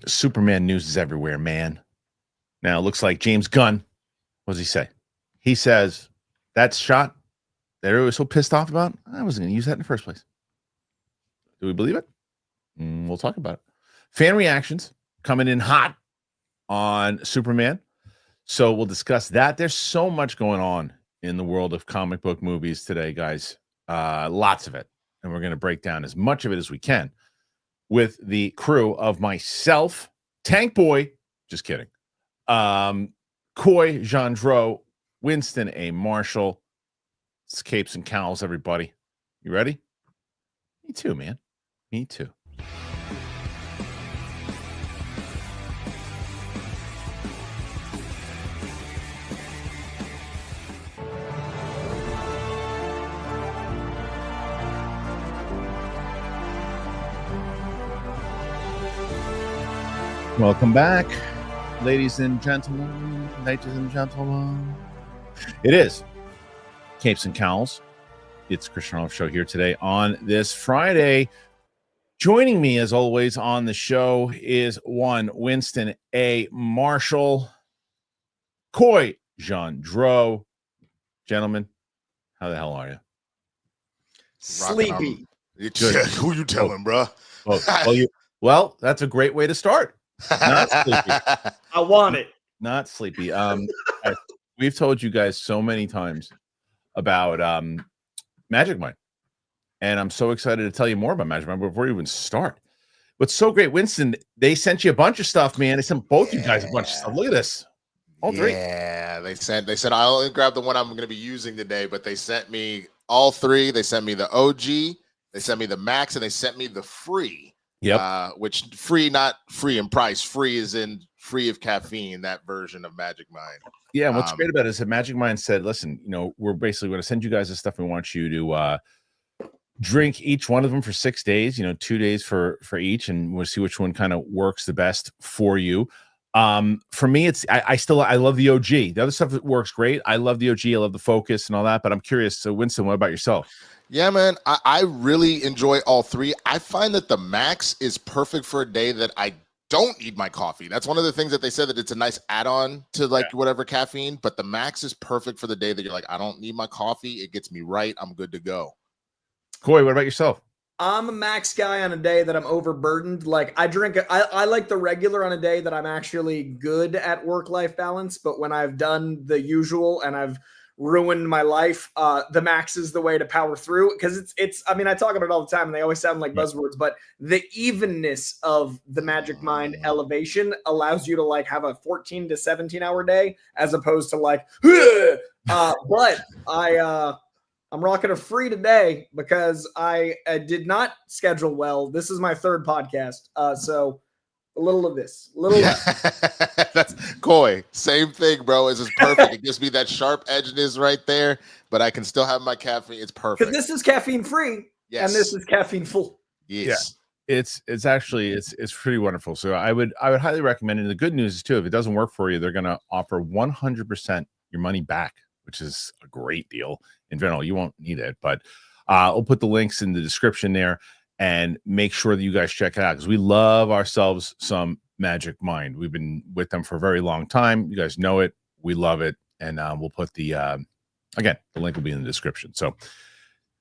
Superman news is everywhere, man. Now, it looks like James Gunn, what does he say? He says, that shot that everybody was so pissed off about, I wasn't going to use that in the first place. Do we believe it? We'll talk about it. Fan reactions coming in hot on Superman. So we'll discuss that. There's so much going on in the world of comic book movies today, guys. Lots of it. And we're going to break down as much of it as we can with the crew of myself, Tank Boy, just kidding, Coy, Jandreau, Winston, A. Marshall. It's Capes and Cowls, everybody. You ready? Me too, man. Me too. Welcome back, ladies and gentlemen. It is Capes and Cowls. It's Kristian Harloff Show here today on this Friday. Joining me, as always, on the show is one Winston A. Marshall, Coy Jandreau. Gentlemen, how the hell are you? Sleepy. Who you telling, bro? Well, that's a great way to start. Not sleepy. I want it. Not sleepy. We've told you guys so many times about Magic Mind, and I'm so excited to tell you more about Magic Mind before we even start. What's so great, Winston, they sent you a bunch of stuff, man. They sent both you guys a bunch of stuff. Look at this. All three. Yeah, they said I only grabbed the one I'm going to be using today, but they sent me all three. They sent me the OG, they sent me the Max, and they sent me the free. Yep. Which free, not free in price. Free is in free of caffeine, that version of Magic Mind. Yeah, and what's great about it is that Magic Mind said, listen, we're basically going to send you guys this stuff. We want you to drink each one of them for 6 days, 2 days for each, and we'll see which one kind of works the best for you. For me, I love the OG. The other stuff that works great. I love the OG. I love the focus and all that, but I'm curious. So Winston, what about yourself? Yeah, man, I really enjoy all three. I find that the Max is perfect for a day that I don't need my coffee. That's one of the things that they said, that it's a nice add-on to whatever caffeine, but the Max is perfect for the day that you're like, I don't need my coffee. It gets me right. I'm good to go. Coy, what about yourself? I'm a Max guy on a day that I'm overburdened. Like I like the regular on a day that I'm actually good at work-life balance, but when I've done the usual and I've ruined my life, the Max is the way to power through, because it's I mean, I talk about it all the time and they always sound like buzzwords, but the evenness of the Magic Mind elevation allows you to like have a 14 to 17 hour day as opposed to like but I'm rocking a free today because I did not schedule well. This is my third podcast, so a little of this, That's Coy. Same thing, bro. It's just perfect. It gives me that sharp edginess right there, but I can still have my caffeine. It's perfect. Because this is caffeine free, and this is caffeine full. Yes. Yeah. It's actually pretty wonderful. So I would highly recommend it. And the good news is too, if it doesn't work for you, they're going to offer 100% your money back, which is a great deal. In general, you won't need it, but I'll put the links in the description there. And make sure that you guys check it out, because we love ourselves some Magic Mind. We've been with them for a very long time. You guys know it. We love it. And we'll put the link will be in the description. So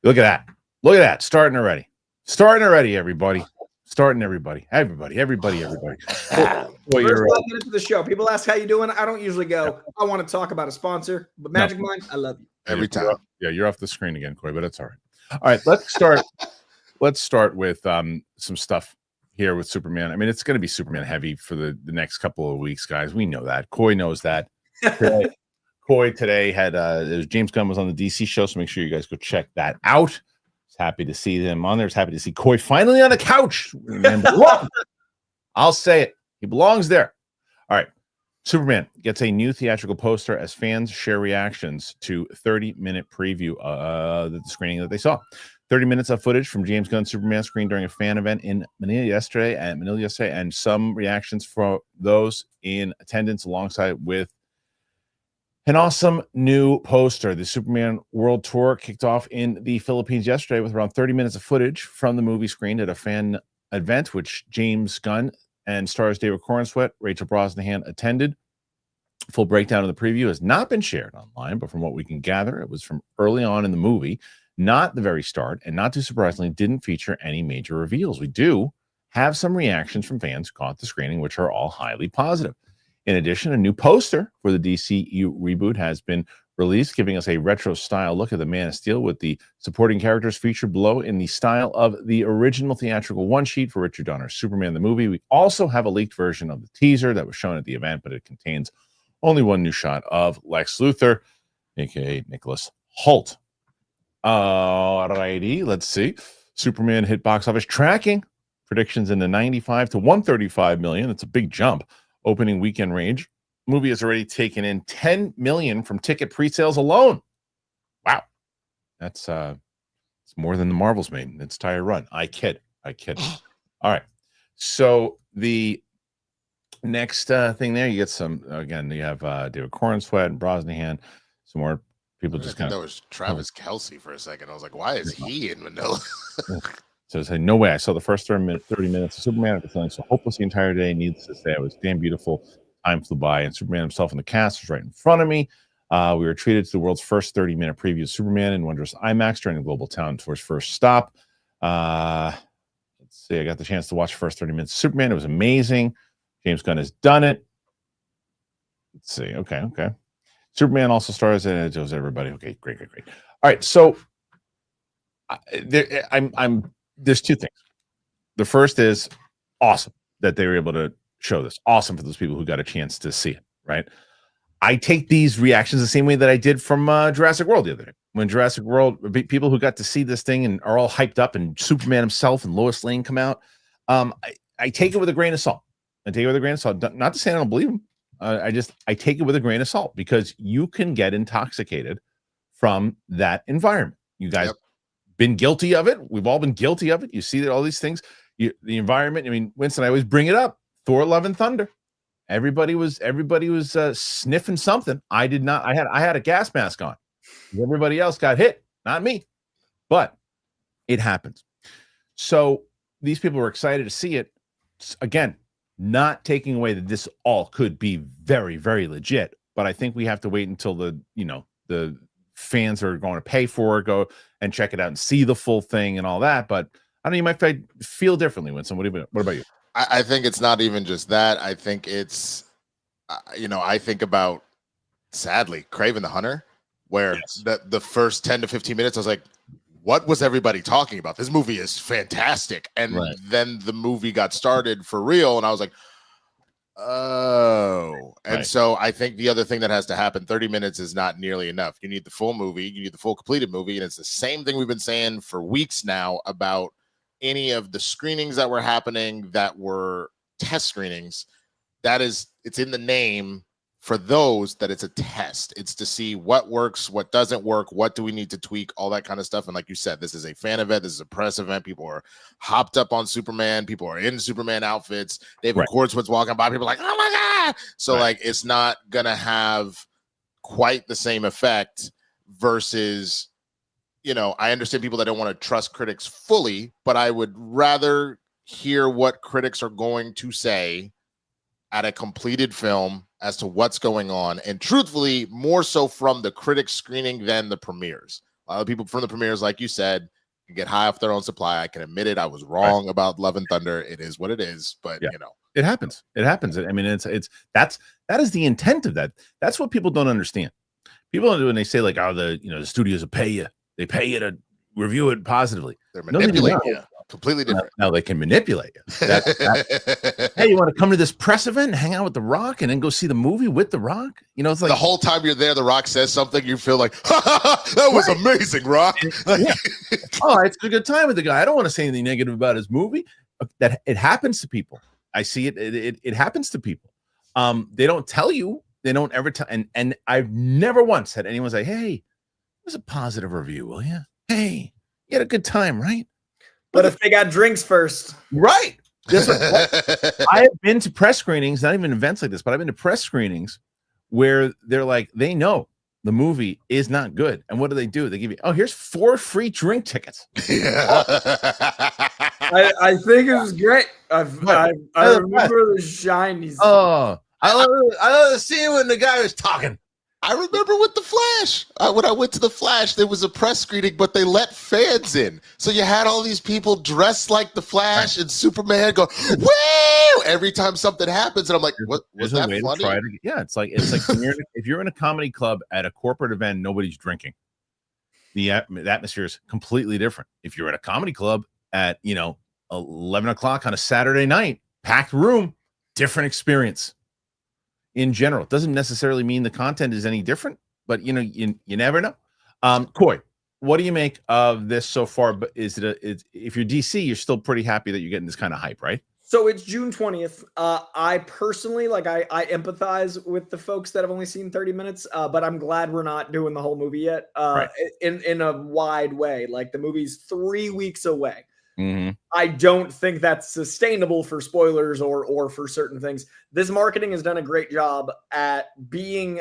look at that. Look at that. Starting already, everybody. Everybody. Well, First 5 minutes of the show. People ask how you doing. I don't usually go, I want to talk about a sponsor, but Magic Mind, I love you. Every time. You're off the screen again, Coy, but that's all right. All right, let's start. Let's start with some stuff here with Superman. I mean, it's going to be Superman heavy for the next couple of weeks, guys. We know that. Coy knows that. Coy today had James Gunn was on the DC show, so make sure you guys go check that out. He's happy to see them on there. He's happy to see Coy finally on the couch. I'll say it. He belongs there. All right. Superman gets a new theatrical poster as fans share reactions to 30-minute preview the screening that they saw. 30 minutes of footage from James Gunn's Superman screen during a fan event in Manila yesterday, and some reactions from those in attendance, alongside with an awesome new poster. The Superman World Tour kicked off in the Philippines yesterday with around 30 minutes of footage from the movie screened at a fan event, which James Gunn and stars David Cornsweet. Rachel Brosnahan attended. Full breakdown of the preview has not been shared online, but from what we can gather, it was from early on in the movie, not the very start, and not too surprisingly, didn't feature any major reveals. We do have some reactions from fans who caught the screening, which are all highly positive. In addition, a new poster for the DCU reboot has been released, giving us a retro-style look at the Man of Steel with the supporting characters featured below in the style of the original theatrical one-sheet for Richard Donner's Superman the movie. We also have a leaked version of the teaser that was shown at the event, but it contains only one new shot of Lex Luthor, aka Nicholas Hoult. Alrighty, let's see. Superman hit box office tracking. Predictions in the 95 to 135 million. It's a big jump. Opening weekend range. Movie has already taken in 10 million from ticket pre-sales alone. Wow. It's more than the Marvels made in its entire run. I kid. All right. So the next thing there, you get some, again, you have David Cornsweet and Brosnahan, some more people just kind of. That was Travis Kelce for a second. I was like, why is he in Manila? So say, no way. I saw the first 30 minutes of Superman after feeling so hopeless the entire day. Needless to say, it was damn beautiful. Time flew by, and Superman himself in the cast was right in front of me. We were treated to the world's first 30-minute preview of Superman in wondrous IMAX during the global town tour's first stop. Let's see. I got the chance to watch the first 30 minutes of Superman. It was amazing. James Gunn has done it. Let's see. Okay. Superman also stars in it. Shows everybody. Okay, great. All right. So there's two things. The first is awesome that they were able to show this. Awesome for those people who got a chance to see it, right? I take these reactions the same way that I did from Jurassic World the other day. When Jurassic World, people who got to see this thing and are all hyped up, and Superman himself and Lois Lane come out, I take it with a grain of salt. Not to say I don't believe them. I take it with a grain of salt, because you can get intoxicated from that environment. You guys been guilty of it. We've all been guilty of it. You see that all these things, the environment. I mean, Winston, I always bring it up. Thor: Love and Thunder. Everybody was sniffing something. I did not. I had a gas mask on. Everybody else got hit, not me. But it happens. So these people were excited to see it. Again, not taking away that this all could be very, very legit. But I think we have to wait until the fans are going to pay for it, go and check it out and see the full thing and all that. But I don't know, you might feel differently, Winston. What about you? I think it's not even just that. I think it's, I think about, sadly, Kraven the Hunter, where the first 10 to 15 minutes, I was like, what was everybody talking about? This movie is fantastic. And then the movie got started for real, and I was like, oh. And so I think the other thing that has to happen, 30 minutes is not nearly enough. You need the full movie. You need the full completed movie. And it's the same thing we've been saying for weeks now about any of the screenings that were happening that were test screenings. It's in the name for those that it's a test. It's to see what works, what doesn't work, what do we need to tweak, all that kind of stuff. And like you said, this is a fan event. This is a press event. People are hopped up on Superman. People are in Superman outfits. David Cornsweet's walking by. People are like, oh my God. So like, it's not going to have quite the same effect versus, I understand people that don't want to trust critics fully, but I would rather hear what critics are going to say at a completed film as to what's going on. And truthfully, more so from the critics screening than the premieres. A lot of people from the premieres, like you said, can get high off their own supply. I can admit it. I was wrong about Love and Thunder. It is what it is, but it happens. I mean, that is the intent of that. That's what people don't understand. People don't do when they say like, oh, the studios will pay you. They pay you to review it positively. They're manipulating you. Completely different. Now they can manipulate you. Hey, you want to come to this press event and hang out with The Rock and then go see the movie with The Rock? It's like the whole time you're there, The Rock says something, you feel like, that was amazing, Rock. Oh, it's a good time with the guy. I don't want to say anything negative about his movie. That it happens to people. I see it. It happens to people. They don't tell you. They don't ever tell. And I've never once had anyone say, "Hey, it was a positive review, will you? Hey, you had a good time, right?" But if they got drinks first, right? I have been to press screenings, not even events like this, but I've been to press screenings where they're like, they know the movie is not good. And what do? They give you, oh, here's 4 free drink tickets. I think it was great. I remember the shinies. Oh, I love the scene when the guy was talking. I remember with the Flash. When I went to the Flash, there was a press screening, but they let fans in. So you had all these people dressed like the Flash and Superman go, woo! Every time something happens, and I'm like, what was that funny? It's like if you're in a comedy club at a corporate event, nobody's drinking. The atmosphere is completely different. If you're at a comedy club at 11 o'clock on a Saturday night, packed room, different experience. In general, it doesn't necessarily mean the content is any different, but you never know. Coy, what do you make of this so far? But if you're DC, you're still pretty happy that you're getting this kind of hype, right? So it's June 20th. I personally, I empathize with the folks that have only seen 30 minutes, but I'm glad we're not doing the whole movie yet in a wide way. Like, the movie's 3 weeks away. Mm-hmm. I don't think that's sustainable for spoilers or for certain things. This marketing has done a great job at being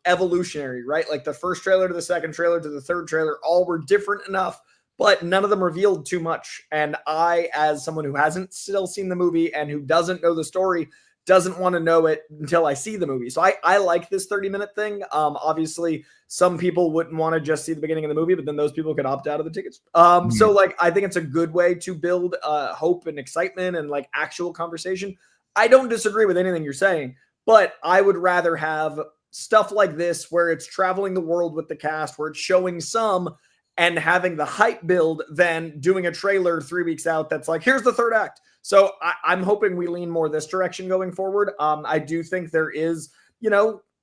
evolutionary, right? Like, the first trailer to the second trailer to the third trailer, all were different enough, but none of them revealed too much. And I, as someone who hasn't still seen the movie and who doesn't know the story, doesn't want to know it until I see the movie. So I like this 30-minute thing. Obviously, some people wouldn't want to just see the beginning of the movie, but then those people could opt out of the tickets. So I think it's a good way to build hope and excitement and actual conversation. I don't disagree with anything you're saying, but I would rather have stuff like this where it's traveling the world with the cast, where it's showing some and having the hype build than doing a trailer 3 weeks out that's like, here's the third act. So I'm hoping we lean more this direction going forward. I do think there is,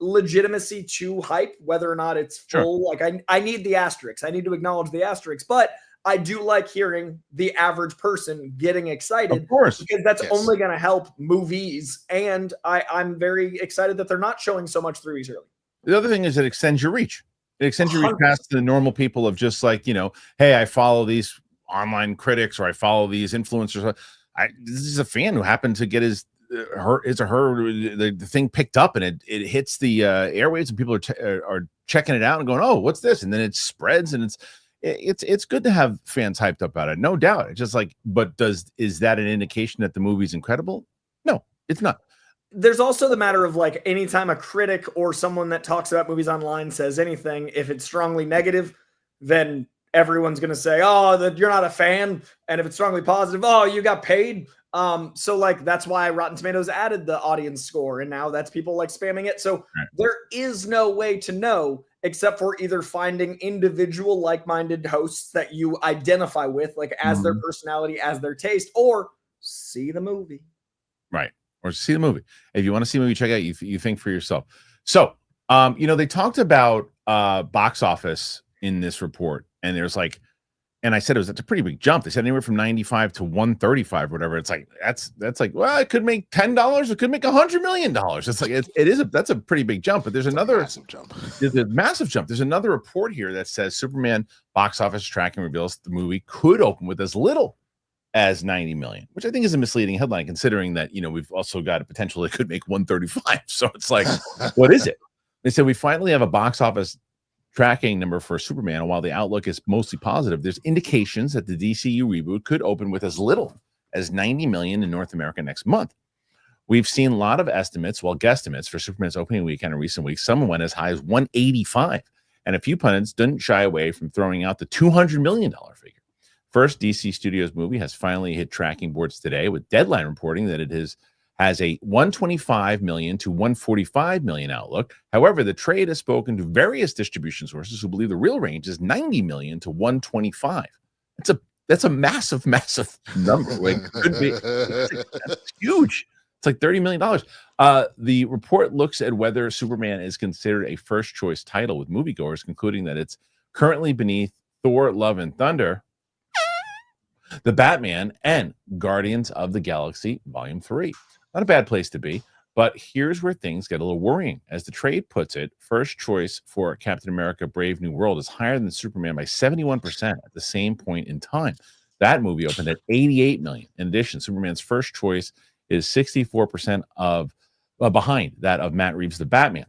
legitimacy to hype, whether or not it's full. Sure. I need the asterisks. I need to acknowledge the asterisks, but I do like hearing the average person getting excited. Of course. Because that's only going to help movies. And I'm very excited that they're not showing so much 3 weeks early. The other thing is it extends your reach. It extends your reach past the normal people of just hey, I follow these online critics or I follow these influencers. This is a fan who happened to get the thing picked up and it hits the airwaves and people are checking it out and going, oh, what's this? And then it spreads and it's good to have fans hyped up about it. No doubt. It's just but is that an indication that the movie's incredible? No, it's not. There's also the matter of anytime a critic or someone that talks about movies online says anything, if it's strongly negative, then everyone's going to say, oh, that you're not a fan. And if it's strongly positive, oh, you got paid. So that's why Rotten Tomatoes added the audience score. And now that's people spamming it. So there is no way to know except for either finding individual like-minded hosts that you identify with, as their personality, as their taste, or see the movie. Right. Or see the movie. If you want to see the movie, check out, you think for yourself. So, they talked about box office in this report, and there's and I said that's a pretty big jump. They said anywhere from 95 to 135, or whatever. It's that's well, it could make $10, it could make $100 million. It's that's a pretty big jump. But there's another massive jump. There's a massive jump. There's another report here that says Superman box office tracking reveals the movie could open with as little as 90 million, which I think is a misleading headline, considering that we've also got a potential it could make 135. So it's what is it? They said we finally have a box office tracking number for Superman, and while the outlook is mostly positive, there's indications that the DCU reboot could open with as little as 90 million in North America next month. We've seen a lot of estimates, guesstimates for Superman's opening weekend in recent weeks. Some went as high as 185, and a few pundits didn't shy away from throwing out the $200 million figure. First DC Studios movie has finally hit tracking boards today, with Deadline reporting that it has a 125 million to 145 million outlook. However, the trade has spoken to various distribution sources who believe the real range is 90 million to 125. That's a massive number. Could be that's huge. It's $30 million. The report looks at whether Superman is considered a first choice title, with moviegoers concluding that it's currently beneath Thor: Love and Thunder, The Batman, and Guardians of the Galaxy Volume 3. Not a bad place to be, but here's where things get a little worrying. As the trade puts it, first choice for Captain America: Brave New World is higher than Superman by 71% at the same point in time. That movie opened at 88 million. In addition, Superman's first choice is 64% behind that of Matt Reeves' The Batman.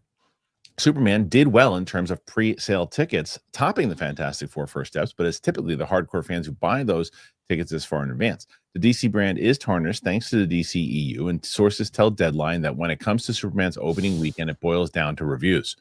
Superman did well in terms of pre-sale tickets, topping the Fantastic Four First Steps, but it's typically the hardcore fans who buy those tickets this far in advance. The DC brand is tarnished thanks to the DCEU, and sources tell Deadline that when it comes to Superman's opening weekend, it boils down to reviews.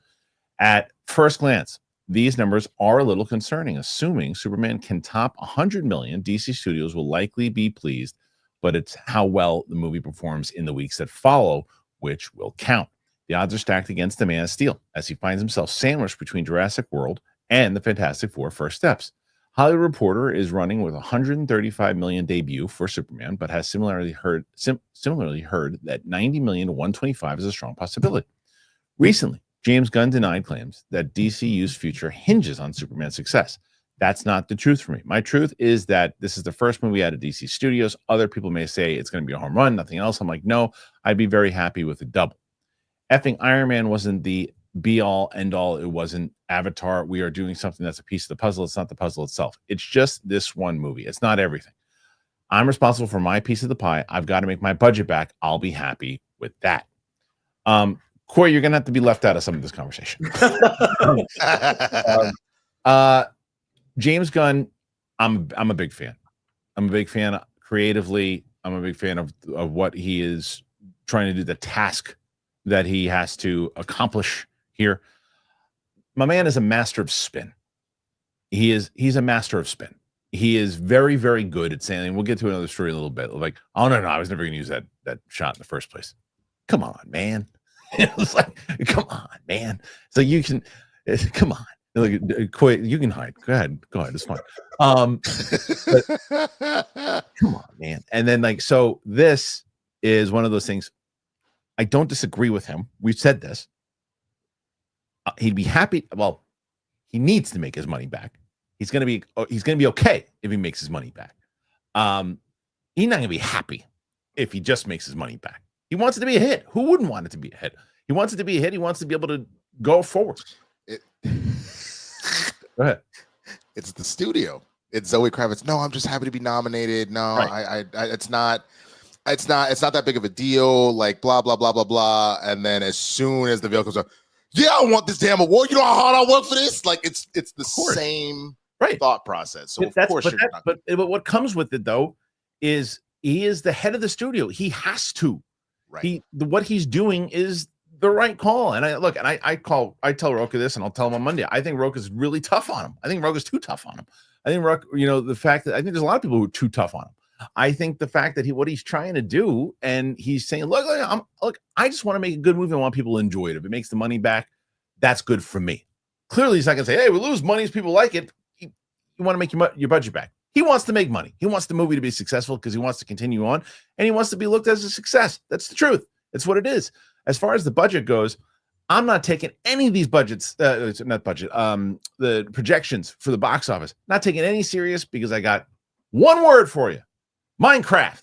At first glance, these numbers are a little concerning. Assuming Superman can top 100 million, DC Studios will likely be pleased, but it's how well the movie performs in the weeks that follow, which will count. The odds are stacked against the Man of Steel, as he finds himself sandwiched between Jurassic World and the Fantastic Four First Steps. Hollywood Reporter is running with 135 million debut for Superman, but has similarly heard that 90 million to 125 is a strong possibility. Recently, James Gunn denied claims that DCU's future hinges on Superman's success. That's not the truth for me. My truth is that this is the first movie out of DC Studios. Other people may say it's going to be a home run, nothing else. I'm like, no, I'd be very happy with a double. Effing Iron Man wasn't the be-all, end-all. It wasn't Avatar. We are doing something that's a piece of the puzzle. It's not the puzzle itself. It's just this one movie. It's not everything. I'm responsible for my piece of the pie. I've got to make my budget back. I'll be happy with that. Corey, you're going to have to be left out of some of this conversation. James Gunn, I'm a big fan. I'm a big fan creatively. I'm a big fan of what he is trying to do, the task that he has to accomplish here. My man is a master of spin. He's a master of spin. He is very, very good at saying, and we'll get to another story in a little bit, like, oh no, I was never going to use that shot in the first place. Come on, man. It's like, come on, man. So you can, come on. Like, you can hide. Go ahead. It's fine. Come on, man. And then, like, so this is one of those things. I don't disagree with him. We've said this. He'd be happy. Well, he needs to make his money back. He's gonna be okay if he makes his money back. He's not gonna be happy if he just makes his money back. He wants it to be a hit. Who wouldn't want it to be a hit? He wants it to be a hit. He wants to be able to go forward. Go ahead. It's the studio. It's Zoe Kravitz. No, I'm just happy to be nominated. No, right. I it's not that big of a deal. Like blah blah blah blah blah. And then as soon as the veil comes up, yeah, I want this damn award. You know how hard I work for this. Like it's the same thought process. So of course, but what comes with it though is he is the head of the studio. He has to. Right. What he's doing is the right call. And I tell Rocha this, and I'll tell him on Monday. I think Rocha's really tough on him. I think Rocha's too tough on him. I think Rocha, the fact that I think there's a lot of people who are too tough on him. I think the fact that what he's trying to do, and he's saying, look, I just want to make a good movie. I want people to enjoy it. If it makes the money back, that's good for me. Clearly, he's not going to say, hey, we lose money as people like it. You want to make your budget back. He wants to make money. He wants the movie to be successful because he wants to continue on, and he wants to be looked at as a success. That's the truth. It's what it is. As far as the budget goes, I'm not taking any of these budgets, the projections for the box office, not taking any serious because I got one word for you. Minecraft.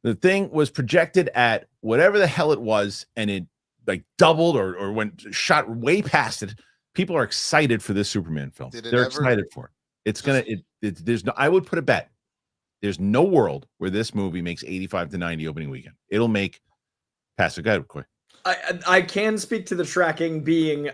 The thing was projected at whatever the hell it was, and it like doubled or went shot way past it. People are excited for this Superman film. They're excited for it. It's gonna. There's no. I would put a bet. There's no world where this movie makes 85 to 90 opening weekend. It'll make. Pastor, go ahead, quick. I can speak to the tracking being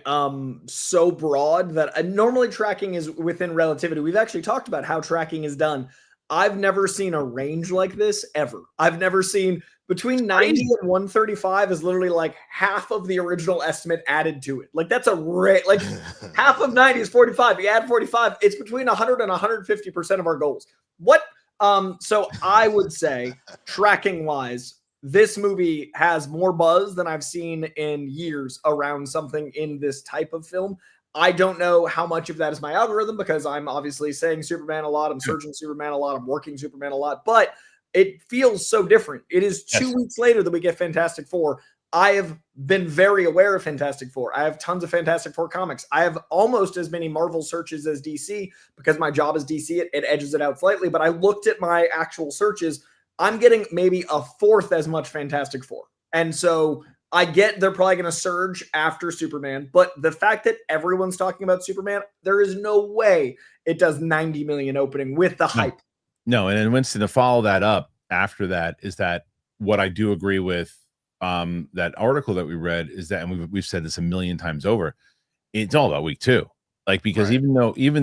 so broad that normally tracking is within relativity. We've actually talked about how tracking is done. I've never seen a range like this ever. I've never seen between 90 and 135 is literally like half of the original estimate added to it. Like that's like half of 90 is 45. You add 45, it's between 100 and 150% of our goals. So I would say tracking wise, this movie has more buzz than I've seen in years around something in this type of film. I don't know how much of that is my algorithm because I'm obviously saying Superman a lot. I'm searching Superman a lot. I'm working Superman a lot, but it feels so different. It is 2 weeks later that we get Fantastic Four. I have been very aware of Fantastic Four. I have tons of Fantastic Four comics. I have almost as many Marvel searches as DC because my job is DC. It edges it out slightly, but I looked at my actual searches. I'm getting maybe a fourth as much Fantastic Four. And so I get they're probably going to surge after Superman, but the fact that everyone's talking about Superman, there is no way it does 90 million opening with the hype. No, and then Winston, to follow that up after that is that what I do agree with that article that we read is that, and we've said this a million times over, it's all about week 2. Like, because even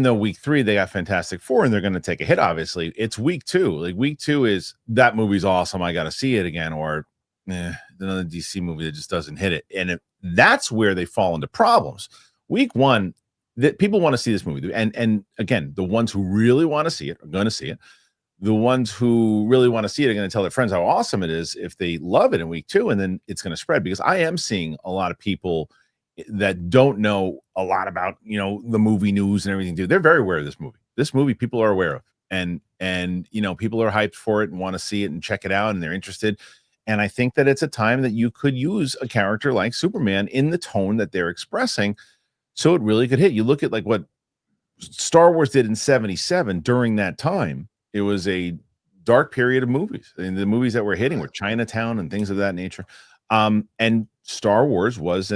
though week 3 they got Fantastic Four and they're going to take a hit, obviously, it's week 2. Like, week 2 is that movie's awesome, I got to see it again, or another DC movie that just doesn't hit it, and that's where they fall into problems. Week 1, that people want to see this movie, and again, the ones who really want to see it are going to see it. The ones who really want to see it are going to tell their friends how awesome it is if they love it in week 2, and then it's going to spread, because I am seeing a lot of people that don't know a lot about, the movie news and everything. They're very aware of this movie. This movie people are aware of, and people are hyped for it and want to see it and check it out, and they're interested. And I think that it's a time that you could use a character like Superman in the tone that they're expressing, so it really could hit. You look at like what Star Wars did in 77 during that time. It was a dark period of movies, and the movies that were hitting were Chinatown and things of that nature. And Star Wars was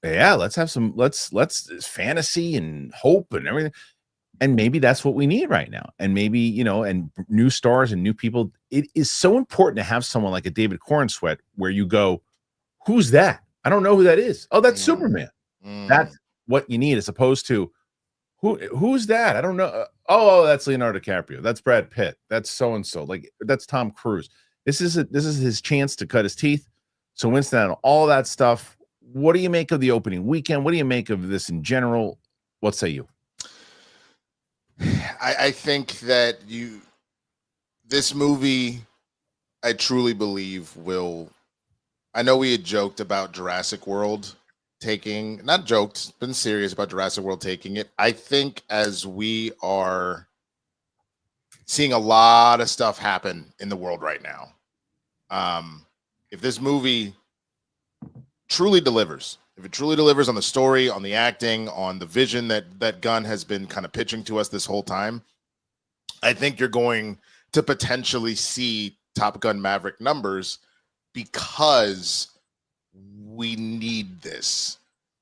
let's have some, let's fantasy and hope and everything. And maybe that's what we need right now. And maybe, and new stars and new people. It is so important to have someone like a David Corenswet where you go, who's that? I don't know who that is. Oh, that's Superman. That's what you need, as opposed to who's that? I don't know. Oh, that's Leonardo DiCaprio. That's Brad Pitt. That's so-and-so. Like, that's Tom Cruise. This is his chance to cut his teeth. So Winston, all that stuff. What do you make of the opening weekend? What do you make of this in general? What say you? I think that this movie, I truly believe I know we had joked about Jurassic World been serious about Jurassic World taking it. I think as we are seeing a lot of stuff happen in the world right now, if this movie truly delivers, if it truly delivers on the story, on the acting, on the vision that Gunn has been kind of pitching to us this whole time, I think you're going to potentially see Top Gun Maverick numbers, because we need this.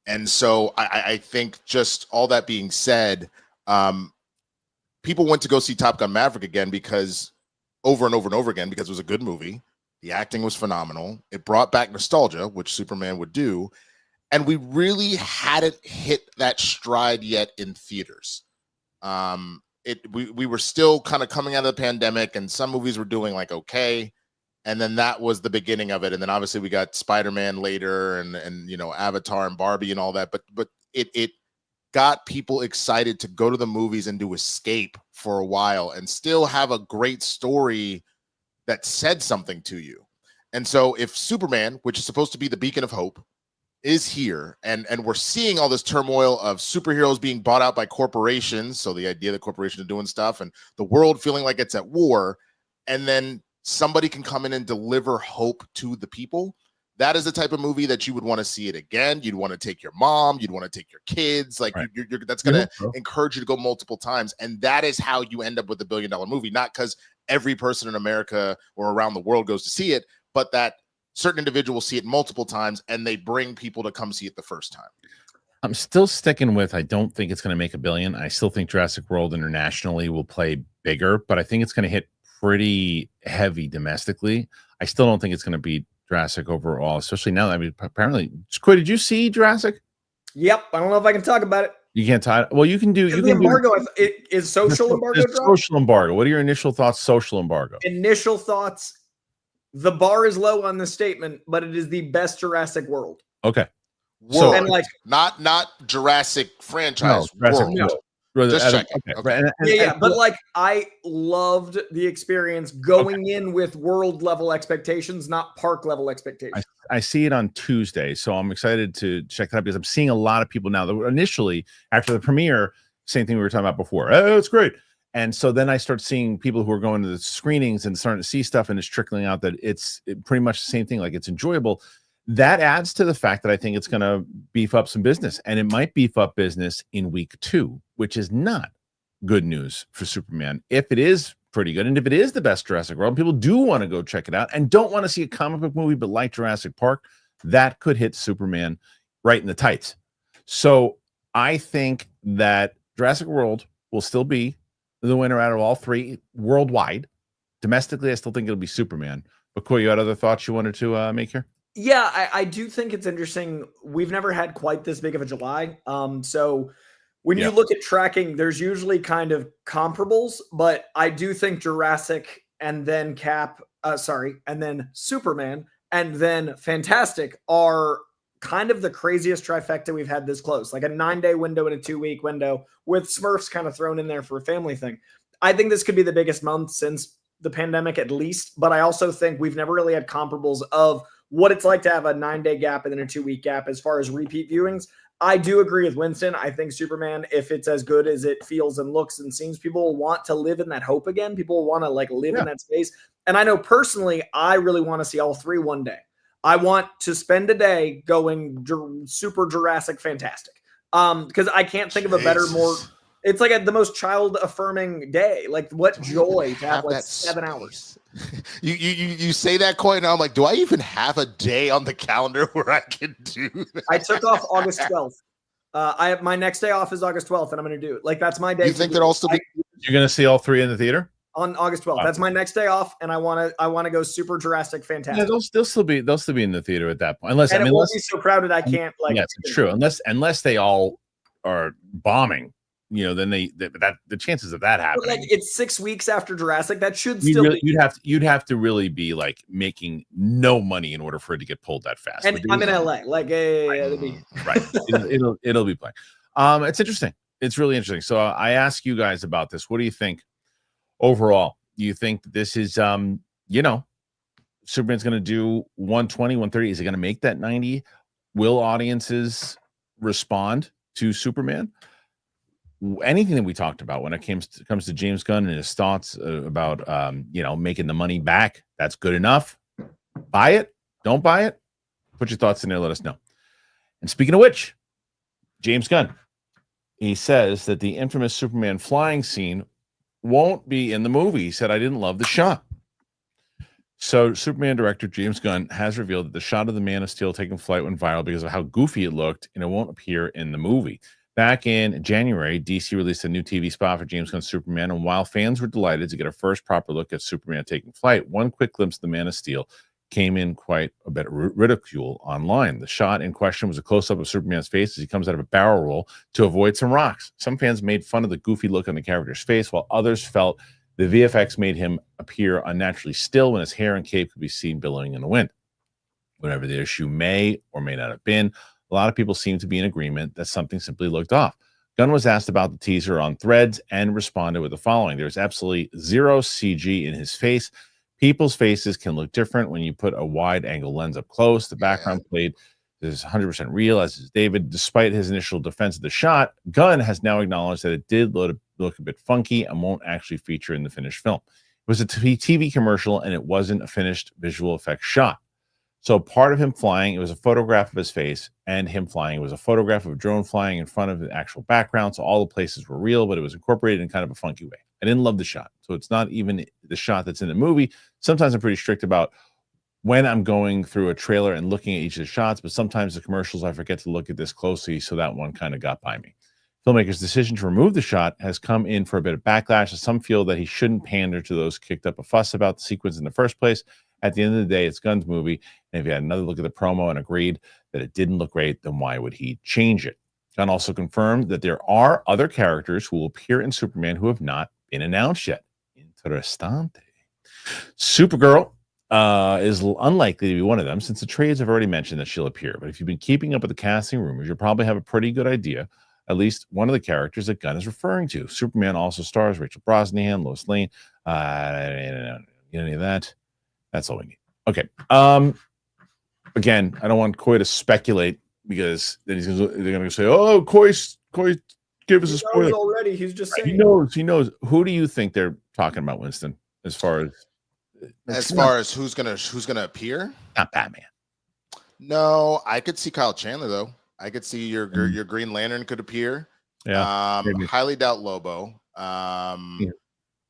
And so I think, just all that being said, people went to go see Top Gun Maverick again because over and over and over again, because it was a good movie. The acting was phenomenal. It brought back nostalgia, which Superman would do. And we really hadn't hit that stride yet in theaters. We were still kind of coming out of the pandemic, and some movies were doing like okay. And then that was the beginning of it. And then obviously we got Spider-Man later, and Avatar and Barbie and all that. But it got people excited to go to the movies and to escape for a while and still have a great story that said something to you. And so if Superman, which is supposed to be the beacon of hope, is here, and we're seeing all this turmoil of superheroes being bought out by corporations, so the idea that corporations are doing stuff and the world feeling like it's at war, and then somebody can come in and deliver hope to the people, that is the type of movie that you would want to see it again. You'd want to take your mom, you'd want to take your kids, like right. That's going to encourage you to go multiple times. And that is how you end up with $1 billion movie, not because every person in America or around the world goes to see it, but that certain individuals see it multiple times and they bring people to come see it the first time. I'm still sticking with, I don't think it's going to make $1 billion. I still think Jurassic World internationally will play bigger, but I think it's going to hit pretty heavy domestically. I still don't think it's going to beat Jurassic overall, especially now. I mean, apparently, Squid, did you see Jurassic? Yep. I don't know if I can talk about it. You can't talk. Well, you can do. You the can embargo is social embargo. Social embargo. What are your initial thoughts? Social embargo. Initial thoughts. The bar is low on this statement, but it is the best Jurassic World. Okay. World. So, and like not Jurassic franchise. No, World. No. Just checking. Okay. Yeah, but like I loved the experience going in with world level expectations, not park level expectations. I see it on Tuesday, so I'm excited to check that out because I'm seeing a lot of people now that were initially after the premiere, same thing we were talking about before. Oh, it's great. And so then I start seeing people who are going to the screenings and starting to see stuff, and it's trickling out that it's pretty much the same thing. Like, it's enjoyable. That adds to the fact that I think it's going to beef up some business, and it might beef up business in week 2, which is not good news for Superman. If it is pretty good, and if it is the best Jurassic World, people do want to go check it out and don't want to see a comic book movie, but like Jurassic Park, that could hit Superman right in the tights. So I think that Jurassic World will still be the winner out of all three worldwide. Domestically, I still think it'll be Superman. But Coy, you had other thoughts you wanted to make here? Yeah, I do think it's interesting. We've never had quite this big of a July. So when you look at tracking, there's usually kind of comparables, but I do think Jurassic and then and then Superman and then Fantastic are kind of the craziest trifecta we've had this close, like a 9-day window and a 2-week window with Smurfs kind of thrown in there for a family thing. I think this could be the biggest month since the pandemic at least, but I also think we've never really had comparables of what it's like to have a 9-day gap and then a 2-week gap as far as repeat viewings. I do agree with Winston. I think Superman, if it's as good as it feels and looks and seems, people will want to live in that hope again. People will want to like live in that space. And I know personally, I really want to see all three one day. I want to spend a day going super Jurassic Fantastic. Because I can't think of a better, more, it's like the most child affirming day. Like what joy to have like 7 hours. You say that, Coy, and I'm like, do I even have a day on the calendar where I can do that? I took off August 12th. I have my next day off is August 12th, and I'm going to do it. Like that's my day. You think that also you're going to see all three in the theater on August 12th? Wow. That's my next day off, and I want to go super Jurassic Fantastic. Yeah, they'll still be in the theater at that point, unless it won't be so crowded I can't like. Yes, it's true. Unless they all are bombing. Then the chances of that happening. But like it's 6 weeks after Jurassic. That should you'd have to really be like making no money in order for it to get pulled that fast. And I'm in LA. Like, it'll be right. It'll be playing. It's interesting. It's really interesting. So I ask you guys about this. What do you think overall? Do you think this is Superman's going to do 120, 130? Is it going to make that 90? Will audiences respond to Superman? Anything that we talked about when it comes to James Gunn and his thoughts about making the money back, that's good enough. Buy it, don't buy it. Put your thoughts in there, let us know. And speaking of which, James Gunn, he says that the infamous Superman flying scene won't be in the movie. He said, I didn't love the shot. So Superman director James Gunn has revealed that the shot of the Man of Steel taking flight went viral because of how goofy it looked, and it won't appear in the movie. Back in January, DC released a new TV spot for James Gunn's Superman, and while fans were delighted to get a first proper look at Superman taking flight, one quick glimpse of the Man of Steel came in quite a bit of ridicule online. The shot in question was a close-up of Superman's face as he comes out of a barrel roll to avoid some rocks. Some fans made fun of the goofy look on the character's face, while others felt the VFX made him appear unnaturally still when his hair and cape could be seen billowing in the wind. Whatever the issue may or may not have been, a lot of people seem to be in agreement that something simply looked off. Gunn was asked about the teaser on Threads and responded with the following. There's absolutely zero CG in his face. People's faces can look different when you put a wide angle lens up close. The background played is 100% real, as is David. Despite his initial defense of the shot, Gunn has now acknowledged that it did look a bit funky and won't actually feature in the finished film. It was a TV commercial, and it wasn't a finished visual effects shot. So part of him flying, it was a photograph of his face, and him flying, it was a photograph of a drone flying in front of the actual background. So all the places were real, but it was incorporated in kind of a funky way. I didn't love the shot. So it's not even the shot that's in the movie. Sometimes I'm pretty strict about when I'm going through a trailer and looking at each of the shots, but sometimes the commercials, I forget to look at this closely. So that one kind of got by me. Filmmaker's decision to remove the shot has come in for a bit of backlash, as some feel that he shouldn't pander to those kicked up a fuss about the sequence in the first place. At the end of the day, it's Gunn's movie, and if he had another look at the promo and agreed that it didn't look great, then why would he change it? Gunn also confirmed that there are other characters who will appear in Superman who have not been announced yet. Interessante. Supergirl is unlikely to be one of them, since the trades have already mentioned that she'll appear. But if you've been keeping up with the casting rumors, you'll probably have a pretty good idea, at least one of the characters that Gunn is referring to. Superman also stars Rachel Brosnahan, Lois Lane. Any of that? That's all we need. Okay. Again, I don't want Coy to speculate, because then they're going to say, "Oh, Coy, give us a spoiler already." He's just saying he knows. Who do you think they're talking about, Winston? As far as who's gonna appear? Not Batman. No, I could see Kyle Chandler though. I could see your Green Lantern could appear. Yeah. Highly doubt Lobo.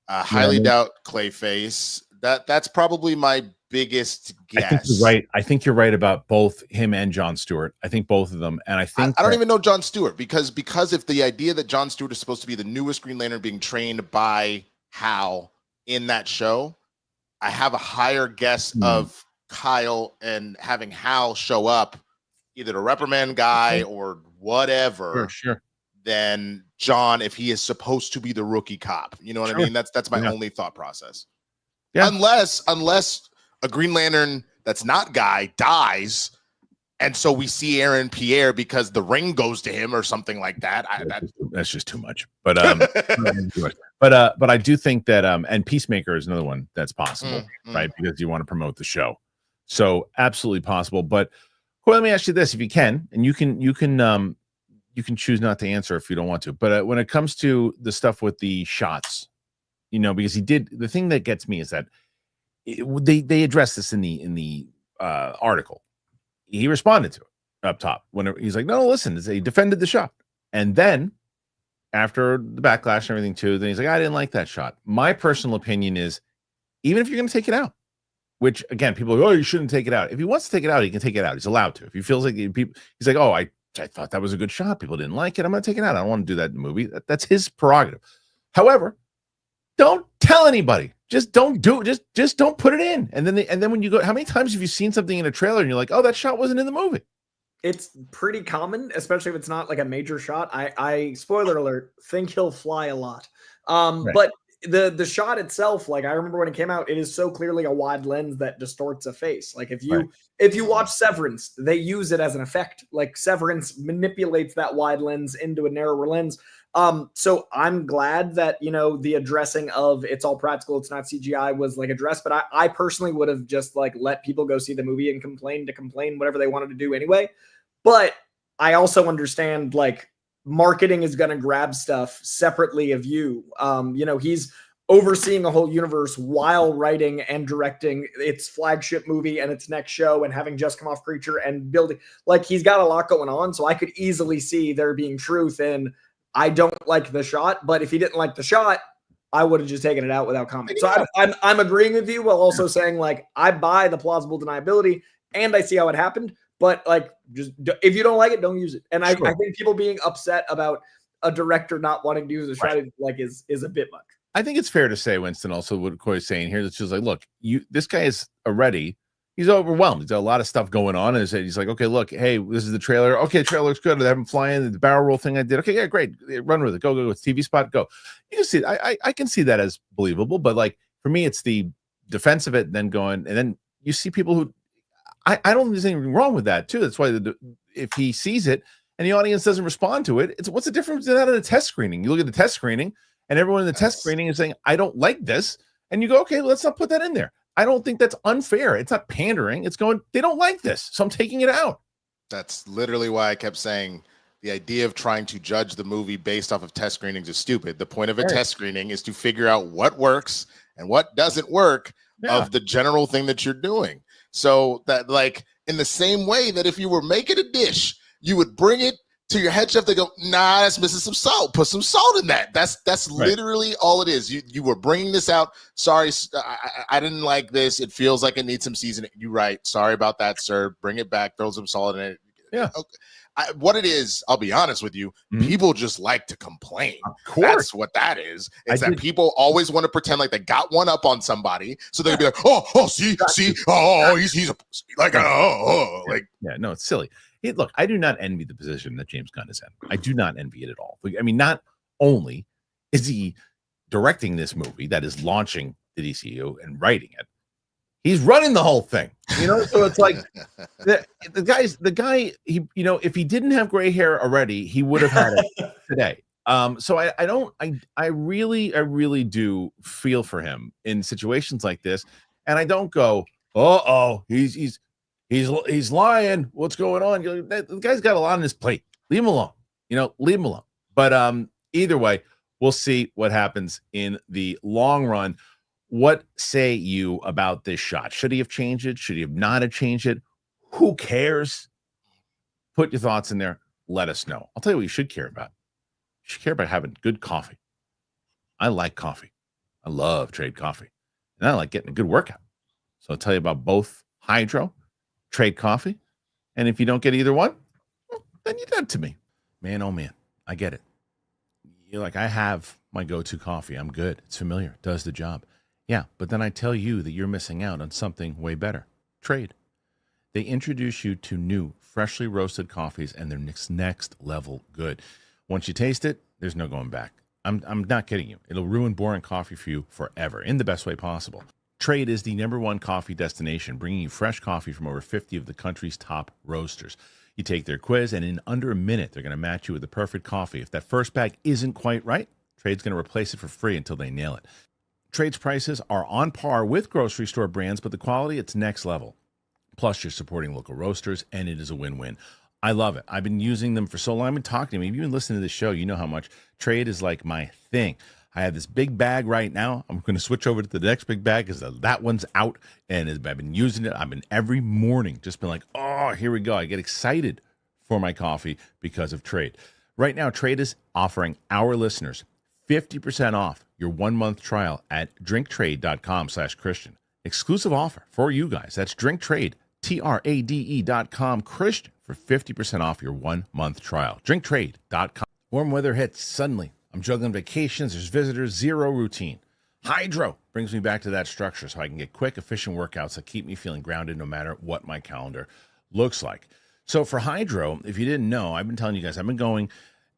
Highly doubt Clayface. That's probably my biggest guess. I think you're right about both him and Jon Stewart. I think both of them. And I think I don't even know Jon Stewart, because if the idea that Jon Stewart is supposed to be the newest Green Lantern being trained by Hal in that show, I have a higher guess of Kyle and having Hal show up, either to reprimand Guy or whatever, Sure. than John if he is supposed to be the rookie cop. You know what I mean? That's my only thought process. Yeah. Unless a Green Lantern that's not Guy dies, and so we see Aaron Pierre because the ring goes to him or something like that. That's just too much. But but I do think that and Peacemaker is another one that's possible, right? Because you want to promote the show. So absolutely possible. But let me ask you this, if you can, and you can choose not to answer if you don't want to. But when it comes to the stuff with the shots, because the thing that gets me is that they addressed this in the article. He responded to it up top when he's like, no, listen, he defended the shot. And then after the backlash and everything too, then he's like, I didn't like that shot. My personal opinion is, even if you're going to take it out, which again, people are, oh, you shouldn't take it out. If he wants to take it out, he can take it out. He's allowed to. If he feels like he's like, oh, I thought that was a good shot. People didn't like it. I'm going to take it out. I don't want to do that in the movie. That's his prerogative. However, don't tell anybody. Just don't do it. Just don't put it in. And then when you go, how many times have you seen something in a trailer and you're like, oh, that shot wasn't in the movie? It's pretty common, especially if it's not like a major shot. I spoiler alert, think he'll fly a lot. Right. But the shot itself, like I remember when it came out, it is so clearly a wide lens that distorts a face. Like if you watch Severance, they use it as an effect. Like Severance manipulates that wide lens into a narrower lens. So I'm glad that, the addressing of it's all practical, it's not CGI was like addressed, but I personally would have just like let people go see the movie and complain whatever they wanted to do anyway. But I also understand like marketing is going to grab stuff separately of you. He's overseeing a whole universe while writing and directing its flagship movie and its next show and having just come off Creature and building, like he's got a lot going on. So I could easily see there being truth in, I don't like the shot, but if he didn't like the shot, I would have just taken it out without comment. So I'm agreeing with you while also saying like, I buy the plausible deniability and I see how it happened, but like, just if you don't like it, don't use it. And I think people being upset about a director not wanting to use a shot is a bit much. I think it's fair to say, Winston, also what Corey's saying here, that's just like, look, this guy is he's overwhelmed. He's got a lot of stuff going on. And he's like, okay, look, hey, this is the trailer. Okay, trailer looks good. They have him flying the barrel roll thing I did. Okay, yeah, great. Run with it. Go. TV spot, go. You can see it. I can see that as believable. But like for me, it's the defense of it, then going, and then you see people who I don't think there's anything wrong with that too. That's why if he sees it and the audience doesn't respond to it, what's the difference in that in a test screening? You look at the test screening and everyone in the test screening is saying, I don't like this. And you go, okay, let's not put that in there. I don't think that's unfair. It's not pandering. It's going, they don't like this, so I'm taking it out. That's literally why I kept saying the idea of trying to judge the movie based off of test screenings is stupid. The point of a test screening is to figure out what works and what doesn't work of the general thing that you're doing. So that, like, in the same way that if you were making a dish, you would bring it to your head chef. They go, nah, that's missing some salt. Put some salt in that. That's literally all it is. You were bringing this out. Sorry, I didn't like this. It feels like it needs some seasoning. You're right. Sorry about that, sir. Bring it back. Throw some salt in it. Yeah. Okay. What it is, I'll be honest with you, people just like to complain. Of course. That's what that is. It's that people always want to pretend like they got one up on somebody, so they can be like, see, he's a like, no, it's silly. Look, I do not envy the position that James Gunn is in. I do not envy it at all. I mean, not only is he directing this movie that is launching the DCU and writing it, he's running the whole thing, so it's like the guy, he, if he didn't have gray hair already, he would have had it today. So I really do feel for him in situations like this. And I don't go, he's lying. What's going on? The guy's got a lot on his plate. Leave him alone, leave him alone. But either way, we'll see what happens in the long run. What say you about this shot? Should he have changed it? Should he have not have changed it? Who cares? Put your thoughts in there. Let us know. I'll tell you what you should care about. You should care about having good coffee. I like coffee. I love Trade Coffee. And I like getting a good workout. So I'll tell you about both Hydro, Trade Coffee. And if you don't get either one, then you're dead to me. Man, oh man, I get it. You're like, I have my go-to coffee. I'm good. It's familiar. It does the job. Yeah, but then I tell you that you're missing out on something way better. Trade. They introduce you to new, freshly roasted coffees, and they're next level good. Once you taste it, there's no going back. I'm not kidding you. It'll ruin boring coffee for you forever in the best way possible. Trade is the #1 coffee destination, bringing you fresh coffee from over 50 of the country's top roasters. You take their quiz, and in under a minute, they're going to match you with the perfect coffee. If that first bag isn't quite right, Trade's going to replace it for free until they nail it. Trade's prices are on par with grocery store brands, but the quality, it's next level. Plus, you're supporting local roasters, and it is a win-win. I love it. I've been using them for so long. I've been talking to me. If you've been listening to the show, you know how much Trade is like my thing. I have this big bag right now. I'm going to switch over to the next big bag because that one's out, and I've been using it. I've been every morning just been like, oh, here we go. I get excited for my coffee because of Trade. Right now, Trade is offering our listeners 50% off your 1-month trial at drinktrade.com/Christian. Exclusive offer for you guys. That's drinktrade, TRADE.com, Christian, for 50% off your 1-month trial. Drinktrade.com. Warm weather hits suddenly. I'm juggling vacations. There's visitors, zero routine. Hydro brings me back to that structure so I can get quick, efficient workouts that keep me feeling grounded no matter what my calendar looks like. So for Hydro, if you didn't know, I've been telling you guys, I've been going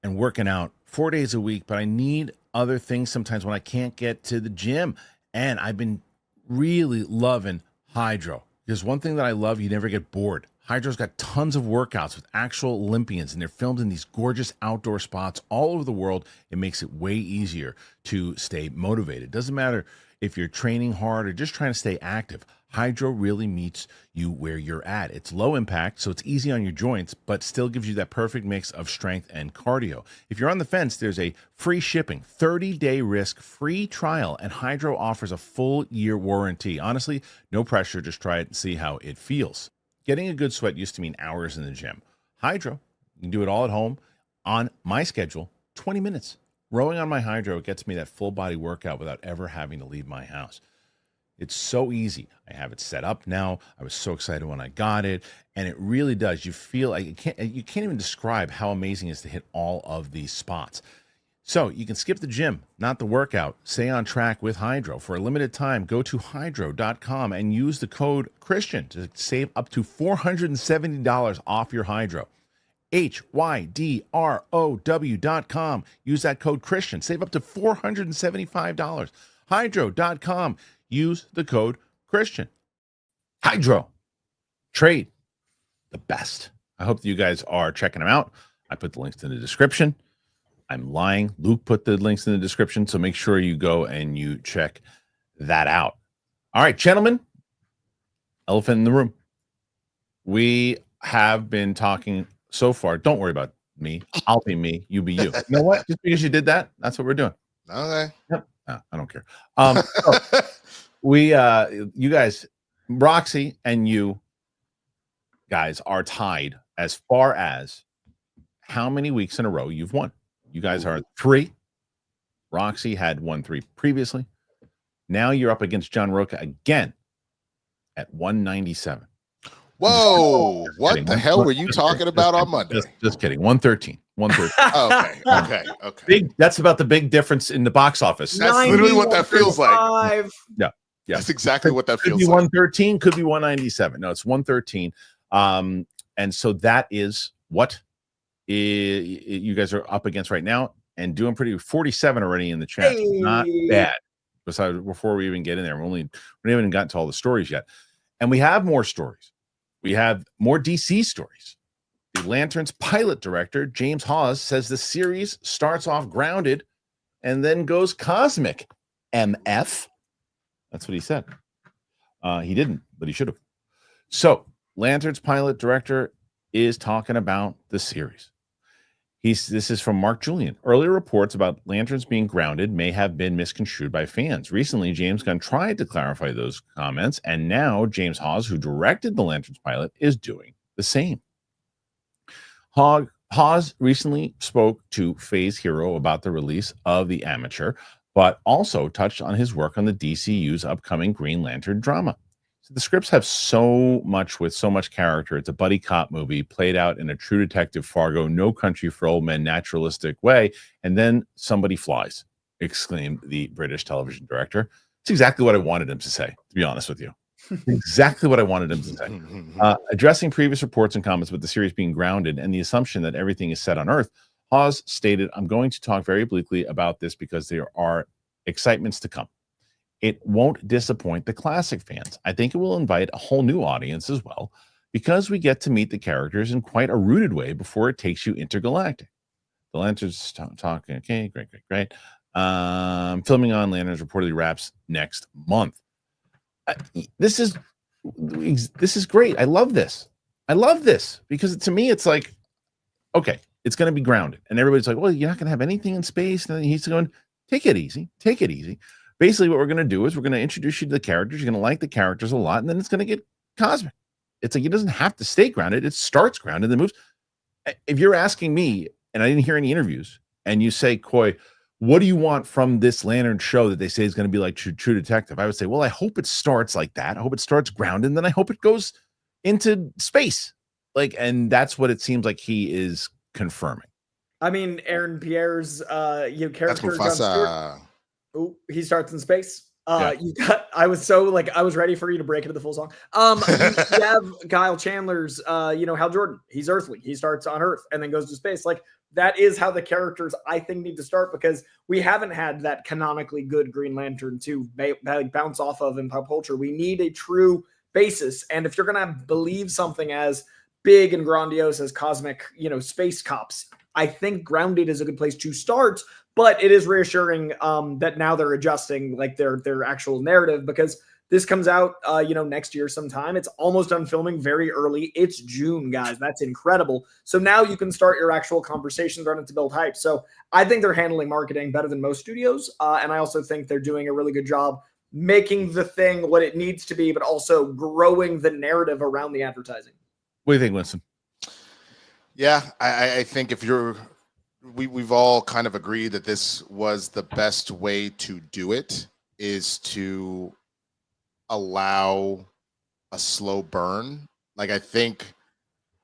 and working out 4 days a week, but I need other things sometimes when I can't get to the gym. And I've been really loving Hydro. Because one thing that I love, you never get bored. Hydro's got tons of workouts with actual Olympians, and they're filmed in these gorgeous outdoor spots all over the world. It makes it way easier to stay motivated. Doesn't matter if you're training hard or just trying to stay active. Hydro really meets you where you're at. It's low impact, so it's easy on your joints, but still gives you that perfect mix of strength and cardio. If you're on the fence, there's a free shipping, 30-day risk-free trial, and Hydro offers a full-year warranty. Honestly, no pressure. Just try it and see how it feels. Getting a good sweat used to mean hours in the gym. Hydro, you can do it all at home on my schedule, 20 minutes. Rowing on my Hydro, it gets me that full-body workout without ever having to leave my house. It's so easy. I have it set up now. I was so excited when I got it, and it really does. You feel like you can't even describe how amazing it is to hit all of these spots. So you can skip the gym, not the workout. Stay on track with Hydro. For a limited time, go to hydro.com and use the code Christian to save up to $470 off your Hydro. HYDROW.com. Use that code Christian. Save up to $475. Hydro.com. Use the code Christian. Hydro. Trade. The best. I hope that you guys are checking them out. I put the links in the description. I'm lying. Luke put the links in the description, so make sure you go and you check that out. All right, gentlemen. Elephant in the room. We have been talking so far. Don't worry about me. I'll be me. You be you. You know what? Just because you did that, that's what we're doing. Okay. Yep. No, I don't care. You guys, Roxy and you guys are tied as far as how many weeks in a row you've won. You guys are 3. Roxy had won 3 previously. Now you're up against John Roca again at 197. Whoa, what the hell were you talking about on Monday? Just kidding. 113. 113. Okay. Big. That's about the big difference in the box office. That's literally what that feels like. Yeah. That's exactly what that could feels be like. 113, could be 197. No, it's 113. And so that is what you guys are up against right now, and doing pretty 47 already in the chat. Hey. Not bad. Before we even get in there, we haven't even gotten to all the stories yet. And we have more stories. We have more DC stories. The Lantern's pilot director, James Hawes, says the series starts off grounded and then goes cosmic. MF. That's what he said. He didn't, but he should have. So, Lantern's pilot director is talking about the series. This is from Mark Julian. Earlier reports about Lanterns being grounded may have been misconstrued by fans. Recently, James Gunn tried to clarify those comments, and now James Hawes, who directed the Lanterns pilot, is doing the same. Hawes recently spoke to Phase Hero about the release of The Amateur, but also touched on his work on the DCU's upcoming Green Lantern drama. So the scripts have so much character. It's a buddy cop movie played out in a True Detective Fargo, No Country for Old Men naturalistic way, and then somebody flies, exclaimed the British television director. It's exactly what I wanted him to say, to be honest with you. Exactly what I wanted him to say. Addressing previous reports and comments about the series being grounded and the assumption that everything is set on Earth, Hawes stated, "I'm going to talk very obliquely about this because there are excitements to come. It won't disappoint the classic fans. I think it will invite a whole new audience as well, because we get to meet the characters in quite a rooted way before it takes you intergalactic." The Lanterns talking. Okay, great. Filming on Lanterns reportedly wraps next month. This is great. I love this because to me it's like, okay, it's going to be grounded, and everybody's like, well, you're not going to have anything in space. And he's going, take it easy. Basically, what we're going to do is we're going to introduce you to the characters. You're going to like the characters a lot, and then it's going to get cosmic. It's like it doesn't have to stay grounded. It starts grounded, then moves. If you're asking me, and I didn't hear any interviews, and you say, Coy, what do you want from this Lantern show that they say is going to be like True Detective? I would say, well, I hope it starts like that. I hope it starts grounded, and then I hope it goes into space. And that's what it seems like he is confirming. I mean, Aaron Pierre's character. Oh, he starts in space. I was ready for you to break into the full song. You have Kyle Chandler's, Hal Jordan. He's earthly. He starts on Earth and then goes to space. That is how the characters, I think, need to start, because we haven't had that canonically good Green Lantern to bounce off of in pop culture. We need a true basis. And if you're going to believe something as big and grandiose as cosmic, space cops, I think grounded is a good place to start. But it is reassuring that now they're adjusting their actual narrative, because this comes out next year sometime. It's almost done filming, very early. It's June, guys. That's incredible. So now you can start your actual conversations on it to build hype. So I think they're handling marketing better than most studios, and I also think they're doing a really good job making the thing what it needs to be, but also growing the narrative around the advertising. What do you think, Winston? Yeah, I think we've all kind of agreed that this was the best way to do it, is to allow a slow burn. I think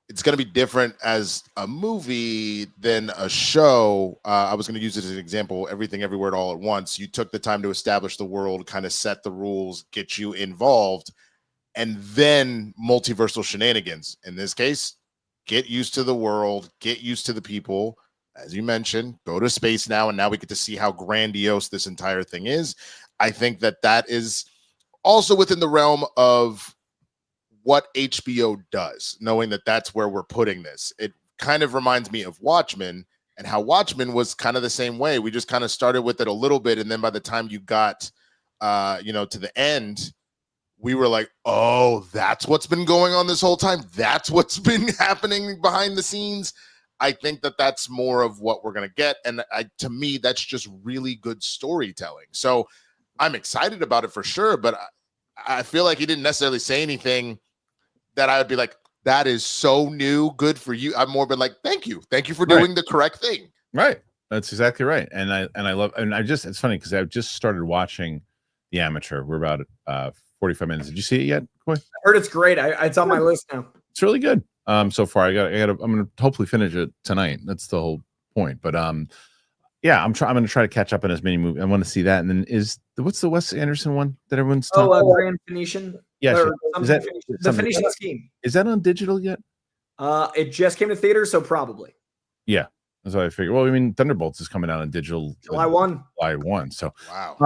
it's going to be different as a movie than a show. I was going to use it as an example. Everything, Everywhere, All at Once. You took the time to establish the world, kind of set the rules, get you involved, and then multiversal shenanigans. In this case, get used to the world, get used to the people. As you mentioned, go to space now, and now we get to see how grandiose this entire thing is. I think that is also within the realm of what HBO does, knowing that that's where we're putting this. It kind of reminds me of Watchmen, and how Watchmen was kind of the same way. We just kind of started with it a little bit, and then by the time you got, to the end, we were like, oh, that's what's been going on this whole time. That's what's been happening behind the scenes. I think that's more of what we're going to get. And to me, that's just really good storytelling. So I'm excited about it for sure, but I feel like he didn't necessarily say anything that I would be like, that is so new, good for you. I've more been like, thank you for doing the correct thing. Right. That's exactly right. And I love, and it's funny because I've just started watching The Amateur. We're about 45 minutes. Did you see it yet, Coy? I heard it's great. It's on my list now. It's really good. So far, I'm going to hopefully finish it tonight. That's the whole point. But yeah, I'm going to try to catch up on as many movies. I want to see that. And then what's the Wes Anderson one that everyone's talking about? Grand Phoenician. Yeah, the Phoenician Scheme. Is that on digital yet? It just came to theater, so probably. Yeah, that's what I figured. Well, I mean, Thunderbolts is coming out on digital July 1. So wow.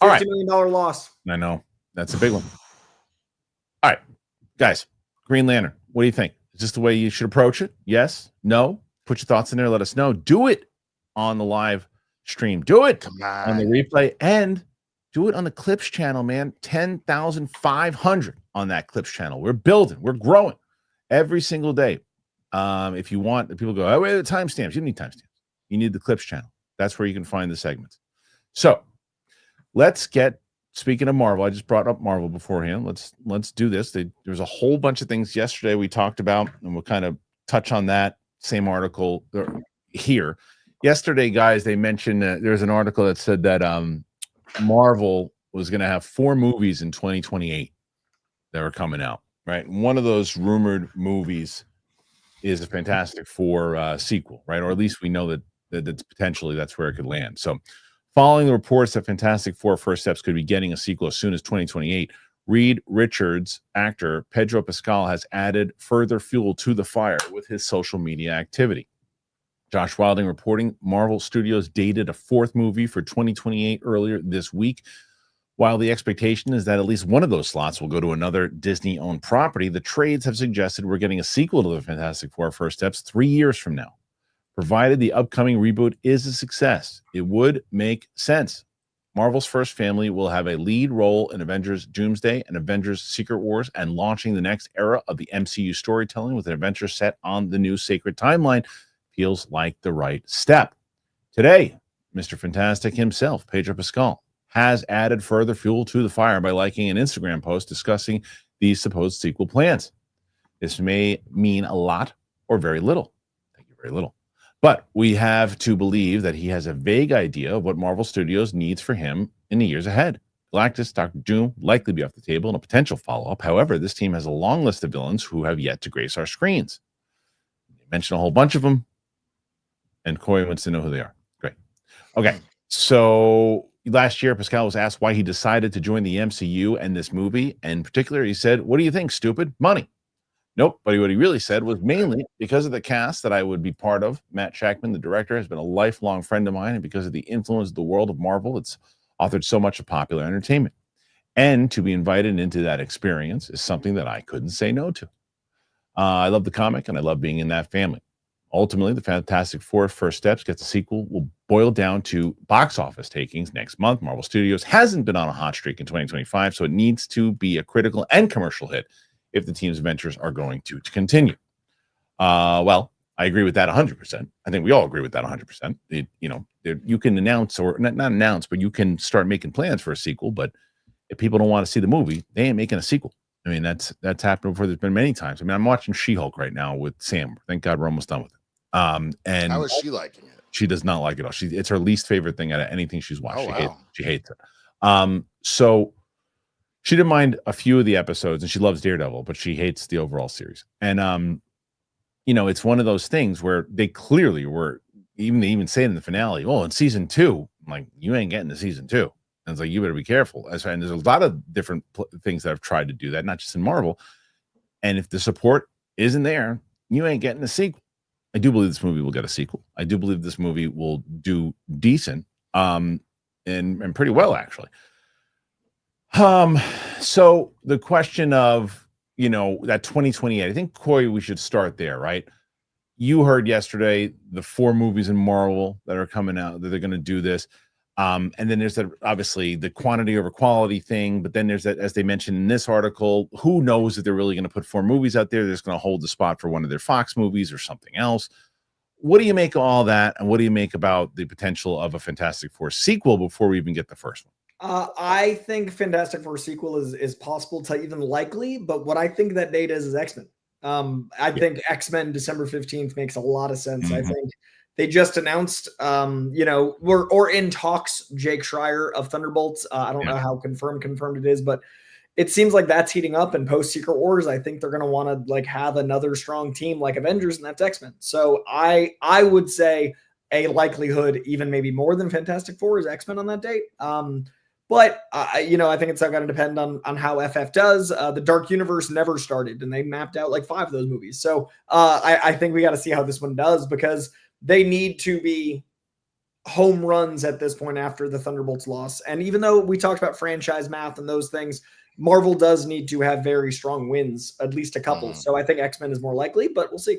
All right. $50 million loss. I know, that's a big one. All right, guys, Green Lantern. What do you think? Is this the way you should approach it? Yes? No? Put your thoughts in there. Let us know. Do it on the live stream. Do it on the replay, and do it on the Clips channel, man. 10,500 on that Clips channel. We're building. We're growing every single day. If you want, people go, oh, wait, the timestamps. You don't need timestamps. You need the Clips channel. That's where you can find the segments. So let's get, speaking of Marvel, I just brought up Marvel beforehand. Let's do this. There's a whole bunch of things yesterday we talked about, and we'll kind of touch on that same article here. Yesterday, guys, they mentioned there's an article that said that Marvel was going to have 4 movies in 2028 that were coming out, right? And one of those rumored movies is a Fantastic Four sequel, right? Or at least we know that potentially that's where it could land. So following the reports that Fantastic Four First Steps could be getting a sequel as soon as 2028, Reed Richards actor Pedro Pascal has added further fuel to the fire with his social media activity. Josh Wilding reporting Marvel Studios dated a fourth movie for 2028 earlier this week. While the expectation is that at least one of those slots will go to another Disney-owned property, the trades have suggested we're getting a sequel to the Fantastic Four First Steps 3 years from now. Provided the upcoming reboot is a success, it would make sense. Marvel's first family will have a lead role in Avengers Doomsday and Avengers Secret Wars, and launching the next era of the MCU storytelling with an adventure set on the new sacred timeline feels like the right step. Today, Mr. Fantastic himself, Pedro Pascal, has added further fuel to the fire by liking an Instagram post discussing these supposed sequel plans. This may mean a lot or very little. Thank you, very little. But we have to believe that he has a vague idea of what Marvel Studios needs for him in the years ahead. Galactus, Doctor Doom likely be off the table in a potential follow-up. However, this team has a long list of villains who have yet to grace our screens. They mentioned a whole bunch of them, and Coy wants to know who they are. Great. Okay, so last year, Pascal was asked why he decided to join the MCU and this movie. In particular, he said, "What do you think, stupid? Money." Nope. But what he really said was mainly because of the cast that I would be part of. Matt Shackman, the director, has been a lifelong friend of mine, and because of the influence of the world of Marvel, it's authored so much of popular entertainment. And to be invited into that experience is something that I couldn't say no to. I love the comic, and I love being in that family. Ultimately, the Fantastic Four First Steps gets a sequel will boil down to box office takings next month. Marvel Studios hasn't been on a hot streak in 2025, so it needs to be a critical and commercial hit if the team's ventures are going to continue. Well, I agree with that 100%. I think we all agree with that 100%. You can announce or not announce, but you can start making plans for a sequel. But if people don't want to see the movie, they ain't making a sequel. I mean, that's happened before. There's been many times. I mean, I'm watching She-Hulk right now with Sam. Thank God we're almost done with it. And how is she liking it? She does not like it all. It's her least favorite thing out of anything she's watched. Oh, wow. She hates it. So she didn't mind a few of the episodes, and she loves Daredevil, but she hates the overall series. And it's one of those things where they clearly were they even say in the finale, "Oh, in season 2, I'm like, you ain't getting to season 2." And it's like, you better be careful. And there's a lot of different things that have tried to do that, not just in Marvel. And if the support isn't there, you ain't getting a sequel. I do believe this movie will get a sequel. I do believe this movie will do decent, and pretty well, actually. So the question of, that 2028, I think, Coy, we should start there, right? You heard yesterday the 4 movies in Marvel that are coming out, that they're going to do this. And then there's that, obviously, the quantity over quality thing. But then there's that, as they mentioned in this article, who knows if they're really going to put 4 movies out there? They're just going to hold the spot for one of their Fox movies or something else. What do you make of all that? And what do you make about the potential of a Fantastic Four sequel before we even get the first one? I think Fantastic Four sequel is possible to even likely, but what I think that date is X-Men. I think X-Men December 15th makes a lot of sense. I think they just announced, we're in talks, Jake Schreier of Thunderbolts. I don't know how confirmed it is, but it seems like that's heating up. And post Secret Wars, I think they're going to want to have another strong team like Avengers, and that's X-Men. So I would say a likelihood, even maybe more than Fantastic Four, is X-Men on that date. But I think it's going to depend on how FF does. The Dark Universe never started, and they mapped out 5 of those movies. So I think we got to see how this one does, because they need to be home runs at this point after the Thunderbolts loss. And even though we talked about franchise math and those things, Marvel does need to have very strong wins, at least a couple. So I think X-Men is more likely, but we'll see.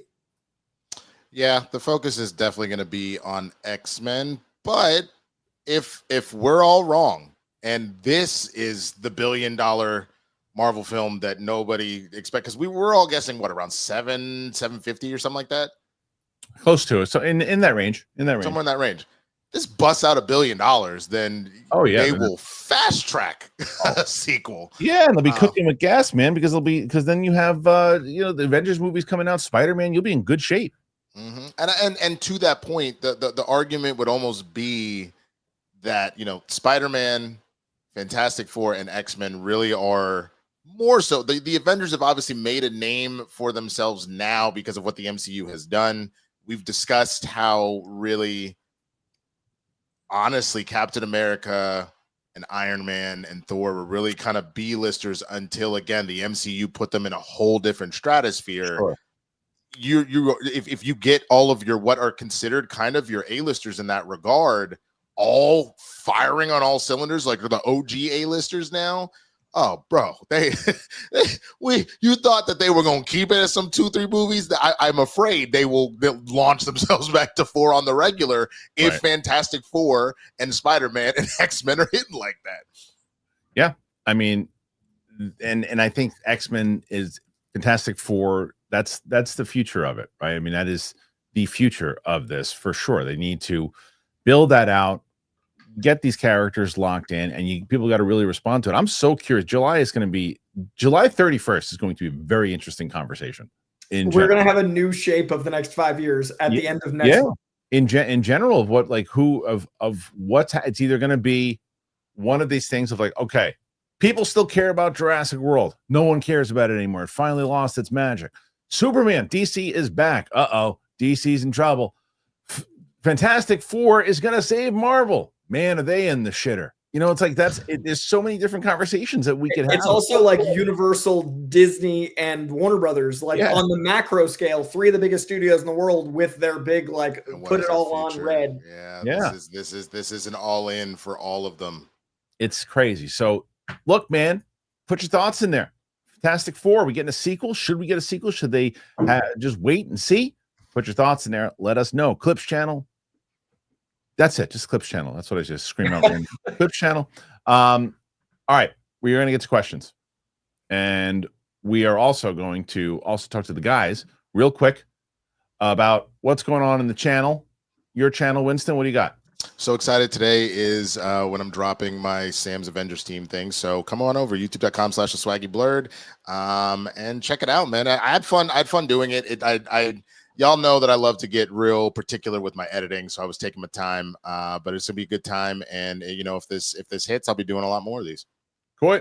Yeah, the focus is definitely going to be on X-Men. But if we're all wrong, and this is the $1 billion Marvel film that nobody expects, because we were all guessing around 750 or something like that, close to it. So in that range, somewhere in that range. This busts out $1 billion, then they will fast track a sequel. Yeah, and they'll be cooking with gas, man, because then you have the Avengers movies coming out, Spider-Man. You'll be in good shape. And to that point, the argument would almost be that Spider-Man, Fantastic Four, and X-Men really are more so. The Avengers have obviously made a name for themselves now because of what the MCU has done. We've discussed how really, honestly, Captain America and Iron Man and Thor were really kind of B-listers until, again, the MCU put them in a whole different stratosphere. Sure. If you get all of your what are considered kind of your A-listers in that regard, all firing on all cylinders, like the OG A-listers now. Oh, bro, you thought that they were going to keep it as some 2-3 movies. I'm afraid they'll launch themselves back to 4 on the regular if Right. Fantastic Four and Spider-Man and X-Men are hitting like that. Yeah, I mean, and I think X-Men is Fantastic Four. That's the future of it, right? I mean, that is the future of this for sure. They need to build that out, get these characters locked in, and people got to really respond to it. I'm so curious. July 31st is going to be a very interesting conversation. We're going to have a new shape of the next 5 years at the end of next month. In general of what, like, who of what's it's either going to be one of these things of like, okay, people still care about Jurassic World. No one cares about it anymore. It finally lost its magic. Superman, DC is back. DC's in trouble. Fantastic Four is going to save Marvel. Man, are they in the shitter? It's like there's so many different conversations that we could have. It's also like Universal, Disney, and Warner Brothers, on the macro scale, 3 of the biggest studios in the world with their big, put it all on red. Yeah. This is an all in for all of them. It's crazy. So look, man, put your thoughts in there. Fantastic Four, are we getting a sequel? Should we get a sequel? Should they just wait and see? Put your thoughts in there. Let us know. Clips channel. That's it. Just Clips channel. That's what I just screamed out. Clips channel. All right. We are going to get to questions. And we are also going to talk to the guys real quick about what's going on in the channel. Your channel, Winston, what do you got? So excited. Today is when I'm dropping my Sam's Avengers team thing. So come on over, youtube.com/theswaggyblurred, and check it out, man. I had fun. I had fun doing it. Y'all know that I love to get real particular with my editing, so I was taking my time. But it's gonna be a good time, and if this hits, I'll be doing a lot more of these. Cool.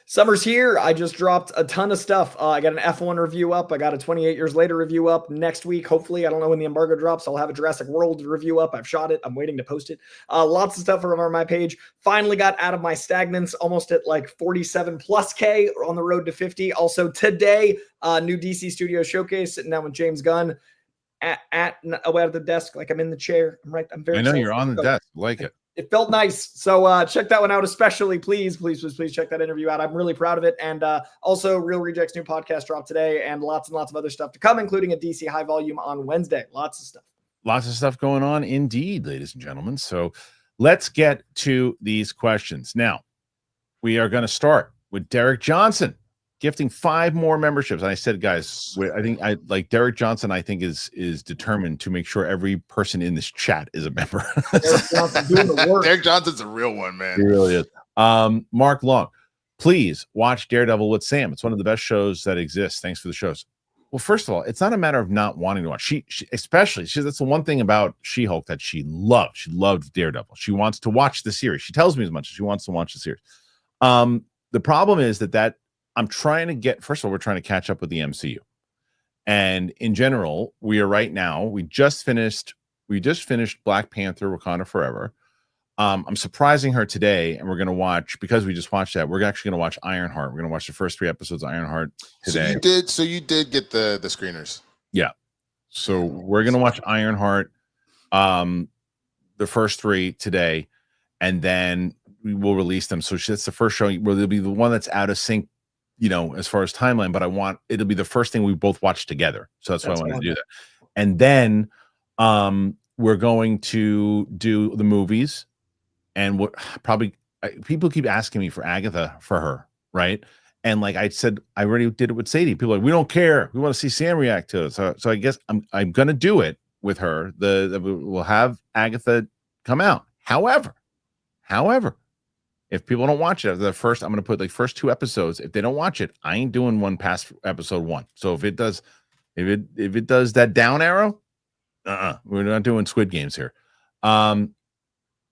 Summer's here. I just dropped a ton of stuff. I got an F1 review up. I got a 28 Years Later review up next week. Hopefully, I don't know when the embargo drops. I'll have a Jurassic World review up. I've shot it. I'm waiting to post it. Lots of stuff over on my page. Finally got out of my stagnance, almost at 47+K on the road to 50. Also today, new DC Studio Showcase, sitting down with James Gunn at the desk, like I'm in the chair. I'm very. I know you're on the desk. Like it. It felt nice. So check that one out, especially. Please check that interview out. I'm really proud of it. And also, Real Rejects new podcast dropped today, and lots of other stuff to come, including a DC High Volume on Wednesday. Lots of stuff going on indeed, ladies and gentlemen. So let's get to these questions. Now, we are going to start with Derek Johnson gifting 5 more memberships. And I said, guys, I think Derek Johnson, I think is determined to make sure every person in this chat is a member. Derek Johnson doing the work. Derek Johnson's a real one, man. He really is. Mark Long, please watch Daredevil with Sam. It's one of the best shows that exists. Thanks for the shows. Well, first of all, it's not a matter of not wanting to watch. She that's the one thing about She-Hulk that she loved. She loved Daredevil. She wants to watch the series. She tells me as much as she wants to watch the series. The problem is that I'm trying to get, first of all, we're trying to catch up with the MCU. And in general, we just finished Black Panther, Wakanda Forever. I'm surprising her today, and we're going to watch, because we just watched that, we're actually going to watch Ironheart. We're going to watch the first 3 episodes of Ironheart today. So you did get the screeners. Yeah. So we're going to watch Ironheart, the first 3 today, and then we will release them. So that's the first show where there'll be the one that's out of sync, as far as timeline, but it'll be the first thing we both watch together. So that's why I wanted to do that. And then we're going to do the movies, and what people keep asking me for Agatha for her, right? And like I said, I already did it with Sadie. People are like, we don't care. We want to see Sam react to it. So I guess I'm going to do it with her. We'll have Agatha come out. However, if people don't watch it after the first, I'm going to put first 2 episodes. If they don't watch it, I ain't doing one past episode 1. So if it does that down arrow, we're not doing Squid Games here.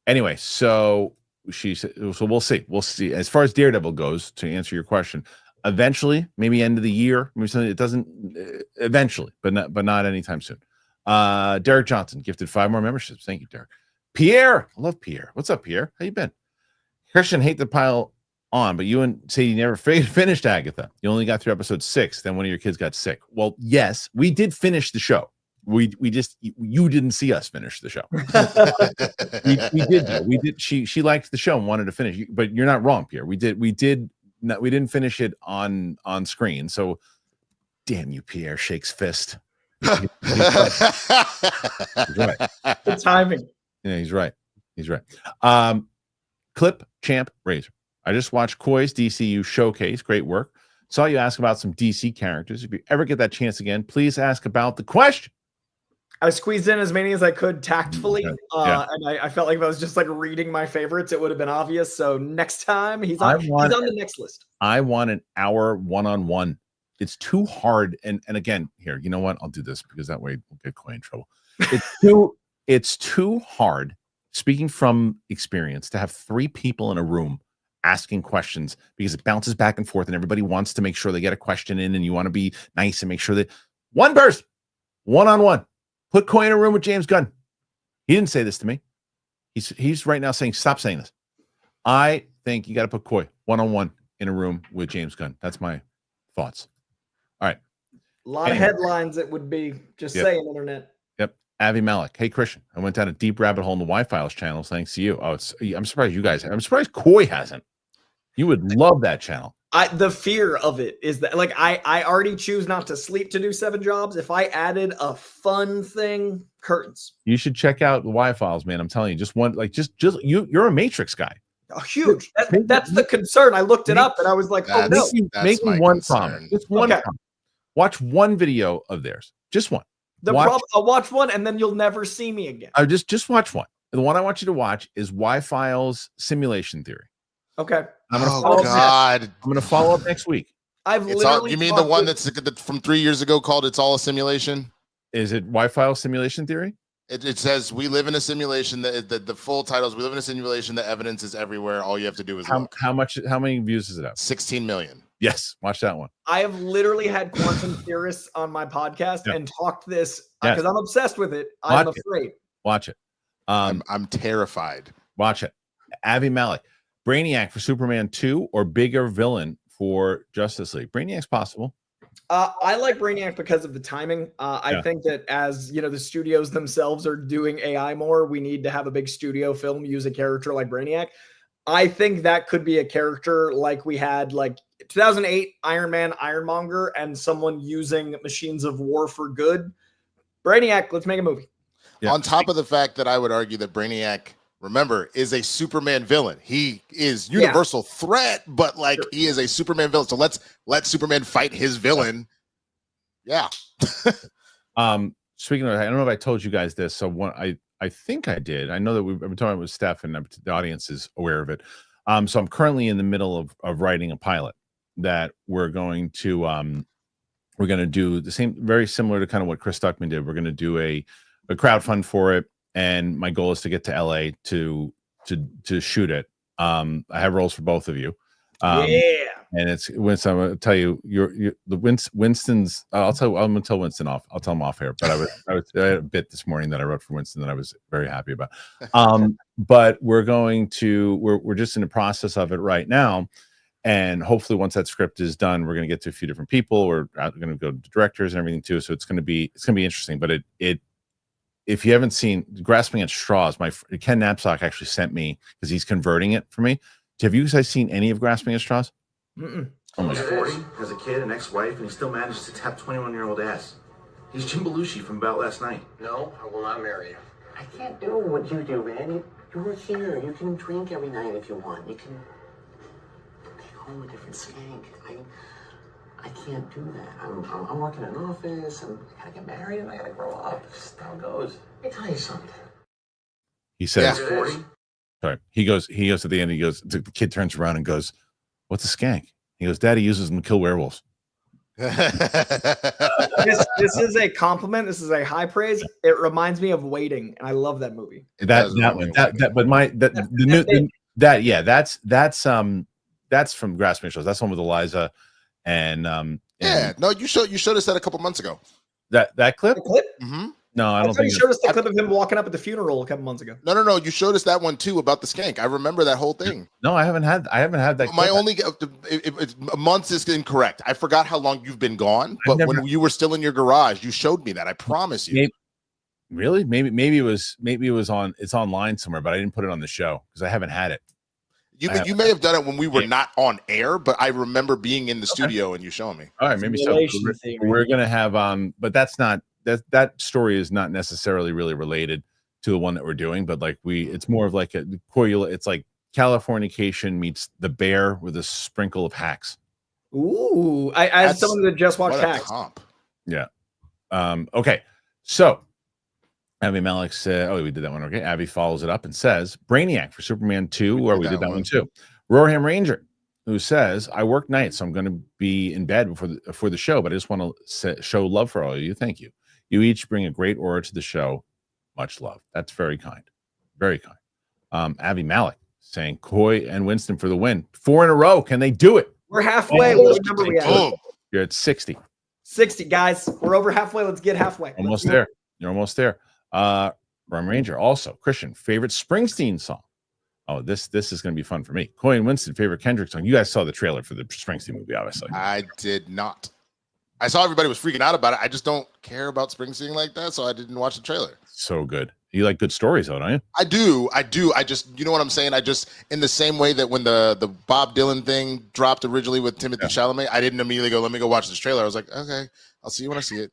Anyway, so we'll see. We'll see. As far as Daredevil goes, to answer your question, eventually, maybe end of the year, maybe something. It doesn't eventually, but not anytime soon. Derek Johnson gifted 5 more memberships. Thank you, Derek. Pierre, I love Pierre. What's up, Pierre? How you been? Kristian, hate to pile on, but you say you never finished Agatha. You only got through episode 6. Then one of your kids got sick. Well, yes, we did finish the show. We just you didn't see us finish the show. we did though. We did. She liked the show and wanted to finish. But you're not wrong, Pierre. We didn't finish it on screen. So, damn you, Pierre shakes fist. He's right. The timing. Yeah, he's right. He's right. Clip Champ Razor. I just watched Koi's DCU showcase. Great work. Saw you ask about some DC characters. If you ever get that chance again, please ask about the question. I squeezed in as many as I could tactfully, Yeah. and I felt like if I was just like reading my favorites, it would have been obvious. So next time he's on the next list. I want an hour one-on-one. It's too hard. And again, here, you know what? I'll do this because that way we'll get Koi in trouble. It's too hard, speaking from experience, to have 3 people in a room asking questions because it bounces back and forth and everybody wants to make sure they get a question in and you want to be nice and make sure that one person, one-on-one. Put Koi in a room with James Gunn. He didn't say this to me. He's right now saying, stop saying this. I think you got to put Koi one-on-one in a room with James Gunn. That's my thoughts. All right. A lot of headlines it would be. Just saying, internet. Yep. Avi Malik. Hey, Kristian, I went down a deep rabbit hole in the Wi-Files channels thanks to you. I'm surprised you guys. I'm surprised Koi hasn't. You would love that channel. The fear of it is that, like, I already choose not to sleep to do 7 jobs. If I added a fun thing, curtains. You should check out the Wi-Files, man. I'm telling you, just one, like, just you're a Matrix guy. Oh, huge. That's the concern. I looked it up and I was like, oh no. Make me one problem. Just one problem. Watch one video of theirs. Just one. I'll watch one and then you'll never see me again. Just watch one. The one I want you to watch is Wi-Files Simulation Theory. Okay. I'm gonna follow up next week. You mean the one that's from 3 years ago called "It's All a Simulation"? Is it Wi-Fi Simulation Theory? It says we live in a simulation. The full title is "We live in a simulation. The evidence is everywhere. All you have to do is look." How many views does it have? 16 million. Yes, watch that one. I have literally had quantum theorists on my podcast and talked this because I'm obsessed with it. I'm afraid. Watch it. I'm terrified. Watch it. Avi Malik. Brainiac for Superman 2 or bigger villain for Justice League? Brainiac's possible. I like Brainiac because of the timing. I think that as you know, the studios themselves are doing AI more, we need to have a big studio film use a character like Brainiac. I think that could be a character like we had like 2008 Iron Man, Ironmonger, and someone using machines of war for good. Brainiac, let's make a movie. Yeah. On top of the fact that I would argue that Brainiac, remember, is a Superman villain. He is universal threat, but like he is a Superman villain. So let's let Superman fight his villain. Yeah. Speaking of, I don't know if I told you guys this. So I think I did. I know that I've been talking with Steph and the audience is aware of it. So I'm currently in the middle of writing a pilot that we're going to do the same, very similar to kind of what Chris Stuckman did. We're going to do a crowdfund for it. And my goal is to get to LA to shoot it. I have roles for both of you. And it's Winston. I'm gonna tell you, Winston's. I'm gonna tell Winston off. I'll tell him off here. But I had a bit this morning that I wrote for Winston that I was very happy about. But we're just in the process of it right now, and hopefully once that script is done, we're gonna get to a few different people. We're gonna go to directors and everything too. So it's gonna be interesting. But it if you haven't seen Grasping at Straws, Ken Knapsack actually sent me because he's converting it for me. Have you guys seen any of Grasping at Straws? Mm-mm. Oh my God. He's 40, has a kid, an ex-wife, and he still manages to tap 21-year-old ass. He's Jim Belushi from About Last Night. No, I will not marry you. I can't do what you do, man. You're here. You can drink every night if you want. You can take home a different skank. I can't do that. I'm working in an office. I gotta get married and I gotta grow up. That's how it goes. Let me tell you something. He says, He's 40. Sorry. He goes at the end, the kid turns around and goes, "What's a skank?" He goes, "Daddy uses them to kill werewolves." This is a compliment. This is a high praise. It reminds me of Waiting, and I love that movie. That's from Grasping at Straws. That's one with Eliza. And no, you showed us that a couple months ago. That clip. Mm-hmm. No, I don't thought you think showed us the clip of him walking up at the funeral a couple months ago. No. You showed us that one too about the skank. I remember that whole thing. No, I haven't had that. My only months is incorrect. I forgot how long you've been gone, but when you were still in your garage, you showed me that. I promise you. Really? Maybe it was on. It's online somewhere, but I didn't put it on the show because I haven't had it. You may have done it when we were not on air, but I remember being in the studio and you showing me. All right, maybe so. We're gonna have but that's not that story is not necessarily really related to the one that we're doing, but like it's more of like it's like Californication meets The Bear with a sprinkle of hacks. Ooh, as someone that just watched Hacks. Yeah. Okay. So Abby Malik said, we did that one. Okay. Abby follows it up and says, Brainiac for Superman 2, we did that one too. Roarham Ranger, who says, I work nights, so I'm going to be in bed before the show, but I just want to show love for all of you. Thank you. You each bring a great aura to the show. Much love. That's very kind. Very kind. Abby Malik saying, Coy and Winston for the win. 4 in a row. Can they do it? We're halfway. What number we at? You're at 60. 60, guys. We're over halfway. Let's get halfway. Almost there. You're almost there. Rum Ranger also. Christian, favorite Springsteen song. Oh, this is going to be fun for me. Coy and Winston, favorite Kendrick song. You guys saw the trailer for the Springsteen movie, obviously. I did not. I saw everybody was freaking out about it. I just don't care about Springsteen like that, so I didn't watch the trailer. So good. You like good stories, though, don't you? I do. I just, you know what I'm saying? I just, in the same way that when the Bob Dylan thing dropped originally with Timothée Chalamet, I didn't immediately go, let me go watch this trailer. I was like, okay, I'll see you when I see it.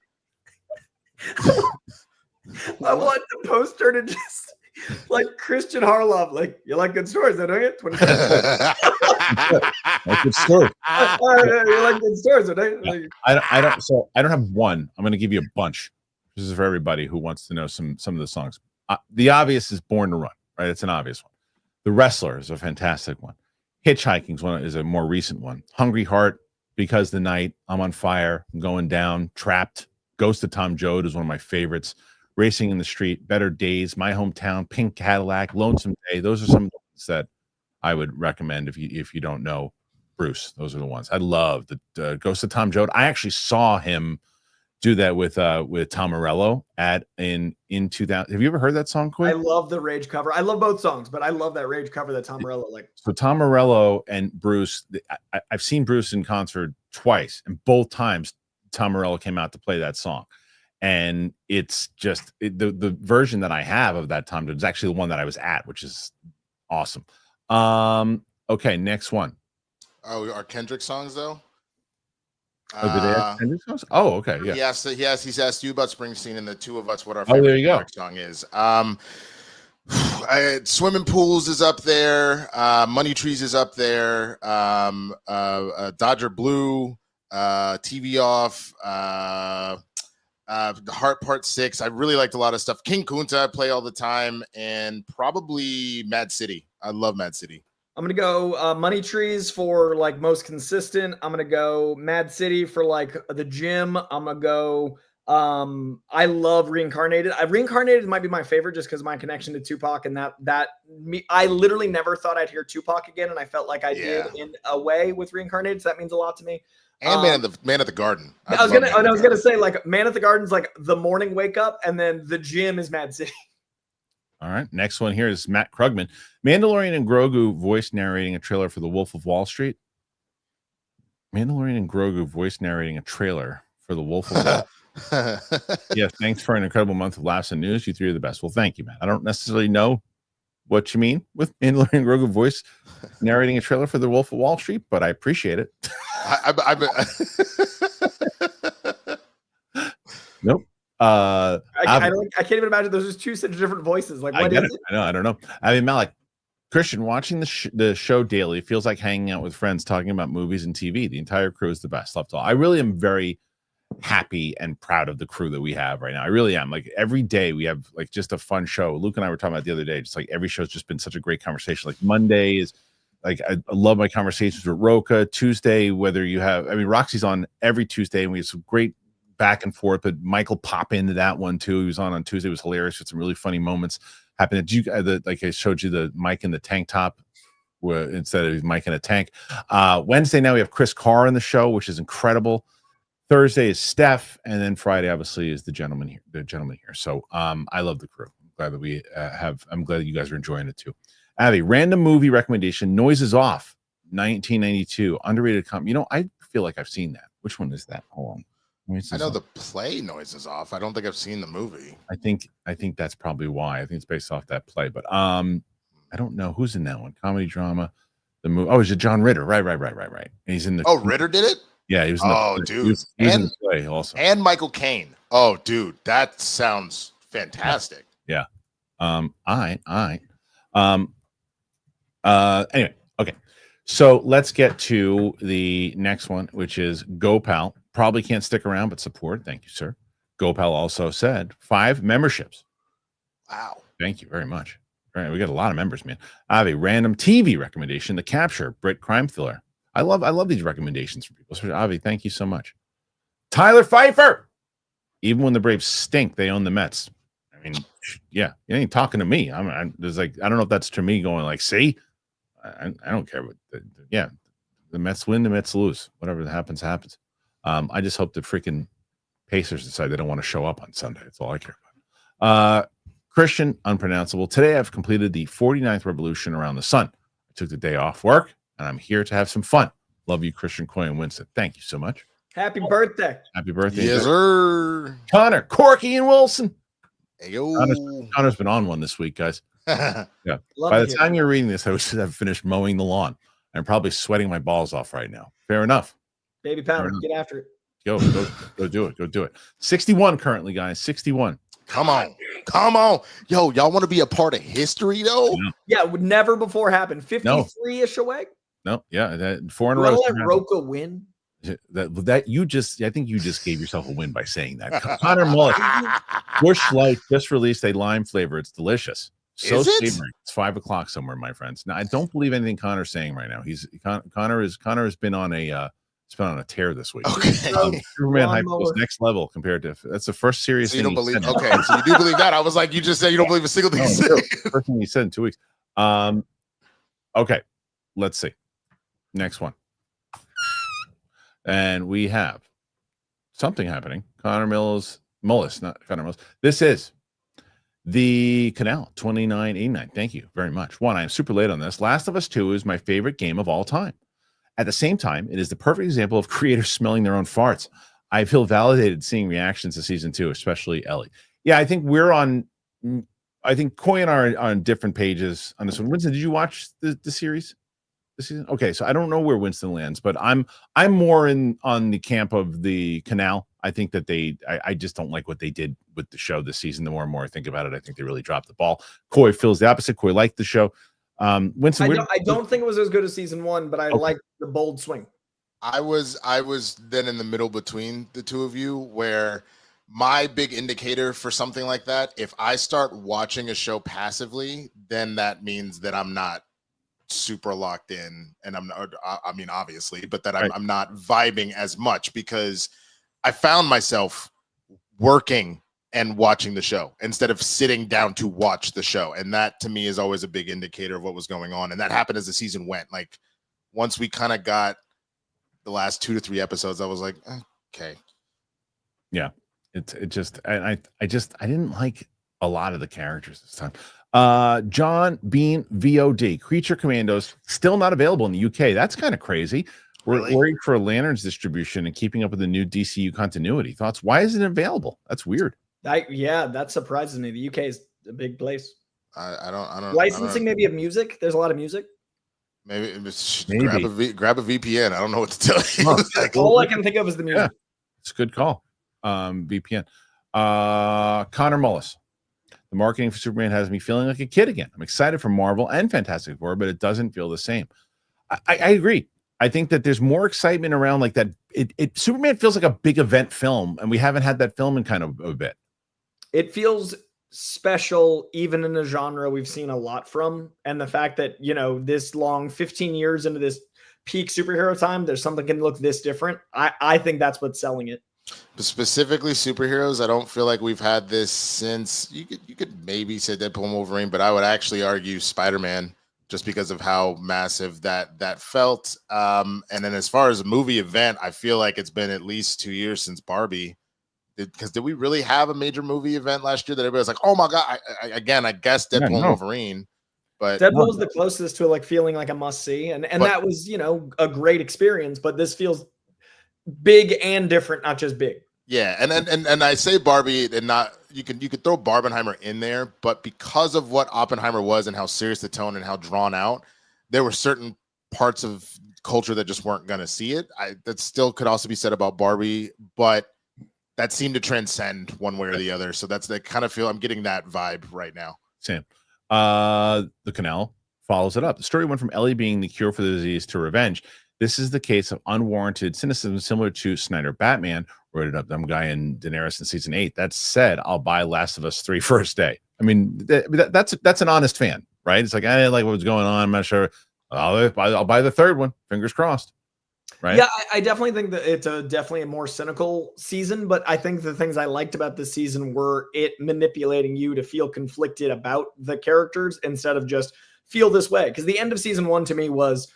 I want the poster to just like Kristian Harloff, like, you like good stories, don't you? Like good story. You like good stories, don't you? I don't. So I don't have one. I'm going to give you a bunch. This is for everybody who wants to know some of the songs. The obvious is Born to Run, right? It's an obvious one. The Wrestler is a fantastic one. Hitchhiking is a more recent one. Hungry Heart, Because the Night, I'm on Fire, I'm Going Down, Trapped, Ghost of Tom Joad is one of my favorites. Racing in the Street, Better Days, My Hometown, Pink Cadillac, Lonesome Day. Those are some of the ones that I would recommend if you don't know Bruce. Those are the ones. I love the Ghost of Tom Joad. I actually saw him do that with Tom Morello in 2000. Have you ever heard that song, Coy? I love the Rage cover. I love both songs, but I love that Rage cover that Tom Morello like. So Tom Morello and Bruce, I've seen Bruce in concert twice, and both times Tom Morello came out to play that song. And it's just the version that I have of that time is actually the one that I was at, which is awesome. Okay, next one. Oh, our Kendrick songs though. Oh, did they ask Kendrick songs? Oh, okay, yeah. Yes. He's asked you about Springsteen and the two of us what our favorite there you go. Song is. Swimming Pools is up there. Money Trees is up there. Dodger Blue. TV Off. The Heart Part 6. I really liked a lot of stuff. King Kunta I play all the time, and probably Mad City. I love Mad City. I'm gonna go Money Trees for like most consistent. I'm gonna go Mad City for like the gym. I'm gonna go I love Reincarnated. Reincarnated might be my favorite just because of my connection to Tupac, and I literally never thought I'd hear Tupac again, and I felt like I did in a way with Reincarnated, so that means a lot to me. And Man at the Garden. I was gonna say like Man at the Garden's like the morning wake up, and then the gym is Mad City. All right, next one here is Matt Krugman. Mandalorian and Grogu voice narrating a trailer for The Wolf of Wall Street. Mandalorian and Grogu voice narrating a trailer for The Wolf of Wall Street. Yes, thanks for an incredible month of laughs and news. You three are the best. Well, thank you, Matt. I don't necessarily know what you mean with Mandalorian and Grogu voice narrating a trailer for The Wolf of Wall Street, but I appreciate it. Nope. I can't even imagine those are two such different voices. Like, what is it? I don't know. I mean, Malik, Christian, watching the show daily feels like hanging out with friends talking about movies and TV. The entire crew is the best. Love to all. I really am very happy and proud of the crew that we have right now. I really am. Like every day we have like just a fun show. Luke and I were talking about the other day. Just like every show's just been such a great conversation. Like Monday is like I love my conversations with Roca. Tuesday, whether you have, I mean, Roxy's on every Tuesday, and we have some great back and forth. But Michael pop into that one too. He was on Tuesday. It was hilarious with some really funny moments happening. Did you like I showed you the Mike in the tank top instead of Mike in a tank. Wednesday now we have Chris Carr in the show, which is incredible. Thursday is Steph, and then Friday obviously is the gentleman here. So I love the crew. I'm glad that we I'm glad that you guys are enjoying it too. Abby, random movie recommendation: Noises Off, 1992, underrated I feel like I've seen that. Which one is that? Hold on. I know the play Noises Off. I don't think I've seen the movie. I think that's probably why. I think it's based off that play, but I don't know who's in that one. Comedy drama. The movie. Oh, it's John Ritter. Right. And he's in the. Oh, Ritter did it. Yeah, he was. In the, dude, he was in the play also. And Michael Caine. Oh, dude, that sounds fantastic. Yeah. Anyway, okay. So let's get to the next one, which is GoPal. Probably can't stick around, but support. Thank you, sir. GoPal also said 5 memberships. Wow. Thank you very much. All right, we got a lot of members, man. I have a random TV recommendation, The Capture, Brit crime thriller. I love these recommendations from people. So, Avi, thank you so much. Tyler Pfeiffer. Even when the Braves stink, they own the Mets. I mean, yeah, you ain't talking to me. There's I don't know if that's to me going see, I don't care. But the Mets win, the Mets lose. Whatever happens, happens. I just hope the freaking Pacers decide they don't want to show up on Sunday. That's all I care about. Kristian, unpronounceable. Today, I've completed the 49th revolution around the sun. I took the day off work, and I'm here to have some fun. Love you, Kristian, Coy, and Winston. Thank you so much. Happy birthday. Happy birthday. Yes, sir. Connor, Corky, and Wilson. Hey, yo. Connor's been on one this week, guys. Yeah. By the time you're reading this, I should have finished mowing the lawn. I'm probably sweating my balls off right now. Fair enough. Baby Powder, get after it. Go do it. Go do it. 61 currently, guys. 61. Come on. Yo, y'all want to be a part of history, though? Yeah, it would never before happen. 53-ish away? No, yeah. That 4 in a row. row. Let Roca win? That you just, I think you just gave yourself a win by saying that. Connor Mullet. Bush Light just released a lime flavor. It's delicious. So savory. It's 5 o'clock somewhere, my friends. Now, I don't believe anything Connor's saying right now. Connor has been on a tear this week. Okay. Superman hype was next level compared to that's the first serious thing. You don't believe? Okay, so you do believe that? I was like, you just said you don't believe a single thing. First thing he said in 2 weeks. Okay, let's see. Next one, and we have something happening. Connor Mullis, not Connor Mullis. This is the Canal 2989. Thank you very much. One, I'm super late on this. Last of Us 2 is my favorite game of all time. At the same time, it is the perfect example of creators smelling their own farts. I feel validated seeing reactions to season 2, especially Ellie. Yeah, I think I think Coy and I are on different pages on this one. Winston, did you watch the series this season? Okay, so I don't know where Winston lands, but I'm more on the camp of the Canal. I think that I just don't like what they did with the show this season. The more and more I think about it, I think they really dropped the ball. Coy feels the opposite. Coy liked the show. Winston, I don't think it was as good as season 1, but I liked the bold swing. I was then in the middle between the two of you, where my big indicator for something like that, if I start watching a show passively, then that means that I'm not super locked in, and obviously, but that I'm not vibing as much, because I found myself working and watching the show instead of sitting down to watch the show. And that to me is always a big indicator of what was going on. And that happened as the season went. Like once we kind of got the last 2 to 3 episodes, I was like, okay. Yeah. I didn't like a lot of the characters this time. John Bean VOD, Creature Commandos, still not available in the UK. That's kind of crazy. We're worried for Lanterns distribution and keeping up with the new DCU continuity. Thoughts? Why isn't it available? That's weird. That surprises me. The UK is a big place. I don't licensing maybe of music. There's a lot of music. Maybe. Grab a VPN. I don't know what to tell you. All I can think of is the music. Yeah, it's a good call. VPN. Connor Mullis. The marketing for Superman has me feeling like a kid again. I'm excited for Marvel and Fantastic Four, but it doesn't feel the same. I agree. I think that there's more excitement around like that. Superman feels like a big event film, and we haven't had that film in kind of a bit. It feels special, even in a genre we've seen a lot from. And the fact that, this long 15 years into this peak superhero time, there's something can look this different. I think that's what's selling it. But specifically superheroes, I don't feel like we've had this since you could maybe say Deadpool and Wolverine, but I would actually argue Spider-Man just because of how massive that felt. And then as far as a movie event, I feel like it's been at least 2 years since Barbie. Because did we really have a major movie event last year that everybody's like, oh my God, I guess Deadpool and Wolverine. But Deadpool was the closest to like feeling like a must see. And that was, a great experience, but this feels big and different, not just big. Yeah, and I say Barbie and not you could throw Barbenheimer in there, but because of what Oppenheimer was and how serious the tone and how drawn out, there were certain parts of culture that just weren't going to see it. That still could also be said about Barbie, but that seemed to transcend one way or the other. So that's the kind of feel I'm getting that vibe right now. Sam, the Canal follows it up. The story went from Ellie being the cure for the disease to revenge. This is the case of unwarranted cynicism, similar to Snyder Batman, wrote it up, dumb guy in Daenerys in season 8. That said, I'll buy Last of Us 3 first day. I mean, that's an honest fan, right? It's like, I didn't like what's going on. I'm not sure. I'll buy the third one. Fingers crossed. Right? Yeah, I definitely think that it's definitely a more cynical season, but I think the things I liked about this season were it manipulating you to feel conflicted about the characters instead of just feel this way. Because the end of season 1 to me was,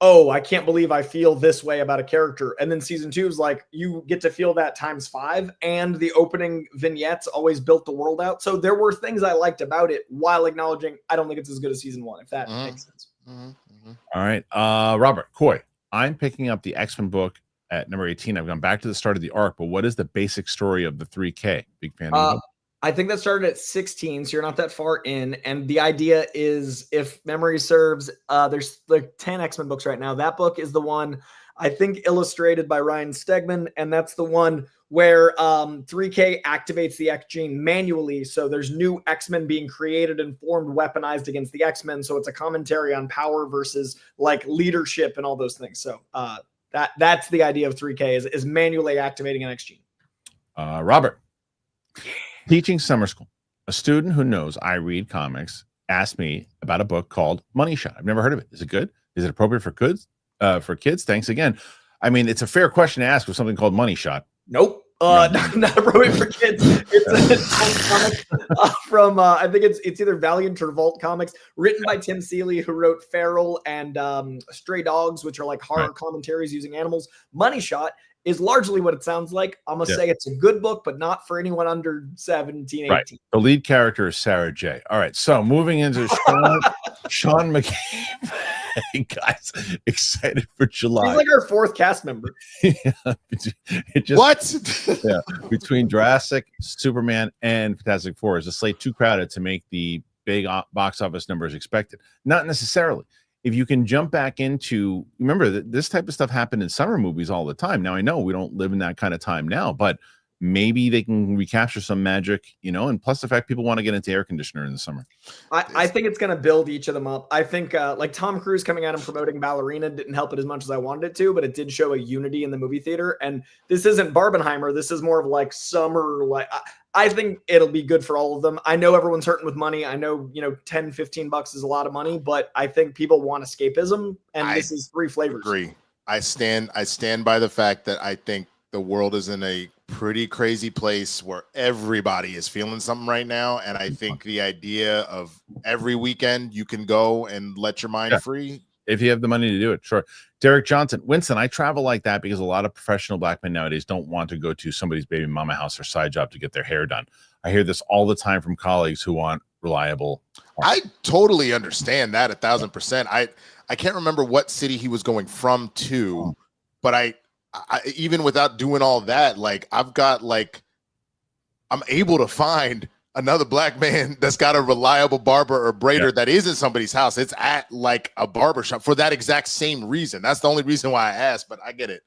oh, I can't believe I feel this way about a character. And then season 2 is like, you get to feel that times 5. And the opening vignettes always built the world out. So there were things I liked about it while acknowledging I don't think it's as good as season 1, if that makes sense. All right. Robert, Coy, I'm picking up the X-Men book at number 18. I've gone back to the start of the arc, but what is the basic story of the 3K? Big fan of the book? I think that started at 16, so you're not that far in. And the idea is, if memory serves, there's like 10 X-Men books right now. That book is the one, I think, illustrated by Ryan Stegman, and that's the one where 3K activates the X gene manually. So there's new X-Men being created and formed, weaponized against the X-Men. So it's a commentary on power versus like leadership and all those things. So that's the idea of 3K is manually activating an X gene. Robert. Teaching summer school, a student who knows I read comics asked me about a book called Money Shot. I've never heard of it. Is it good? Is it appropriate for kids? Thanks again. I mean, it's a fair question to ask with something called Money Shot. Nope. Not appropriate for kids. It's a comic from I think it's either Valiant or Vault Comics, written by Tim Seeley, who wrote Feral and Stray Dogs, which are like horror commentaries using animals. Money Shot is largely what it sounds like. I'm going to say it's a good book, but not for anyone under 17, 18. Right. The lead character is Sarah J. All right. So moving into Sean McCabe. Hey, guys, excited for July. He's like our 4th cast member. Between Jurassic, Superman, and Fantastic Four, is the slate too crowded to make the big box office numbers expected? Not necessarily. If you can jump back into, remember that this type of stuff happened in summer movies all the time. Now I know we don't live in that kind of time now, but maybe they can recapture some magic, and plus the fact people want to get into air conditioner in the summer. I think it's going to build each of them up. I think like Tom Cruise coming out and promoting Ballerina didn't help it as much as I wanted it to, but it did show a unity in the movie theater. And this isn't Barbenheimer. This is more of like summer. Like I think it'll be good for all of them. I know everyone's hurting with money. I know, $10-15 is a lot of money, but I think people want escapism, and this is 3 flavors. Agree. I stand by the fact that I think the world is in a pretty crazy place where everybody is feeling something right now. And I think the idea of every weekend you can go and let your mind free. If you have the money to do it, sure. Derek Johnson, Winston, I travel like that because a lot of professional black men nowadays don't want to go to somebody's baby mama house or side job to get their hair done. I hear this all the time from colleagues who want reliable. I totally understand that 1,000%. I can't remember what city he was going from to, but I even without doing all that, like I'm able to find another black man that's got a reliable barber or braider that isn't somebody's house. It's at like a barber shop for that exact same reason. That's the only reason why I asked, but I get it.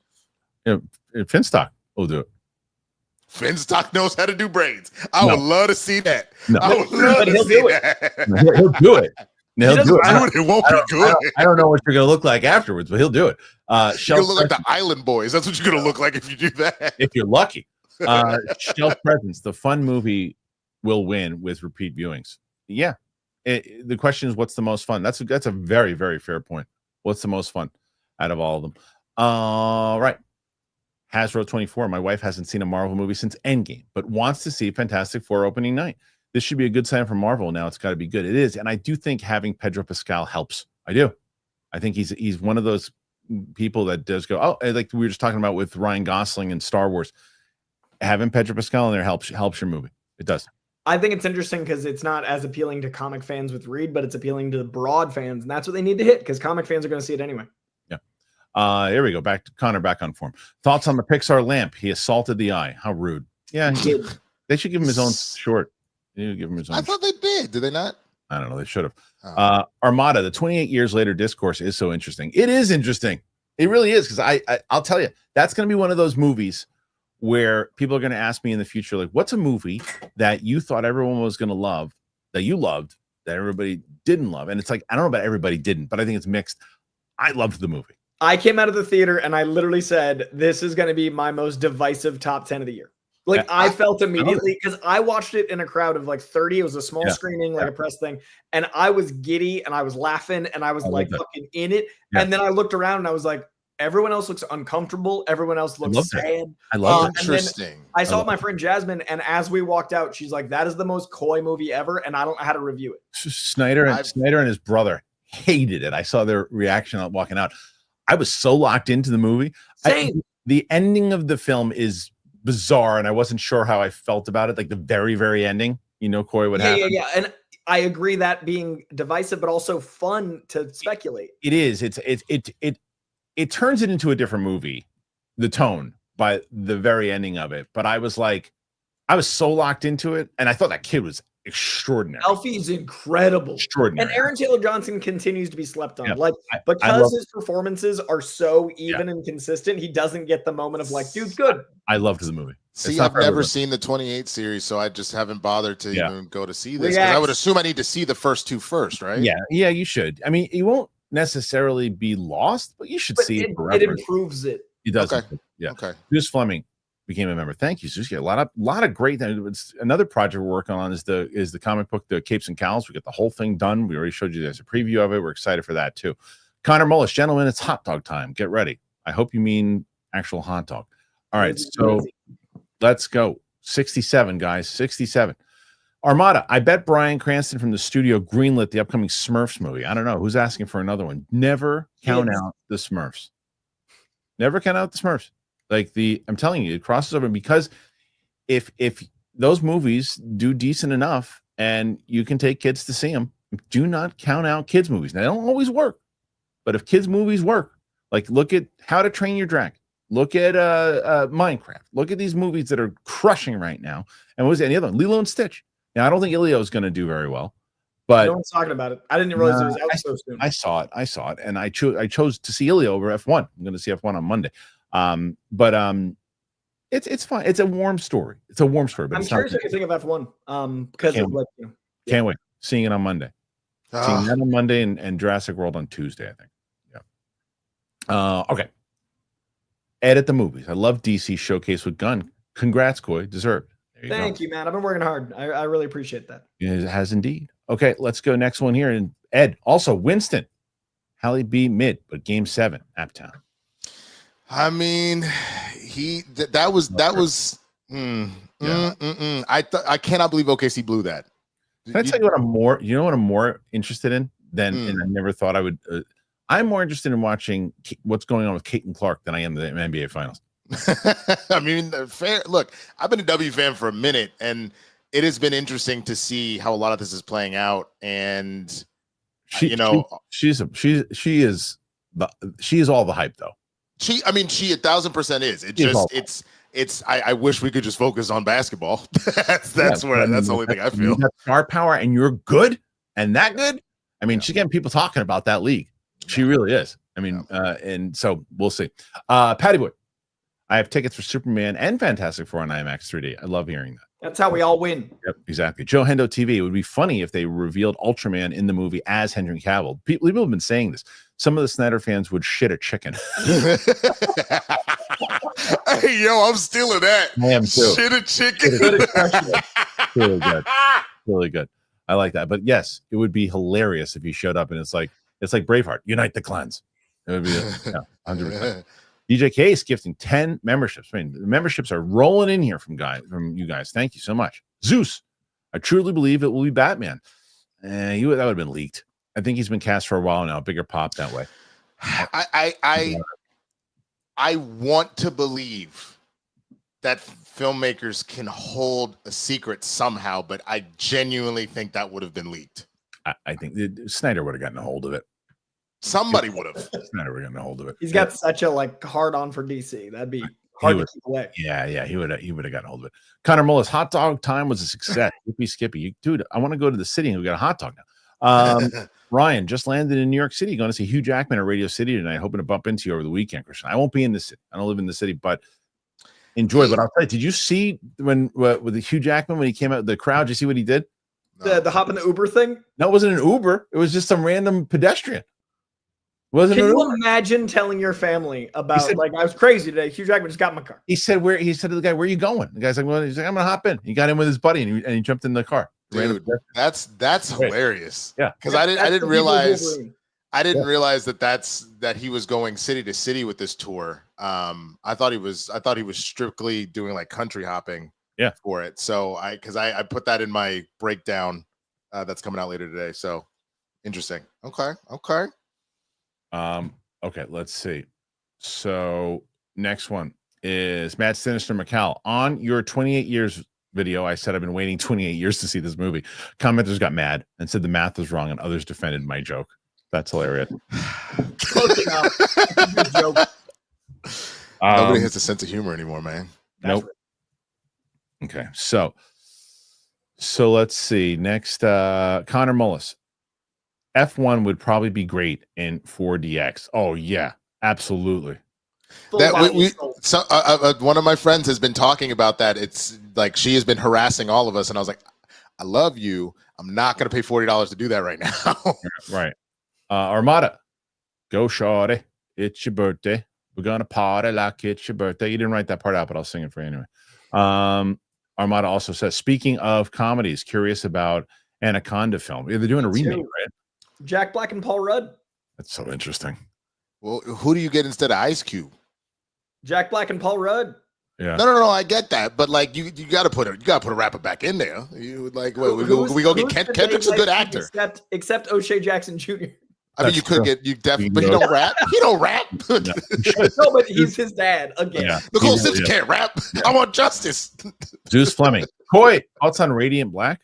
Finstock will do it. Finstock knows how to do braids. I would love to see that. No. I would love to see that. He'll do it. He'll do it. It won't be good. I don't know what you're going to look like afterwards, but he'll do it. You're going to look like the Island Boys. That's what you're going to look like if you do that. If you're lucky. Shelf Presence, the fun movie, will win with repeat viewings. Yeah. The question is, what's the most fun? That's a very, very fair point. What's the most fun out of all of them? Right. Hasbro 24. My wife hasn't seen a Marvel movie since Endgame, but wants to see Fantastic Four opening night. This should be a good sign for Marvel. Now it's got to be good. It is. And I do think having Pedro Pascal helps I do. I think he's one of those people that does go, oh, like we were just talking about with Ryan Gosling and Star Wars. Having Pedro Pascal in there helps your movie. It does. I think it's interesting because it's not as appealing to comic fans with Reed, but it's appealing to the broad fans, and that's what they need to hit because comic fans are going to see it anyway. Yeah. Here we go. Back to Connor, back on form. Thoughts on the Pixar lamp? He assaulted the eye. How rude. Yeah, they should give him his own short. Give him his own. I thought they did. Did they not? I don't know. They should have. Armada, the 28 years later discourse is so interesting. It is interesting. It really is, because I'll tell you, that's going to be one of those movies where people are going to ask me in the future, like, what's a movie that you thought everyone was going to love, that you loved, that everybody didn't love? And it's like, I don't know about everybody didn't, but I think it's mixed. I loved the movie. I came out of the theater and I literally said, this is going to be my most divisive top 10 of the year. Like, I felt immediately, because I watched it in a crowd of like 30. It was a small screening, like a press thing. And I was giddy and I was laughing and I was like fucking in it. Yeah. And then I looked around and I was like, everyone else looks uncomfortable. Everyone else looks sad. I love it. Interesting. I saw my friend Jasmine, and as we walked out, she's like, that is the most coy movie ever. And I don't know how to review it. Snyder and his brother hated it. I saw their reaction walking out. I was so locked into the movie. The ending of the film is bizarre, and I wasn't sure how I felt about it. Like the very, very ending, Coy, what happened. Yeah. And I agree that being divisive, but also fun to speculate. It is. It turns it into a different movie, the tone, by the very ending of it. But I was so locked into it, and I thought that kid was extraordinary. Alfie's incredible. Extraordinary. And Aaron Taylor Johnson continues to be slept on. Because his performances are so even and consistent, he doesn't get the moment of like, dude, good. I loved the movie. See, I've never seen the 28 series, so I just haven't bothered to even go to see this. Because I would assume I need to see the first two first, right? Yeah, you should. I mean, you won't necessarily be lost, but you should see it forever. It improves it. It does. Okay. Yeah. Okay. Zeus Fleming became a member. Thank you, Zeus. Yeah, a lot of great things. It's another project we're working on is the comic book, The Capes and Cowls. We got the whole thing done. We already showed you guys a preview of it. We're excited for that too. Connor Mullis, gentlemen, it's hot dog time. Get ready. I hope you mean actual hot dog. All right, so let's go. 67, guys. 67. Armada, I bet Bryan Cranston from the studio greenlit the upcoming Smurfs movie. I don't know. Who's asking for another one? Never count out the Smurfs. Never count out the Smurfs. I'm telling you, it crosses over, because if those movies do decent enough and you can take kids to see them, do not count out kids movies. Now, they don't always work, but if kids movies work, like look at How to Train Your Dragon, look at Minecraft, look at these movies that are crushing right now. And what was the other one? Lilo and Stitch. Now, I don't think Ilio is going to do very well, but no one's talking about it. I didn't realize it was out so soon. I saw it, and I chose to see Ilio over F1. I'm going to see F1 on Monday. But it's fine. It's a warm story. But I'm curious what you think of F1. Because can't wait. Seeing it on Monday. Seeing that on Monday and Jurassic World on Tuesday, I think. Yeah. Okay. Ed at the movies. I love DC showcase with Gunn. Congrats, Coy. Deserved. Thank you, man. I've been working hard. I really appreciate that. It has indeed. Okay, let's go next one here. And Ed, also Winston. Halle B mid, but game 7, Aptown. I mean, I cannot believe OKC blew that. Can I tell you what I'm more interested in than, and I never thought I would. I'm more interested in watching what's going on with Caitlin Clark than I am the NBA Finals. I mean, fair. Look, I've been a W fan for a minute, and it has been interesting to see how a lot of this is playing out. And she is all the hype, though. She 1,000% is. I wish we could just focus on basketball. that's the only thing I feel. You got star power, and you're good and that good. I mean, she's getting people talking about that league. She really is. I mean, and so we'll see. Patty Boy. I have tickets for Superman and Fantastic Four on IMAX 3D. I love hearing that. That's how we all win. Yep, exactly. Joe Hendo TV. It would be funny if they revealed Ultraman in the movie as Henry Cavill. People have been saying this. Some of the Snyder fans would shit a chicken. Hey, yo, I'm stealing that. I am too. Shit a chicken. Really good. Really good. I like that. But yes, it would be hilarious if he showed up and it's like Braveheart. Unite the clans. It would be 100%. DJ Case gifting 10 memberships. I mean, the memberships are rolling in here from you guys. Thank you so much. Zeus, I truly believe it will be Batman. That would have been leaked. I think he's been cast for a while now. Bigger pop that way. I want to believe that filmmakers can hold a secret somehow, but I genuinely think that would have been leaked. I think Snyder would have gotten a hold of it. Somebody would have. Snyder would have gotten a hold of it. He's got such a like hard on for DC. That'd be hard to keep away. Yeah, he would have gotten a hold of it. Connor Mullis, hot dog time was a success. Skippy, dude, I want to go to the city and we got a hot dog now. Ryan just landed in New York City, going to see Hugh Jackman at Radio City tonight. Hoping to bump into you over the weekend, Kristian. I won't be in the city. I don't live in the city, but enjoy. But I'll tell you, did you see with the Hugh Jackman when he came out the crowd? Did you see what he did? The hop in the Uber thing? No, it wasn't an Uber. It was just some random pedestrian. Can you imagine telling your family about I was crazy today? Hugh Jackman just got in my car. He said to the guy, "Where are you going?" The guy's like, "Well," he's like, "I'm gonna hop in." He got in with his buddy and he jumped in the car. Dude, that's hilarious. Yeah, because I didn't realize that he was going city to city with this tour. I thought he was strictly doing like country hopping. Yeah, for it. So I put that in my breakdown that's coming out later today. So interesting. Okay. Okay, let's see. So next one is Matt Sinister McCall. On your 28 years video, I said I've been waiting 28 years to see this movie. Commenters got mad and said the math was wrong, and others defended my joke. That's hilarious. Close enough. Good joke. Nobody has a sense of humor anymore, man. Nope. Okay, so let's see. Next, Connor Mullis. F1 would probably be great in 4DX. Oh yeah, absolutely. One of my friends has been talking about that. It's like she has been harassing all of us, and I was like, I love you. I'm not going to pay $40 to do that right now. Right. Armada, go shorty. It's your birthday. We're gonna party like it's your birthday. You didn't write that part out, but I'll sing it for you anyway. Armada also says, speaking of comedies, curious about Anaconda film. Yeah, they're doing a remake, right? Jack Black and Paul Rudd. That's so interesting. Well, who do you get instead of Ice Cube? Jack Black and Paul Rudd. Yeah. No. I get that, but like you got to put a rapper back in there. You like, wait, we go get Kendrick's a good actor, except O'Shea Jackson Jr. I mean, you could get but he don't rap. He don't rap. No, but he's his dad again. Yeah. Nicole Simpson can't rap. Yeah. I want justice. Zeus Fleming. Coy, thoughts on Radiant Black?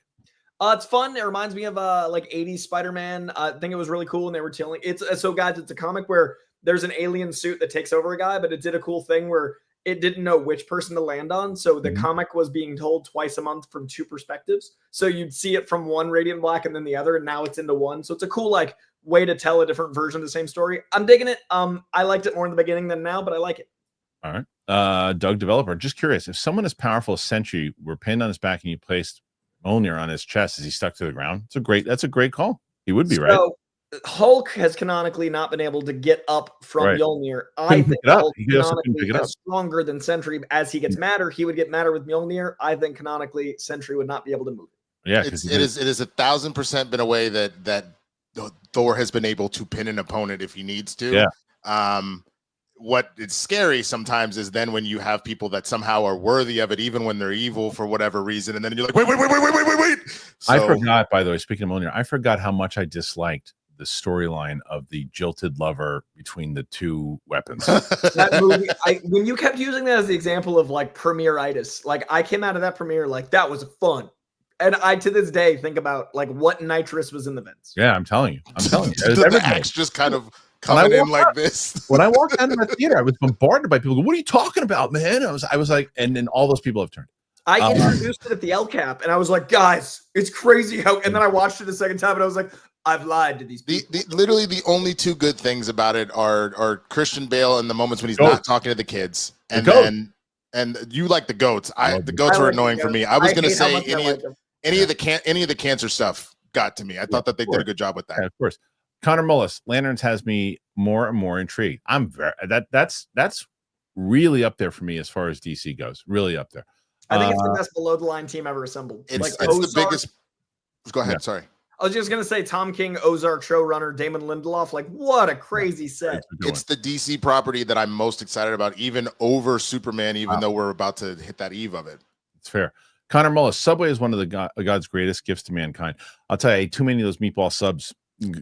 It's fun. It reminds me of like 80s Spider-Man. I think it was really cool when they were telling it's guys, it's a comic where there's an alien suit that takes over a guy, but it did a cool thing where it didn't know which person to land on. So the comic was being told twice a month from two perspectives. So you'd see it from one Radiant Black and then the other, and now it's into one. So it's a cool like way to tell a different version of the same story. I'm digging it. I liked it more in the beginning than now, but I like it. All right. Doug Developer, just curious, if someone as powerful as Sentry were pinned on his back and you placed Mjolnir on his chest, is he stuck to the ground? That's a great call. He would be, right? Hulk has canonically not been able to get up from Mjolnir. I think Hulk canonically is stronger than Sentry. As he gets madder, he would get madder with Mjolnir. I think canonically Sentry would not be able to move. Yeah, it is 1,000% been a way that Thor has been able to pin an opponent if he needs to. Yeah. What is scary sometimes is then when you have people that somehow are worthy of it, even when they're evil for whatever reason, and then you're like, wait. So, I forgot, by the way, speaking of Mjolnir, I forgot how much I disliked the storyline of the jilted lover between the two weapons. That movie, when you kept using that as the example of like premiere-itis, like I came out of that premiere like that was fun. And I, to this day, think about like what nitrous was in the vents. Yeah, I'm telling you. The axe just kind of coming in like this. When I walked out of the theater, I was bombarded by people going, what are you talking about, man? I was like, and then all those people have turned. I introduced it at the LCAP, and I was like, guys, it's crazy how. And then I watched it a second time, and I was like, I've lied to these people. Literally, the only two good things about it are Christian Bale in the moments when he's not talking to the kids, and you like the goats. The goats were annoying for me. I was going to say any of the cancer stuff got to me. I thought that they did a good job with that. Yeah, of course. Connor Mullis, Lanterns has me more and more intrigued. I'm that's really up there for me as far as DC goes. Really up there. I think it's the best below the line team ever assembled. It's the biggest. Go ahead. Yeah. Sorry. I was just going to say Tom King, Ozark showrunner, Damon Lindelof. Like, what a crazy set. It's the DC property that I'm most excited about, even over Superman, even though we're about to hit that eve of it. It's fair. Connor Mullis, Subway is one of the God's greatest gifts to mankind. I'll tell you, I ate too many of those meatball subs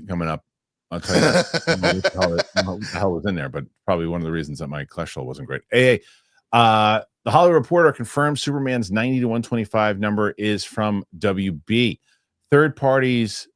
coming up. I'll tell you that. I don't know what the hell was in there, but probably one of the reasons that my cholesterol wasn't great. The Hollywood Reporter confirms Superman's 90 to 125 number is from WB. Third parties,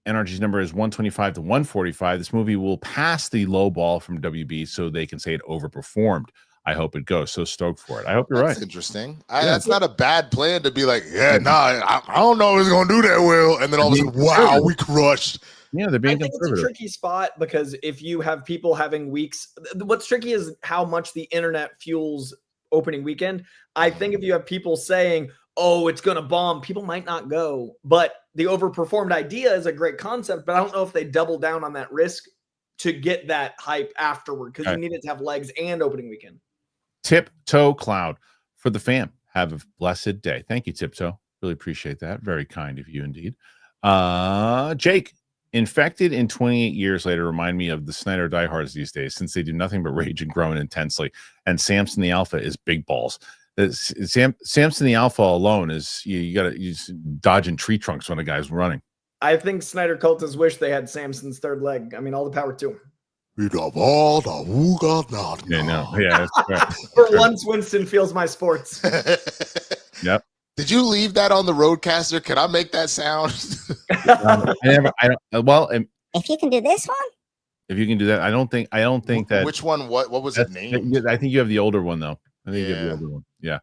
NRG's number is 125 to 145. This movie will pass the low ball from WB so they can say it overperformed. I hope it goes. So stoked for it. I hope you're That's right. Interesting. That's not a bad plan to be like, I don't know if it's going to do that well. And then all of a sudden, wow, we crushed. Yeah, they're being I think it's a conservative. tricky spot because if you have people having weeks, what's tricky is how much the internet fuels opening weekend. I think if you have people saying, oh, it's going to bomb, people might not go. But the overperformed idea is a great concept, but I don't know if they double down on that risk to get that hype afterward because you need it to have legs and opening weekend. Tiptoe Cloud for the fam. Have a blessed day. Thank you, Tiptoe. Really appreciate that. Very kind of you indeed. Jake, infected in 28 years later remind me of the Snyder diehards these days since they do nothing but rage and groan intensely. And Samson the Alpha is big balls. Samson the Alpha alone is you got to use dodging tree trunks when a guy's running. I think Snyder cultists wish they had Samson's third leg. I mean, all the power to him. Yeah, that's right. For once, Winston feels my sports. Yep. Did you leave that on the Roadcaster? Can I make that sound? If you can do this one, if you can do that, I don't think that. Which one? What was it named? I think you have the older one though. I think you have the older one. Yeah.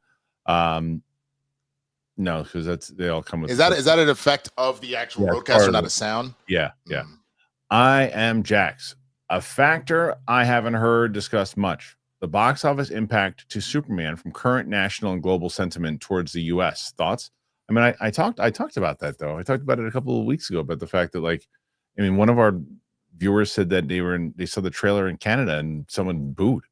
No, because they all come with. Is that an effect of the actual Roadcaster, not a sound? Yeah, yeah. I am Jax. A factor I haven't heard discussed much: the box office impact to Superman from current national and global sentiment towards the U.S. Thoughts? I mean, I talked about that though. I talked about it a couple of weeks ago about the fact that, like, I mean, one of our viewers said that they saw the trailer in Canada and someone booed.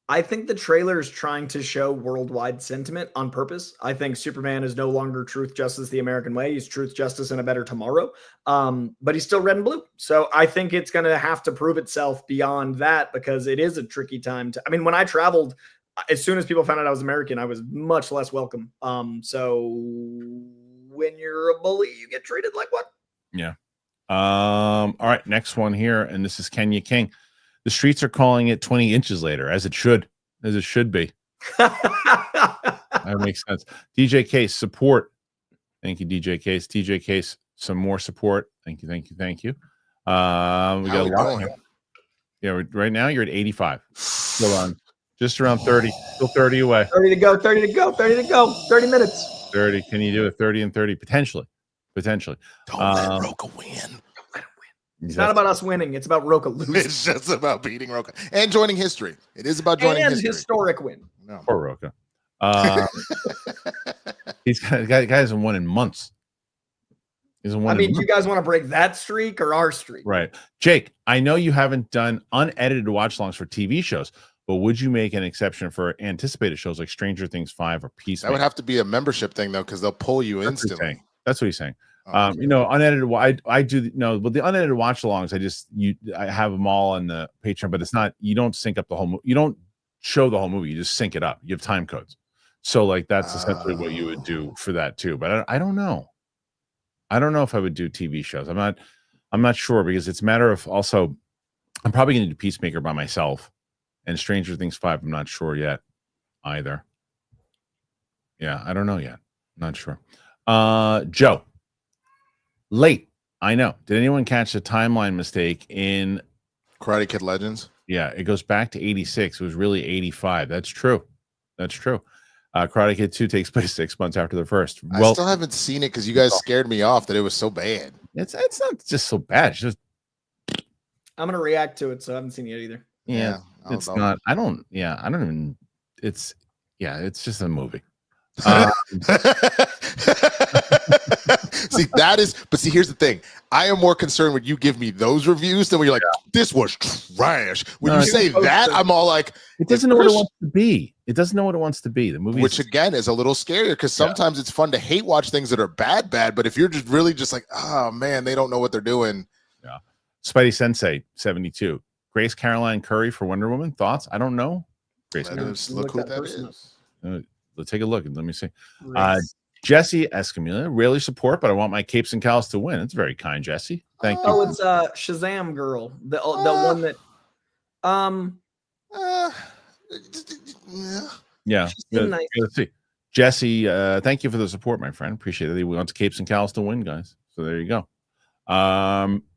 I think the trailer is trying to show worldwide sentiment on purpose. I think Superman is no longer truth, justice, the American way. He's truth, justice, and a better tomorrow. But he's still red and blue. So I think it's going to have to prove itself beyond that because it is a tricky time to. I mean, when I traveled, as soon as people found out I was American, I was much less welcome. So when you're a bully, you get treated like what? Yeah. All right, next one here, and this is Kenya King. The streets are calling it 20 inches later, as it should be. That makes sense. DJ Case, support. Thank you, DJ Case. DJ Case, some more support. Thank you. We got a lot here. Yeah, right now you're at 85. Still on just around 30. Still 30 away. 30 to go. 30 minutes. 30. Can you do a 30 and 30? Potentially. Don't let Roka win. It's not about us winning. It's about Roka losing. It's just about beating Roka and joining history. It is about joining history. Historic win. No. Poor Roka. He's guy hasn't won in months. Do you guys want to break that streak or our streak? Right. Jake, I know you haven't done unedited watch-alongs for TV shows, but would you make an exception for anticipated shows like Stranger Things 5 or Peacemaker? That would have to be a membership thing, though, because they'll pull you instantly. That's what he's saying. Unedited. I do but the unedited watch-alongs, I have them all on the Patreon, but it's not. You don't sync up the whole movie. You don't show the whole movie. You just sync it up. You have time codes. So like that's essentially what you would do for that too. But I don't know. I don't know if I would do TV shows. I'm not sure because it's a matter of also. I'm probably going to do Peacemaker by myself, and Stranger Things 5. I'm not sure yet either. Yeah, I don't know yet. Not sure. Joe. Late. I know. Did anyone catch the timeline mistake in Karate Kid Legends? Yeah, it goes back to 86. It was really 85. That's true. Karate Kid 2 takes place 6 months after the first. I still haven't seen it because you guys scared me off that it was so bad. It's not just so bad. It's just I'm gonna react to it, so I haven't seen it yet either. Yeah, it's not. I don't even. It's just a movie. See, here's the thing. I am more concerned when you give me those reviews than when you're like, this was trash. When you say that, I'm all like, it doesn't know what it wants to be. It doesn't know what it wants to be. The movie, which again is a little scarier because sometimes it's fun to hate watch things that are bad, but if you're just really just like, oh man, they don't know what they're doing. Yeah. Spidey Sensei 72. Grace Caroline Curry for Wonder Woman. Thoughts? I don't know. Grace. Look who that is. Let's take a look and let me see. Jesse Escamilla, rarely support, but I want my capes and cows to win. It's very kind, Jesse. Thank you. Oh, it's Shazam girl, the one that Yeah. she's nice. Let's see. Jesse, thank you for the support, my friend. Appreciate it. We went to Capes and Cows to win, guys. So there you go.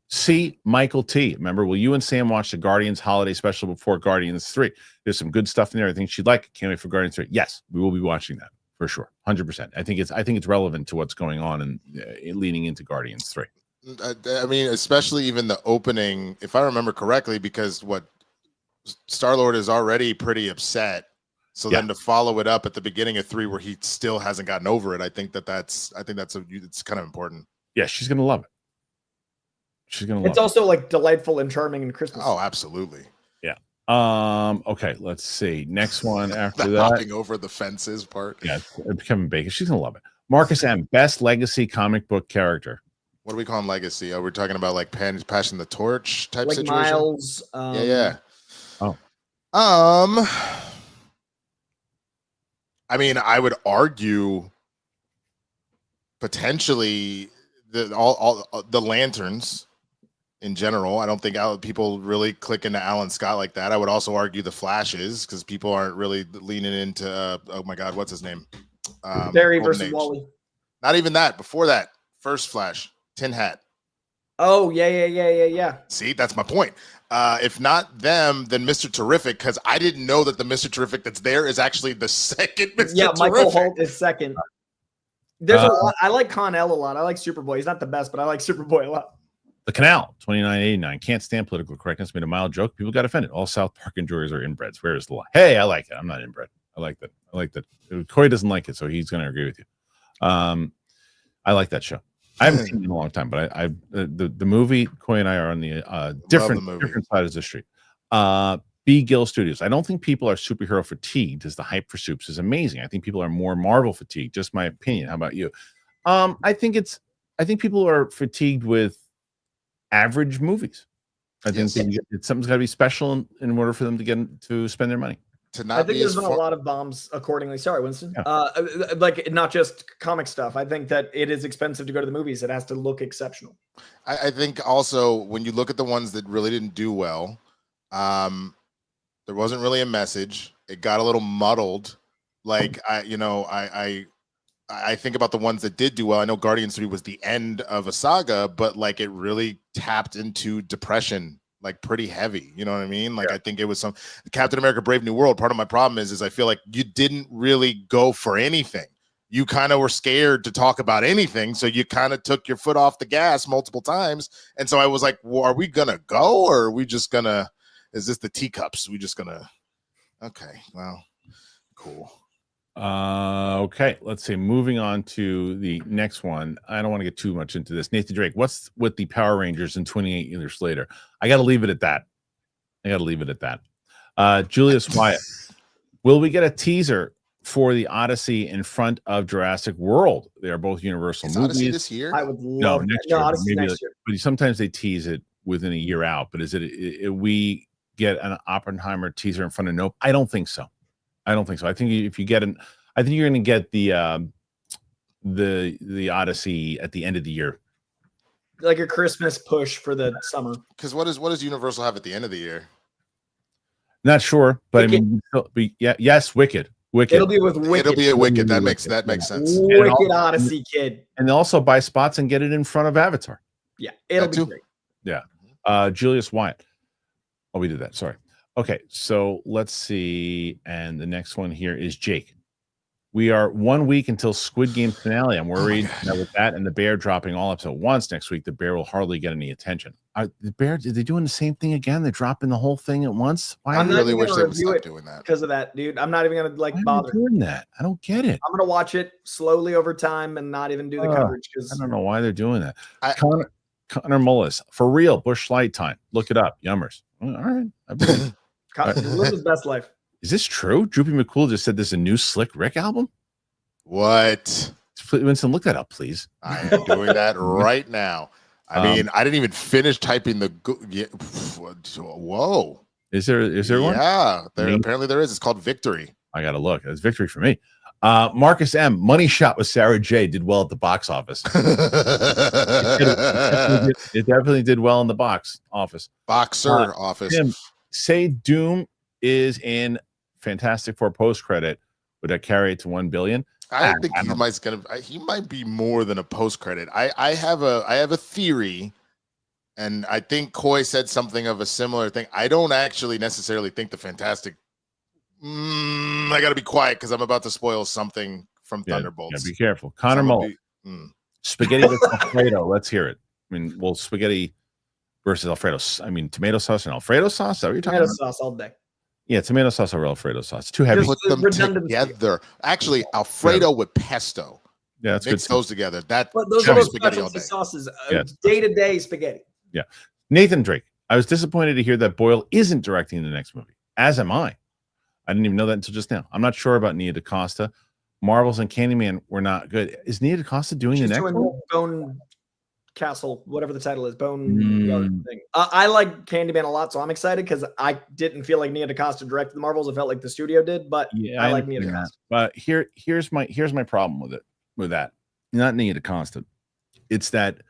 C. Michael T. Remember, will you and Sam watch the Guardians holiday special before Guardians 3? There's some good stuff in there. I think she'd like it. Can't wait for Guardians 3. Yes, we will be watching that for sure. 100%. I think it's relevant to what's going on and leading into Guardians 3. I mean, especially even the opening, if I remember correctly, because Star-Lord is already pretty upset. So then to follow it up at the beginning of 3 where he still hasn't gotten over it, I think it's kind of important. Yeah, she's gonna love it. She's gonna love It's also like delightful and charming in Christmas. Oh, absolutely. Yeah. Okay, let's see. Next one after The that. hopping over the fences part. Yeah, Kevin Bacon. She's gonna love it. Marcus M. Best legacy comic book character. What do we call him legacy? Are we talking about like passing the torch type like situation? Miles. Yeah. Oh. I mean, I would argue potentially all the Lanterns in general. I don't think people really click into Alan Scott like that. I would also argue the Flashes because people aren't really leaning into oh my God, what's his name? Barry Golden versus Age. Wally. Not even that. Before that, first Flash, Tin Hat. Oh yeah. See, that's my point. If not them, then Mr. Terrific, because I didn't know that the Mr. Terrific that's there is actually the second Mr. Yeah, Terrific. Michael Holt is second. There's a lot. I like Con-El a lot. I like Superboy. He's not the best, but I like Superboy a lot. The Canal, 2989. Can't stand political correctness. Made a mild joke. People got offended. All South Park enjoyers are inbreds. Where is the lie? Hey, I like it. I'm not inbred. I like that. Coy doesn't like it, so he's going to agree with you. I like that show. I haven't seen it in a long time, but the movie, Coy and I are on the different side of the street. B. Gill Studios. I don't think people are superhero fatigued as the hype for Supes is amazing. I think people are more Marvel fatigued. Just my opinion. How about you? I think people are fatigued with average movies. I think something's got to be special in order for them to get to spend their money. I think there's been a lot of bombs accordingly. Sorry, Winston. Yeah. Like not just comic stuff. I think that it is expensive to go to the movies. It has to look exceptional. I think also when you look at the ones that really didn't do well, there wasn't really a message. It got a little muddled. Like I think about the ones that did do well. I know Guardians 3 was the end of a saga, but like it really tapped into depression. Like pretty heavy, you know what I mean? Like I think it was some Captain America Brave New World. Part of my problem is I feel like you didn't really go for anything. You kind of were scared to talk about anything, so you kind of took your foot off the gas multiple times. And so I was like, well, are we gonna go, or are we just gonna? Is this the teacups? We just gonna? Okay, well, cool. Okay, let's see. Moving on to the next one. I don't want to get too much into this. Nathan Drake, what's with the Power Rangers and 28 years later? I got to leave it at that. Julius Wyatt, will we get a teaser for the Odyssey in front of Jurassic World? They are both Universal movies. Odyssey this year? I would love next year. year. Odyssey Maybe next year. But sometimes they tease it within a year out. But is it we get an Oppenheimer teaser in front of Nope? I don't think so. I think if you get I think you're going to get the Odyssey at the end of the year, like a Christmas push for the summer. Because what does Universal have at the end of the year? Not sure, but Wicked. I mean, yes, Wicked. It'll be with Wicked. It'll be a Wicked. That makes sense. Wicked Odyssey, kid. And they'll also buy spots and get it in front of Avatar. Yeah, it'll be great. Yeah. Julius Wyatt. Oh, we did that. Sorry. Okay, so let's see. And the next one here is Jake. We are 1 week until Squid Game finale. I'm worried that with that and the Bear dropping all up at once next week, the Bear will hardly get any attention. The Bear, are they doing the same thing again? They're dropping the whole thing at once? Why? I really wish they would stop doing that. Because of that, dude. I'm not even going to bother doing that. I don't get it. I'm going to watch it slowly over time and not even do the coverage. I don't know why they're doing that. Connor Mullis, for real, Bush Light time. Look it up. Yummers. All right. Live his best life. Is this true? Droopy McCool just said there's a new Slick Rick album. What? Winston, look that up, please. I am doing that right now. I mean, I didn't even finish typing the. Whoa! Is there one? Yeah, apparently there is. It's called Victory. I gotta look. It's Victory for me. Marcus M. Money Shot with Sarah J. did well at the box office. It definitely did well in the box office. Office. Tim, say Doom is in Fantastic Four post credit. Would that carry it to 1 billion? I think he might be more than a post credit. I have a theory, and I think Coy said something of a similar thing. I don't actually necessarily think the Fantastic. I got to be quiet because I'm about to spoil something from Thunderbolts. Yeah, be careful. Connor Mullen. Spaghetti with Alfredo. Let's hear it. I mean, well, spaghetti versus Alfredo. I mean, tomato sauce and Alfredo sauce. Is that what you're talking about? Tomato sauce all day. Yeah, tomato sauce over Alfredo sauce. Too heavy. Put them together. Actually, Alfredo with pesto. Yeah, that's Mix good. those together. Those are spaghetti all day. sauces. Day-to-day spaghetti. Yeah. Nathan Drake. I was disappointed to hear that Boyle isn't directing the next movie. As am I. I didn't even know that until just now. I'm not sure about Nia DaCosta. Marvels and Candyman were not good. Is Nia DaCosta doing the next one? Bone Castle, whatever the title is. Bone thing. I like Candyman a lot, so I'm excited because I didn't feel like Nia DaCosta directed the Marvels. It felt like the studio did, but yeah, I like Nia DaCosta. But here's my problem with that. Not Nia DaCosta. It's that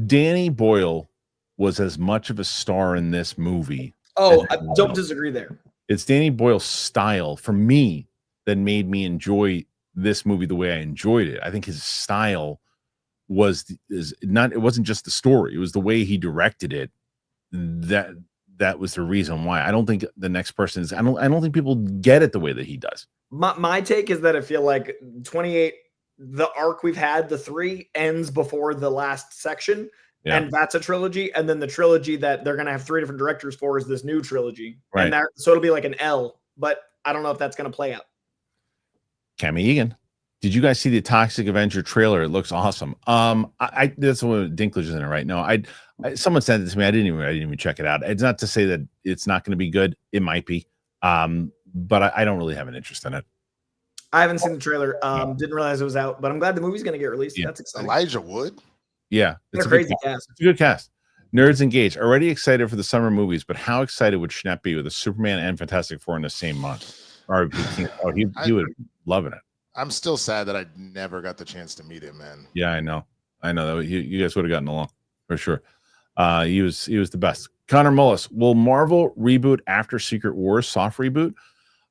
Danny Boyle was as much of a star in this movie. Oh, I don't disagree there. It's Danny Boyle's style for me that made me enjoy this movie the way I enjoyed it. I think his style it wasn't just the story, it was the way he directed it. That was the reason why. I don't think the next person is, I don't think people get it the way that he does. My take is that I feel like 28, the arc we've had, the 3 ends before the last section. Yeah. And that's a trilogy. And then the trilogy that they're going to have 3 different directors for is this new trilogy. Right. And so it'll be like an L, but I don't know if that's going to play out. Cammy Egan. Did you guys see the Toxic Avenger trailer? It looks awesome. That's what Dinklage is in it right now. Someone sent it to me. I didn't even check it out. It's not to say that it's not going to be good. It might be. But I don't really have an interest in it. I haven't seen the trailer. Didn't realize it was out, but I'm glad the movie's going to get released. Yeah. That's exciting. Elijah Wood. Yeah, it's a crazy cast. It's a good cast. Nerds engaged. Already excited for the summer movies, but how excited would Schnepp be with a Superman and Fantastic Four in the same month? Or he would loving it. I'm still sad that I never got the chance to meet him, man. Yeah, I know. That you guys would have gotten along for sure. He was the best. Connor Mullis. Will Marvel reboot after Secret Wars? Soft reboot?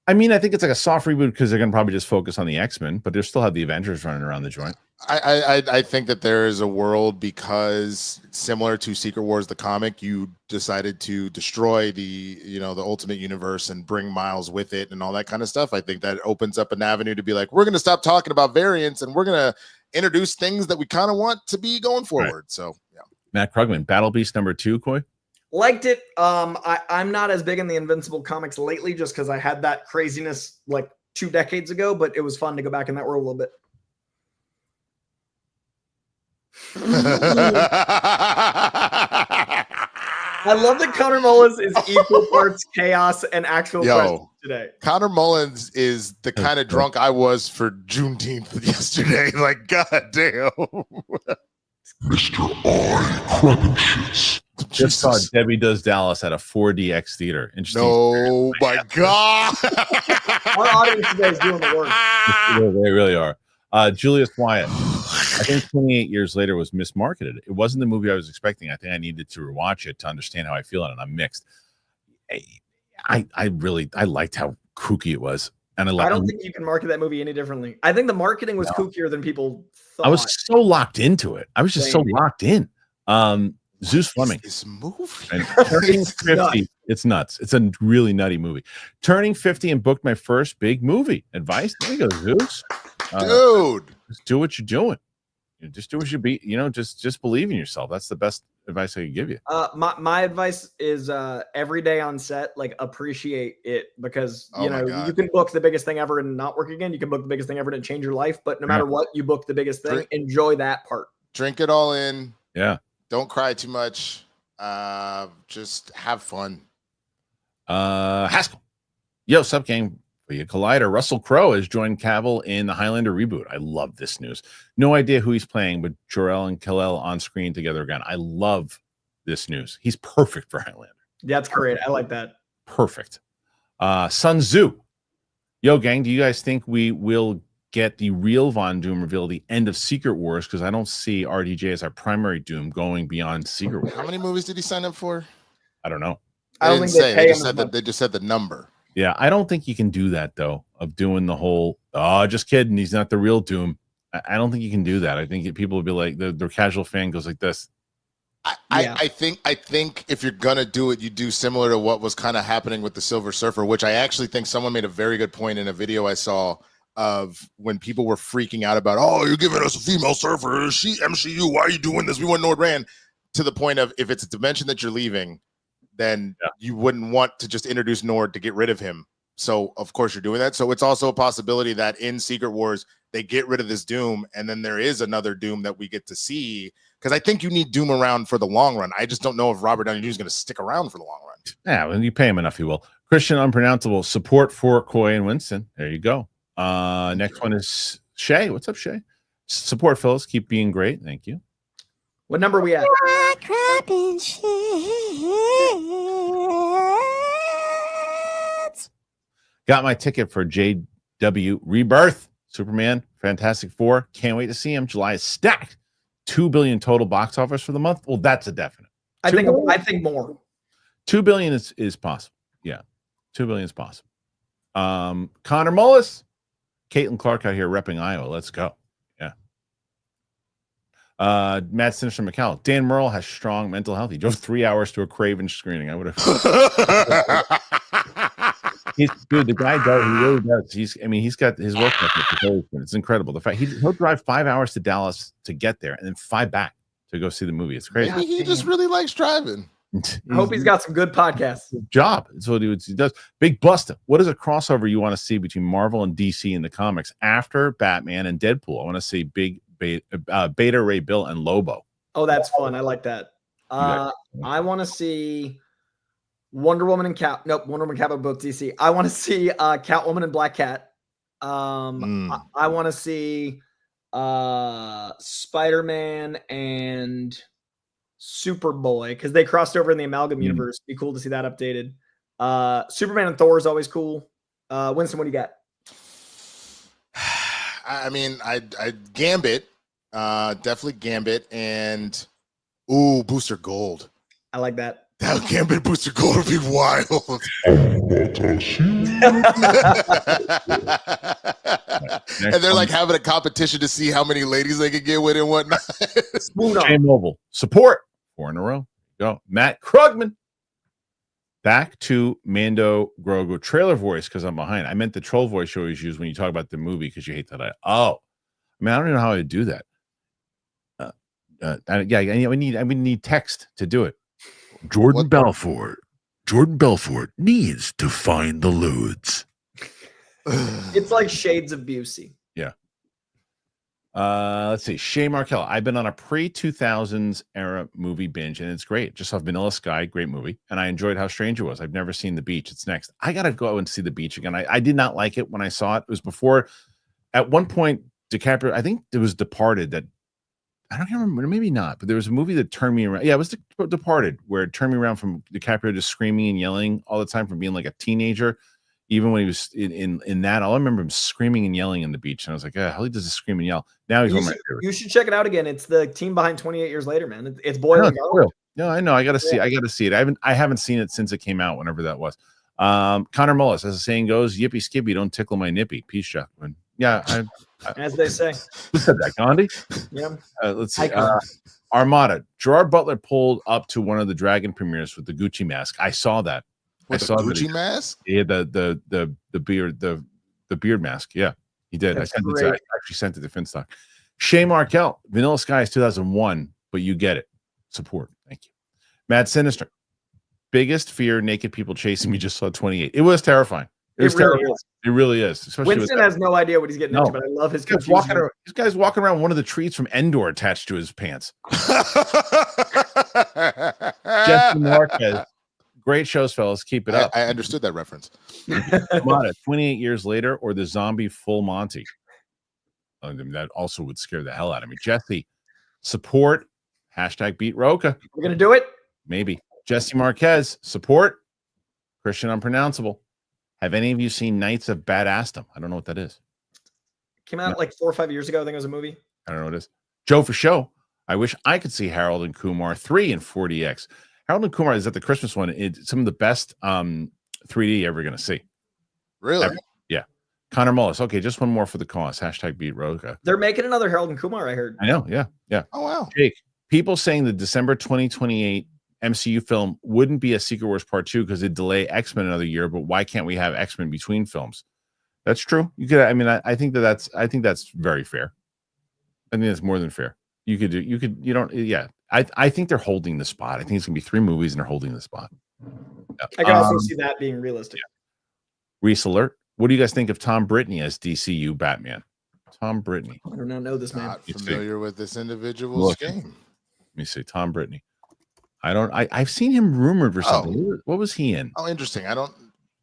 I mean, I think it's like a soft reboot because they're going to probably just focus on the X-Men, but they'll still have the Avengers running around the joint. I think that there is a world because similar to Secret Wars, the comic, you decided to destroy the Ultimate Universe and bring Miles with it and all that kind of stuff. I think that opens up an avenue to be like, we're going to stop talking about variants and we're going to introduce things that we kind of want to be going forward. Right. So, yeah. Matt Krugman, Battle Beast #2, Coy? Liked it. I'm not as big in the Invincible comics lately just because I had that craziness like 2 decades ago, but it was fun to go back in that world a little bit. I love that Connor Mullins is equal parts chaos and actual presence today. Connor Mullins is the kind of drunk I was for Juneteenth yesterday. Like, god damn. Mr. I Crunches. Just saw Debbie Does Dallas at a 4DX theater. Interesting. Oh my god. Our audience today is doing the work. They really are. Julius Wyatt. I think 28 years later was mismarketed. It wasn't the movie I was expecting. I think I needed to rewatch it to understand how I feel on it. I'm mixed. I liked how kooky it was. And I don't think you can market that movie any differently. I think the marketing was kookier than people thought. I was so locked into it. I was just so locked in. Zeus Fleming. This movie. And turning 50. It's nuts. It's a really nutty movie. Turning 50 and booked my first big movie. Advice? There you go, Zeus. Dude. Just do what you're doing. Just do what you be. Just believe in yourself. That's the best advice I could give you. My advice is every day on set, like appreciate it because you can book the biggest thing ever and not work again. You can book the biggest thing ever and change your life. But no matter what, you book the biggest thing. Enjoy that part. Drink it all in. Yeah. Don't cry too much. Just have fun. Haskell. Yo, sup, gang. For you, Collider. Russell Crowe has joined Cavill in the Highlander reboot. I love this news. No idea who he's playing, but Jor-El and Kal-El on screen together again. I love this news. He's perfect for Highlander. That's great. I like that. Perfect. Sun Tzu. Yo, gang, do you guys think we will get the real Von Doom reveal at the end of Secret Wars, because I don't see RDJ as our primary Doom going beyond Secret Wars. How many movies did he sign up for? I don't know. I don't think they pay him. They just said the number. Yeah, I don't think you can do that though. Of doing the whole, oh, just kidding, he's not the real Doom. I don't think you can do that. I think people will be like, the casual fan goes like this. I think if you're gonna do it, you do similar to what was kind of happening with the Silver Surfer, which I actually think someone made a very good point in a video I saw of when people were freaking out about, oh, you're giving us a female surfer, is she MCU? Why are you doing this? We want Nord Rand. To the point of, if it's a dimension that you're leaving, then you wouldn't want to just introduce Nord to get rid of him. So of course you're doing that. So it's also a possibility that in Secret Wars they get rid of this Doom, and then there is another Doom that we get to see. Because I think you need Doom around for the long run. I just don't know if Robert Downey Jr. is going to stick around for the long run. Yeah, when you pay him enough, he will. Kristian Unpronounceable, support for Coy and Winston. There you go. Next one is Shay. What's up, Shay? Support Phyllis. Keep being great. Thank you. What number are we at? Crapping shits. Got my ticket for JW Rebirth. Superman, Fantastic Four. Can't wait to see him. July is stacked. 2 billion total box office for the month. Well, that's a definite. I think more. 2 billion is possible. Yeah, 2 billion is possible. Connor Mullis, Caitlin Clark out here repping Iowa. Let's go. Yeah. Matt Sinister McCall. Dan Merle has strong mental health. He drove 3 hours to a Craven screening. I would have. Dude, the guy does. He really does. He's got his work ethic. It's incredible. The fact he'll drive 5 hours to Dallas to get there, and then 5 back to go see the movie. It's crazy. Maybe he just really likes driving. I hope he's got some good podcasts. Job. That's what he does. Big Busta. What is a crossover you want to see between Marvel and DC in the comics after Batman and Deadpool? I want to see Big Beta Ray Bill and Lobo. Oh, that's fun. I like that. I want to see Wonder Woman and Wonder Woman Catwoman both DC. I want to see Catwoman and Black Cat. I want to see Spider-Man and Superboy, because they crossed over in the Amalgam universe. Be cool to see that updated. Superman and Thor is always cool. Winston, what do you got? I mean, I Gambit, definitely Gambit, and Booster Gold. I like that. That Gambit Booster Gold would be wild. And they're like having a competition to see how many ladies they can get with and whatnot. Jay Mobile. Support. 4 in a row. Go. Matt Krugman. Back to Mando Grogu trailer voice, because I'm behind. I meant the troll voice you always use when you talk about the movie, because you hate that. I don't even know how to do that. I would need text to do it. Jordan Belfort needs to find the Ludes. It's like shades of Busey. Yeah. Let's see. Shay Markell. I've been on a pre-2000s era movie binge, and it's great. Just saw Vanilla Sky, great movie, and I enjoyed how strange it was. I've never seen The Beach. It's next. I gotta go and see The Beach again. I did not like it when I saw it. It was before. At one point, DiCaprio. I think it was Departed that. I don't remember, maybe not, but there was a movie that turned me around. Yeah, it was Departed, where it turned me around from DiCaprio just screaming and yelling all the time from being like a teenager. Even when he was in that, I remember him screaming and yelling in The Beach, and I was like, how he does he scream and yell? Now he's one of my favorites. You should check it out again. It's the team behind 28 Years Later, man. It's boiling. No, I know. I gotta see. I gotta see it. I haven't seen it since it came out, whenever that was. Connor Mullis, as the saying goes, "Yippee skippy, don't tickle my nippy." Peace, Chuckman. Yeah, as they say. Who said that, Gandhi? Yeah. Let's see. Armada. Gerard Butler pulled up to one of the Dragon premieres with the Gucci mask. I saw that. With the Gucci mask? Yeah, the beard, the beard mask. Yeah, he did. I actually sent it to Finstock. Shay Markell. Vanilla Sky is 2001, but you get it. Support. Thank you. Mad Sinister. Biggest fear, naked people chasing me. Just saw 28. It was terrifying. It really is. Winston has no idea what he's getting into, but I love his confusion. This guy's walking around one of the trees from Endor attached to his pants. Jeff Marquez. Great shows, fellas. Keep it up. I understood that reference. 28 years later, or the zombie Full Monty. That also would scare the hell out of me. Jesse, support. # beat Roca. We're going to do it? Maybe. Jesse Marquez, support. Kristian Unpronounceable. Have any of you seen Knights of Badassdom? I don't know what that is. Came out like 4 or 5 years ago. I think it was a movie. I don't know what it is. Joe for show. I wish I could see Harold and Kumar 3 in 4DX. Harold and Kumar is at the Christmas one. It's some of the best 3D ever going to see. Really? Ever. Yeah. Connor Mullis. Okay, just one more for the cause. Hashtag beat Roca. They're making another Harold and Kumar, I heard. I know. Yeah. Yeah. Oh, wow. Jake, people saying the December 2028 MCU film wouldn't be a Secret Wars Part 2 because it'd delay X-Men another year, but why can't we have X-Men between films? That's true. You could, I mean, I think that's very fair. I think that's more than fair. You I think they're holding the spot. I think it's gonna be 3 movies and they're holding the spot. Yeah. I can also see that being realistic. Reese Alert. What do you guys think of Tom Brittney as DCU Batman? Tom Brittney. I do not know this man. Not familiar with this individual's game. Let me see. Tom Brittney. I've seen him rumored for something. What was he in? Oh, interesting.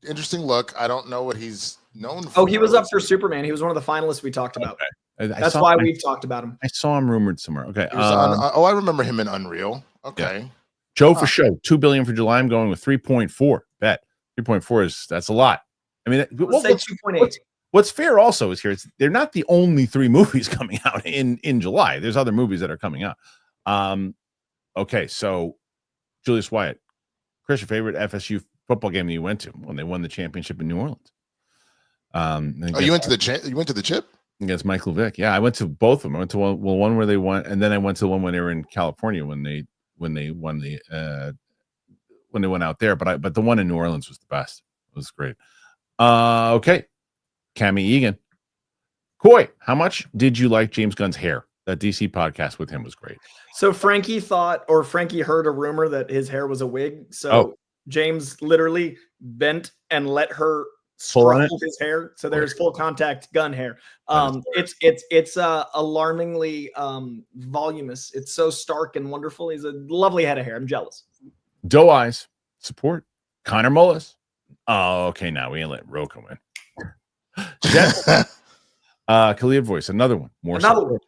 Interesting look. I don't know what he's known for. Oh, he was up for Superman. He was one of the finalists we talked about. Okay. That's why we've talked about him. I saw him rumored somewhere. Okay. I remember him in Unreal. Okay. Yeah. Joe for show. $2 billion for July. I'm going with 3.4. Bet 3.4 that's a lot. I mean, let's say 2.8. What's fair also is here. They're not the only 3 movies coming out in July. There's other movies that are coming out. Okay. So Julius Wyatt, Chris, your favorite FSU football game that you went to when they won the championship in New Orleans? You went to the chip against Michael Vick. Yeah, I went to both of them. I went to one where they won, and then I went to the one when they were in California when they won when they went out there. But the one in New Orleans was the best. It was great. Okay, Cammie Egan, Coy, how much did you like James Gunn's hair? That DC podcast with him was great. So Frankie heard a rumor that his hair was a wig. So James literally bent and let her scruffle his hair. So there's full contact Gunn hair. It's alarmingly voluminous. It's so stark and wonderful. He's a lovely head of hair. I'm jealous. Doe Eyes support Connor Mullis. Oh, okay. Now we ain't let Roka win. Khalid voice, another one. Another one.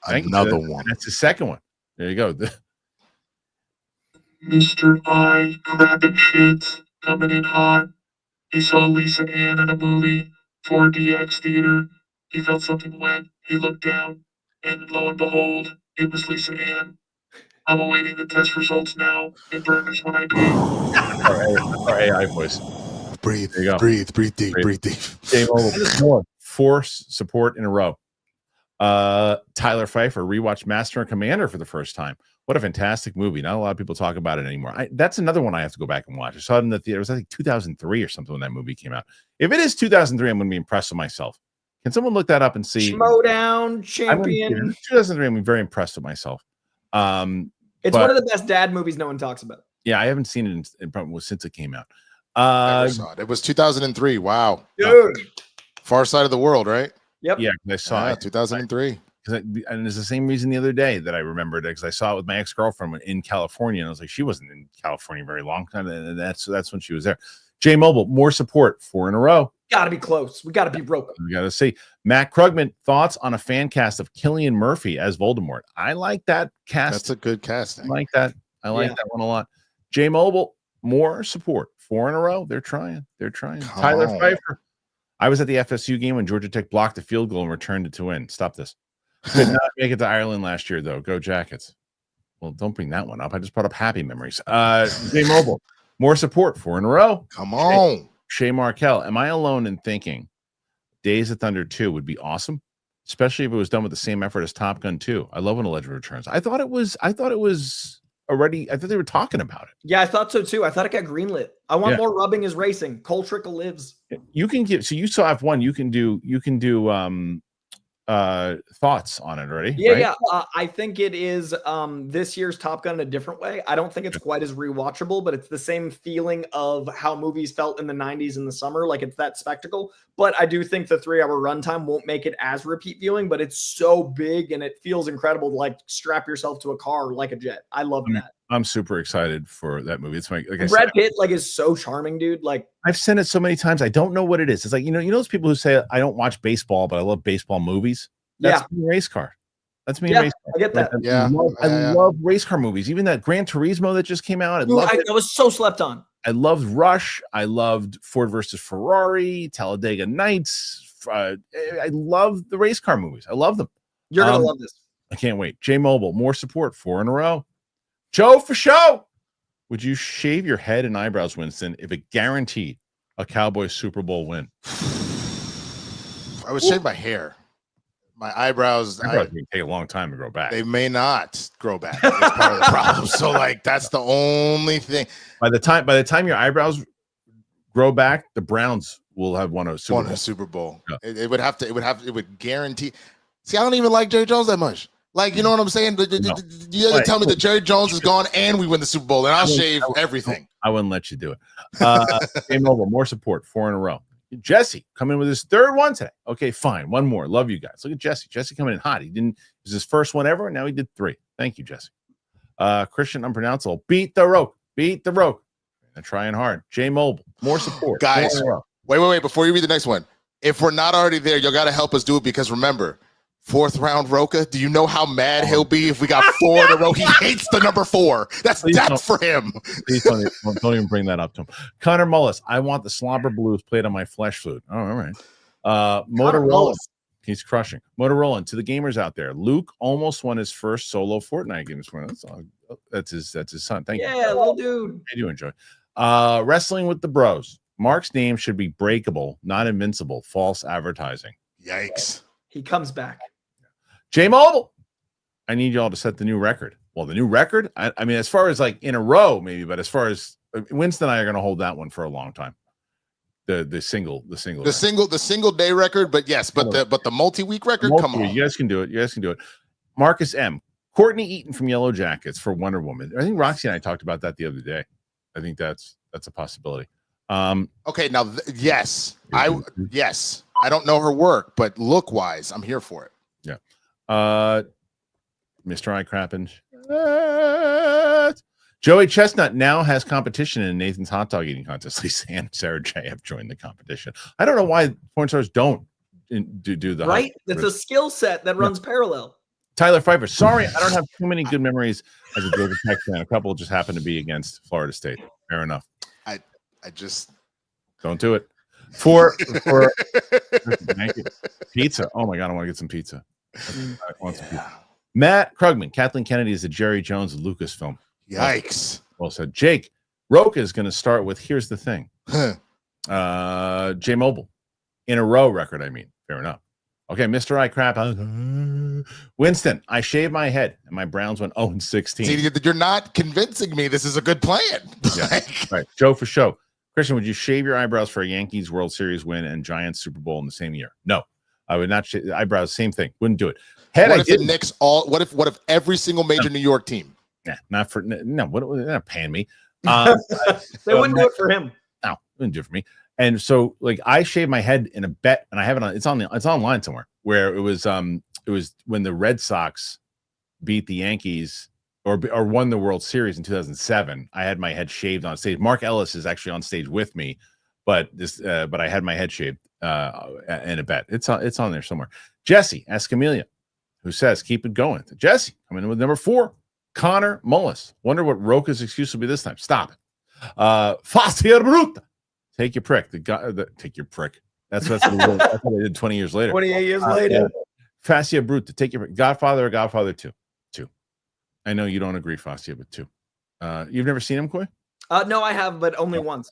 That's the second one. There you go. Mr. I grabbing shit, coming in hot. He saw Lisa Ann in a movie, 4DX theater. He felt something wet. He looked down, and lo and behold, it was Lisa Ann. I'm awaiting the test results now. It burns when I do. Our AI voice. Breathe deep. Game over. 4 support in a row. Tyler Pfeiffer rewatched Master and Commander for the first time. What a fantastic movie. Not a lot of people talk about it anymore. That's another one I have to go back and watch. I saw it in the theater. It was, I think, 2003 or something when that movie came out. If it is 2003, I'm going to be impressed with myself. Can someone look that up and see? Showdown champion. 2003, I'm very impressed with myself. It's one of the best dad movies no one talks about. Yeah, I haven't seen it since it came out. Never saw it. It was 2003. Wow. Dude. Far Side of the World, right? Yep. Yeah, I saw it. 2003. And it's the same reason the other day that I remembered it, because I saw it with my ex-girlfriend in California, and I was like, she wasn't in California very long time, and that's when she was there. Jay Mobile, more support, 4 in a row. Gotta be close. We gotta be broken. We gotta see. Matt Krugman, thoughts on a fan cast of Cillian Murphy as Voldemort? I like that cast. That's a good casting. I like that. I like that one a lot. Jay Mobile, more support, 4 in a row. They're trying. Tyler Pfeiffer. I was at the FSU game when Georgia Tech blocked the field goal and returned it to win. Stop this. Could not make it to Ireland last year, though. Go Jackets. Well, don't bring that one up. I just brought up happy memories. Jay Mobile, more support, 4 in a row. Come on. Shay Markel, am I alone in thinking Days of Thunder 2 would be awesome, especially if it was done with the same effort as Top Gun 2? I love when a Legend returns. I thought it was already. I thought they were talking about it. Yeah, I thought so too. I thought it got greenlit. I want more rubbing is racing. Cole Trickle lives. You can give. So you saw F1. You can do thoughts on it already. Yeah, right? yeah. I think it is this year's Top Gun in a different way. I don't think it's quite as rewatchable, but it's the same feeling of how movies felt in the 90s in the summer. Like, it's that spectacle. But I do think the 3-hour runtime won't make it as repeat viewing, but it's so big and it feels incredible to like strap yourself to a car like a jet. I love that. I'm super excited for that movie. It's like Brad Pitt is so charming, dude. Like, I've seen it so many times. I don't know what it is. It's like, you know those people who say I don't watch baseball, but I love baseball movies. That's me in race car. That's me in race car. I get that. I love race car movies. Even that Gran Turismo that just came out. I was so slept on. I loved Rush. I loved Ford versus Ferrari, Talladega Nights, I love the race car movies. I love them. You're gonna love this. I can't wait. J Mobile, more support, 4 in a row. Joe for show. Would you shave your head and eyebrows, Winston, if it guaranteed a Cowboys Super Bowl win? I would shave my hair. My eyebrows Eyebrows may take a long time to grow back. They may not grow back. That's part of the problem. So, like, that's the only thing. By the time your eyebrows grow back, the Browns will have won a Super Bowl. Yeah. It would guarantee. See, I don't even like Jerry Jones that much. Like, you know what I'm saying? You have to tell me that Jerry Jones is gone and we win the Super Bowl, and I'll shave everything. I wouldn't let you do it. Game over. More support. 4 in a row. Jesse coming in with his third one today. Okay, fine. One more. Love you guys. Look at Jesse. Jesse coming in hot. It was his first one ever, and now he did 3. Thank you, Jesse. Christian Unpronounceable. Beat the rope. They're trying hard. J Mobile. More support. Guys, wait. Before you read the next one, if we're not already there, you got to help us do it, because remember, 4th round Roca. Do you know how mad he'll be if we got 4 in a row? He hates the number 4. That's death for him. Please don't even bring that up to him. Connor Mullis. I want the slobber blues played on my flesh food. Oh, all right. Motorola. He's crushing. Motorola. To the gamers out there, Luke almost won his first solo Fortnite game this morning. That's his son. Thank you. Yeah, little dude. I do enjoy. Wrestling with the Bros. Mark's name should be breakable, not invincible. False advertising. Yikes. He comes back. J Mobile, I need y'all to set the new record. Well, the new record, I mean, as far as like in a row, maybe, but as far as Winston and I are going to hold that one for a long time. The single day record, but yes, but the multi-week record. Come on, you guys can do it. Marcus M. Courtney Eaton from Yellow Jackets for Wonder Woman. I think Roxy and I talked about that the other day. I think that's a possibility. Okay, now yes, I don't know her work, but look wise, I'm here for it. Yeah. Mr. I Crappin. Joey Chestnut now has competition in Nathan's hot dog eating contest. Lisa and Sarah J have joined the competition. I don't know why porn stars don't do the right. It's a skill set that runs parallel. Tyler Pfeiffer. Sorry, I don't have too many good memories as a Georgia Tech fan. A couple just happened to be against Florida State. Fair enough. I just don't do it. For pizza. Oh my god, I want to get some pizza. I want some pizza. Matt Krugman. Kathleen Kennedy is a Jerry Jones Lucasfilm. Yikes. Well said. Jake Roca is going to start with here's the thing. J Mobile. In a row record, I mean. Fair enough. Okay, Mr. I Crap. Winston, I shaved my head and my Browns went 0-16. See, you're not convincing me this is a good plan. Yeah. Right. Joe for show. Christian, would you shave your eyebrows for a Yankees World Series win and Giants Super Bowl in the same year? No, I would not shave eyebrows. Same thing. Wouldn't do it. What if the Knicks what if every single major New York team? Nah, not for no. What they're not paying me. They wouldn't do it for him. No, wouldn't do it for me. And so, like, I shaved my head in a bet, and I have it on. It's online somewhere. Where it was when the Red Sox beat the Yankees or won the World Series in 2007. I had my head shaved on stage. Mark Ellis is actually on stage with me, but I had my head shaved in a bet. It's on there somewhere. Jesse Escamilla, who says keep it going. Jesse coming in with number 4. Connor Mullis. Wonder what Roca's excuse will be this time. Stop it. Fascia bruta. Take your prick. Take your prick. That's what they did 20 years later. 28 years later. Fascia bruta. Take your Godfather or Godfather 2. 2. I know you don't agree, Fascia, but 2. You've never seen him, Coy? No, I have, but only once.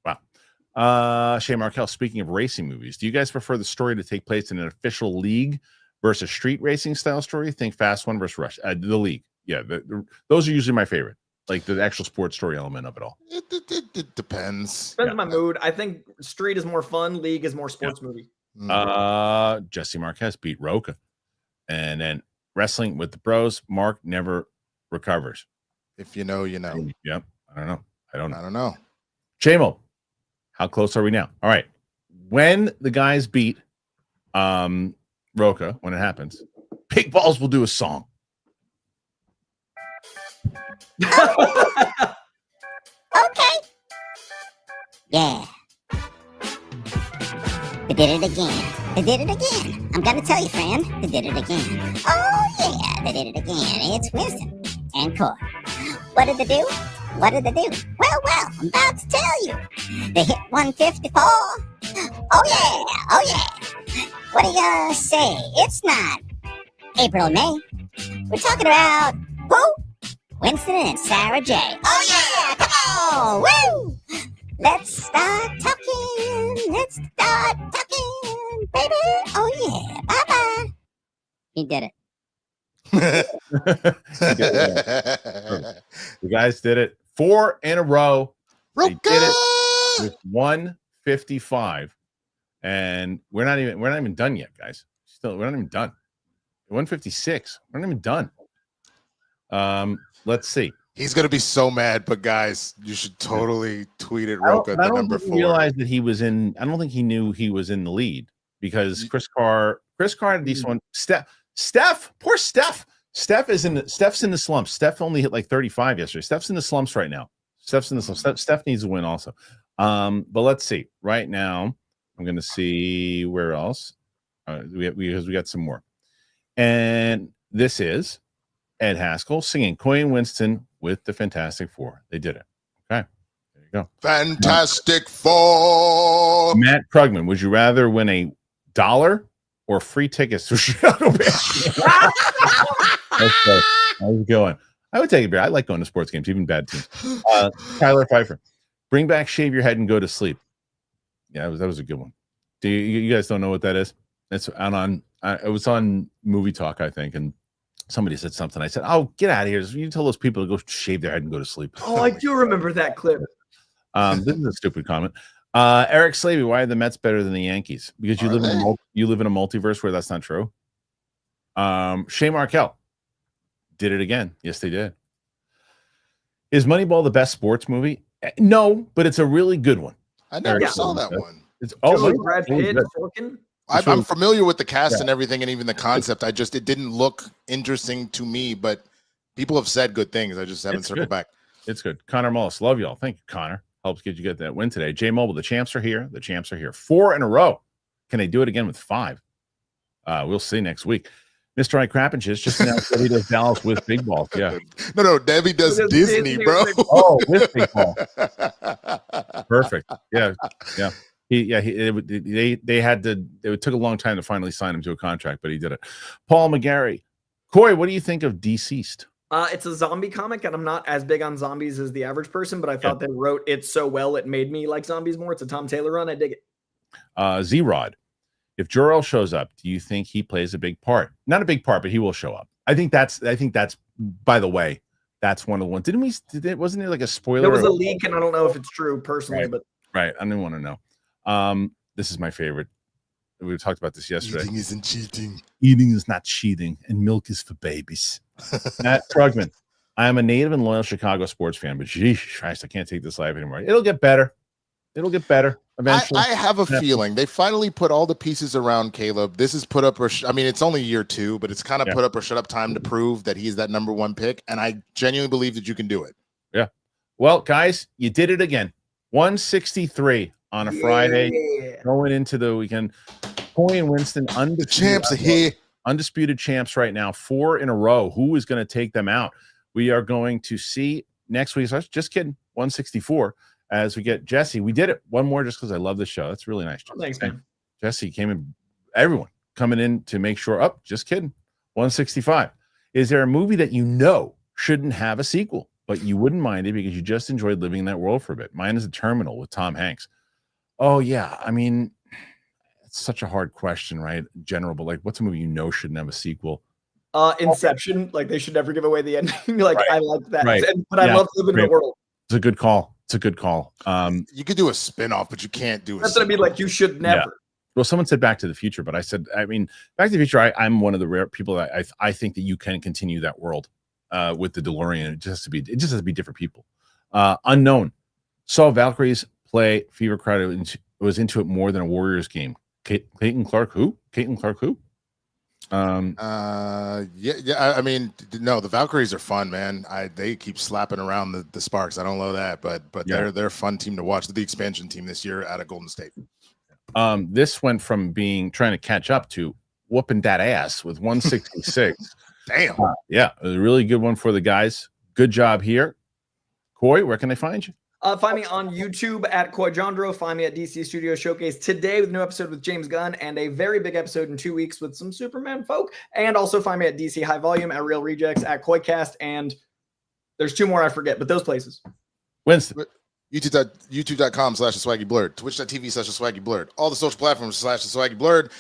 Wow. Shay Markel, speaking of racing movies, do you guys prefer the story to take place in an official league versus street racing style story? Think Fast One versus Rush. The league. Yeah, those are usually my favorite. Like the actual sports story element of it all. It depends. Depends on my mood. I think street is more fun. League is more sports movie. Jesse Marquez beat Roca. And then wrestling with the bros, Mark never recovers. If you know, you know. Yep. I don't know. Chamo, how close are we now? All right. When the guys beat Roca, when it happens, Pig Balls will do a song. Okay. Yeah. They did it again. I'm gonna tell you, friend. They did it again. Oh, yeah. They did it again. It's Winston and Coy. What did they do? Well, I'm about to tell you. They hit 154. Oh, yeah. What do you say? It's not April, May. We're talking about who? Winston and Sarah J. Oh yeah, come on, woo! Let's start talking. Let's start talking, baby. Oh yeah, bye bye. He did it. You guys did it 4 in a row. They Roka! did it with 155, and we're not even done yet, guys. We're not even done. 156. We're not even done. Let's see. He's gonna be so mad, but guys, you should totally tweet at Roka I the don't number think 4. he realized that he was in. I don't think he knew he was in the lead because Chris Carr had a decent one. Poor Steph. Steph's in the slumps. Steph only hit like 35 yesterday. Steph's in the slumps right now. Steph's in the slumps. Steph needs a win also. But let's see. Right now, I'm going to see where else. We got some more. And this is Ed Haskell singing Coy and Winston with the Fantastic Four. They did it. Okay. There you go. Fantastic Four. Matt Krugman, would you rather win $1 or free tickets to Shadow Band? Okay. How's it going? I would take a beer. I like going to sports games, even bad teams. Tyler Pfeiffer, bring back Shave Your Head and Go to Sleep. Yeah, that was a good one. Do you guys don't know what that is? It's on. It was on Movie Talk, I think, and somebody said something. I said, "Oh, get out of here! You tell those people to go shave their head and go to sleep." Oh, I do remember that clip. This is a stupid comment. Eric Slavey, why are the Mets better than the Yankees? Because you live in a multiverse where that's not true. Shea Markel did it again. Yes, they did. Is Moneyball the best sports movie? No, but it's a really good one. I never saw that one. It's Brad Pitt, Sorkin. I'm familiar with the cast and everything, and even the concept. It didn't look interesting to me, but people have said good things. I just haven't circled back. It's good. Connor Mullis, love y'all. Thank you, Connor. Helps get that win today. Jay Mobile, the champs are here. The champs are here. 4 in a row. Can they do it again with 5? We'll see next week. Mr. I Crappenches just announced that he does Dallas with big balls. Yeah. No, Debbie does Disney, bro. Oh, with big balls. Perfect. Yeah. They had to. It took a long time to finally sign him to a contract, but he did it. Paul McGarry, Coy, what do you think of Deceased? It's a zombie comic, and I'm not as big on zombies as the average person, but I thought they wrote it so well it made me like zombies more. It's a Tom Taylor run. I dig it. Z-Rod, if Jor-El shows up, do you think he plays a big part? Not a big part, but he will show up. I think that's. By the way, that's one of the ones. Wasn't there like a spoiler? There was a leak, and I don't know if it's true personally, but right. I didn't want to know. This is my favorite. We talked about this yesterday. Eating isn't cheating. Eating is not cheating, and milk is for babies. Matt Krugman, I am a native and loyal Chicago sports fan, but geez, Christ, I can't take this life anymore. It'll get better. Eventually. I have a feeling they finally put all the pieces around Caleb. This is put up or it's only year 2, but it's kind of put up or shut up time to prove that he's that number 1 pick, and I genuinely believe that you can do it. Yeah. Well, guys, you did it again. 163 on a Friday, going into the weekend. Coy and Winston, undefeated champs are here. Undisputed champs right now, 4 in a row. Who is going to take them out? We are going to see next week. So just kidding. 164 as we get Jesse. We did it. One more just because I love the show. That's really nice. Oh, thanks, man. Jesse came in. Everyone coming in to make sure. Oh, just kidding. 165. Is there a movie that you know shouldn't have a sequel, but you wouldn't mind it because you just enjoyed living in that world for a bit? Mine is The Terminal with Tom Hanks. Oh, yeah. I mean, it's such a hard question, right? General, but like, what's a movie you know shouldn't have a sequel? Inception. Like, they should never give away the ending. Like, I like that. Right. But I love living in the world. It's a good call. You could do a spin-off, but you can't do it. That's what I mean. Like, you should never. Yeah. Well, someone said Back to the Future, but I said, Back to the Future, I'm one of the rare people that I think that you can continue that world with the DeLorean. It just has to be different people. Unknown. Saw Valkyries play Fever Crowd. Was into it more than a Warriors game. Caitlin Clark, who? I mean, no, the Valkyries are fun, man. They keep slapping around the Sparks. I don't know that, but they're a fun team to watch. They're the expansion team this year out of Golden State. This went from trying to catch up to whooping that ass with 166. Damn. Yeah, it was a really good one for the guys. Good job here. Coy, where can they find you? Find me on YouTube at Koi Jandreau. Find me at DC Studio Showcase today with a new episode with James Gunn and a very big episode in 2 weeks with some Superman folk. And also find me at DC High Volume, at Real Rejects, at KoiCast, and there's 2 more I forget, but those places. Winston. YouTube.com/swaggyblurred, Twitch.tv/swaggyblurred, all the social platforms /swaggyblurred.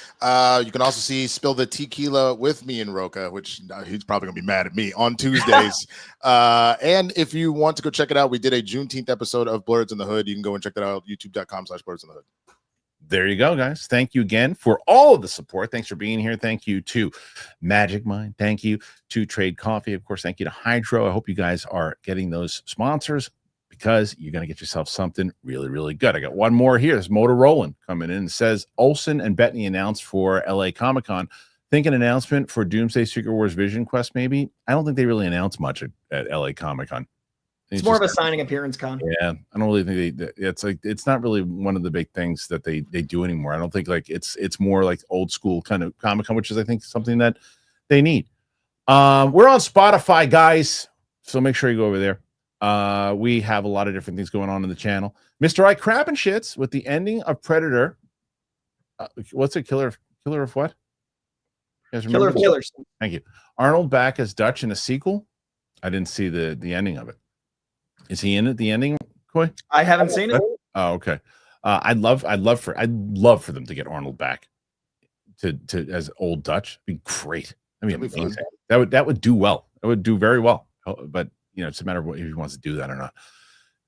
You can also see Spill the Tequila with me and Roca, which he's probably gonna be mad at me on Tuesdays. And if you want to go check it out, we did a Juneteenth episode of Blurs in the Hood. You can go and check that out, youtube.com/Blurs in the Hood. There you go, guys. Thank you again for all of the support. Thanks for being here. Thank you to Magic Mind. Thank you to Trade Coffee. Of course, thank you to Hydro. I hope you guys are getting those sponsors, because you're going to get yourself something really, really good. I got one more here. There's Motorola coming in. It says Olsen and Bettany announced for LA Comic-Con. Think an announcement for Doomsday Secret Wars Vision Quest, maybe? I don't think they really announced much at LA Comic-Con. It's more of a signing appearance con. Yeah, I don't really think it's not really one of the big things that they do anymore. I don't think it's more like old school kind of Comic-Con, which is I think something that they need. We're on Spotify, guys, so make sure you go over there. We have a lot of different things going on in the channel. Mr. I Crap and Shits with the ending of Predator. What's it? Killer of what? You guys remember? Killer of Killers. Thank you. Arnold back as Dutch in a sequel. I didn't see the ending of it. Is he in it? The ending, Coy? I haven't seen it. Oh, okay. I'd love for them to get Arnold back to as old Dutch. It'd be great. I mean, that would do well. It would do very well. But it's a matter of if he wants to do that or not.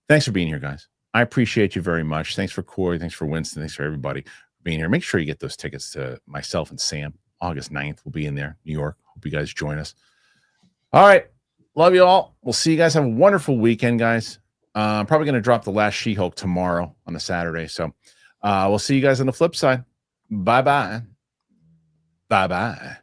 Thanks for being here, guys. I appreciate you very much. Thanks for Corey. Thanks for Winston. Thanks for everybody being here. Make sure you get those tickets to myself and Sam. August 9th. We'll be in there, New York. Hope you guys join us. All right. Love you all. We'll see you guys. Have a wonderful weekend, guys. I'm probably going to drop the last She-Hulk tomorrow on a Saturday. So we'll see you guys on the flip side. Bye-bye. Bye-bye.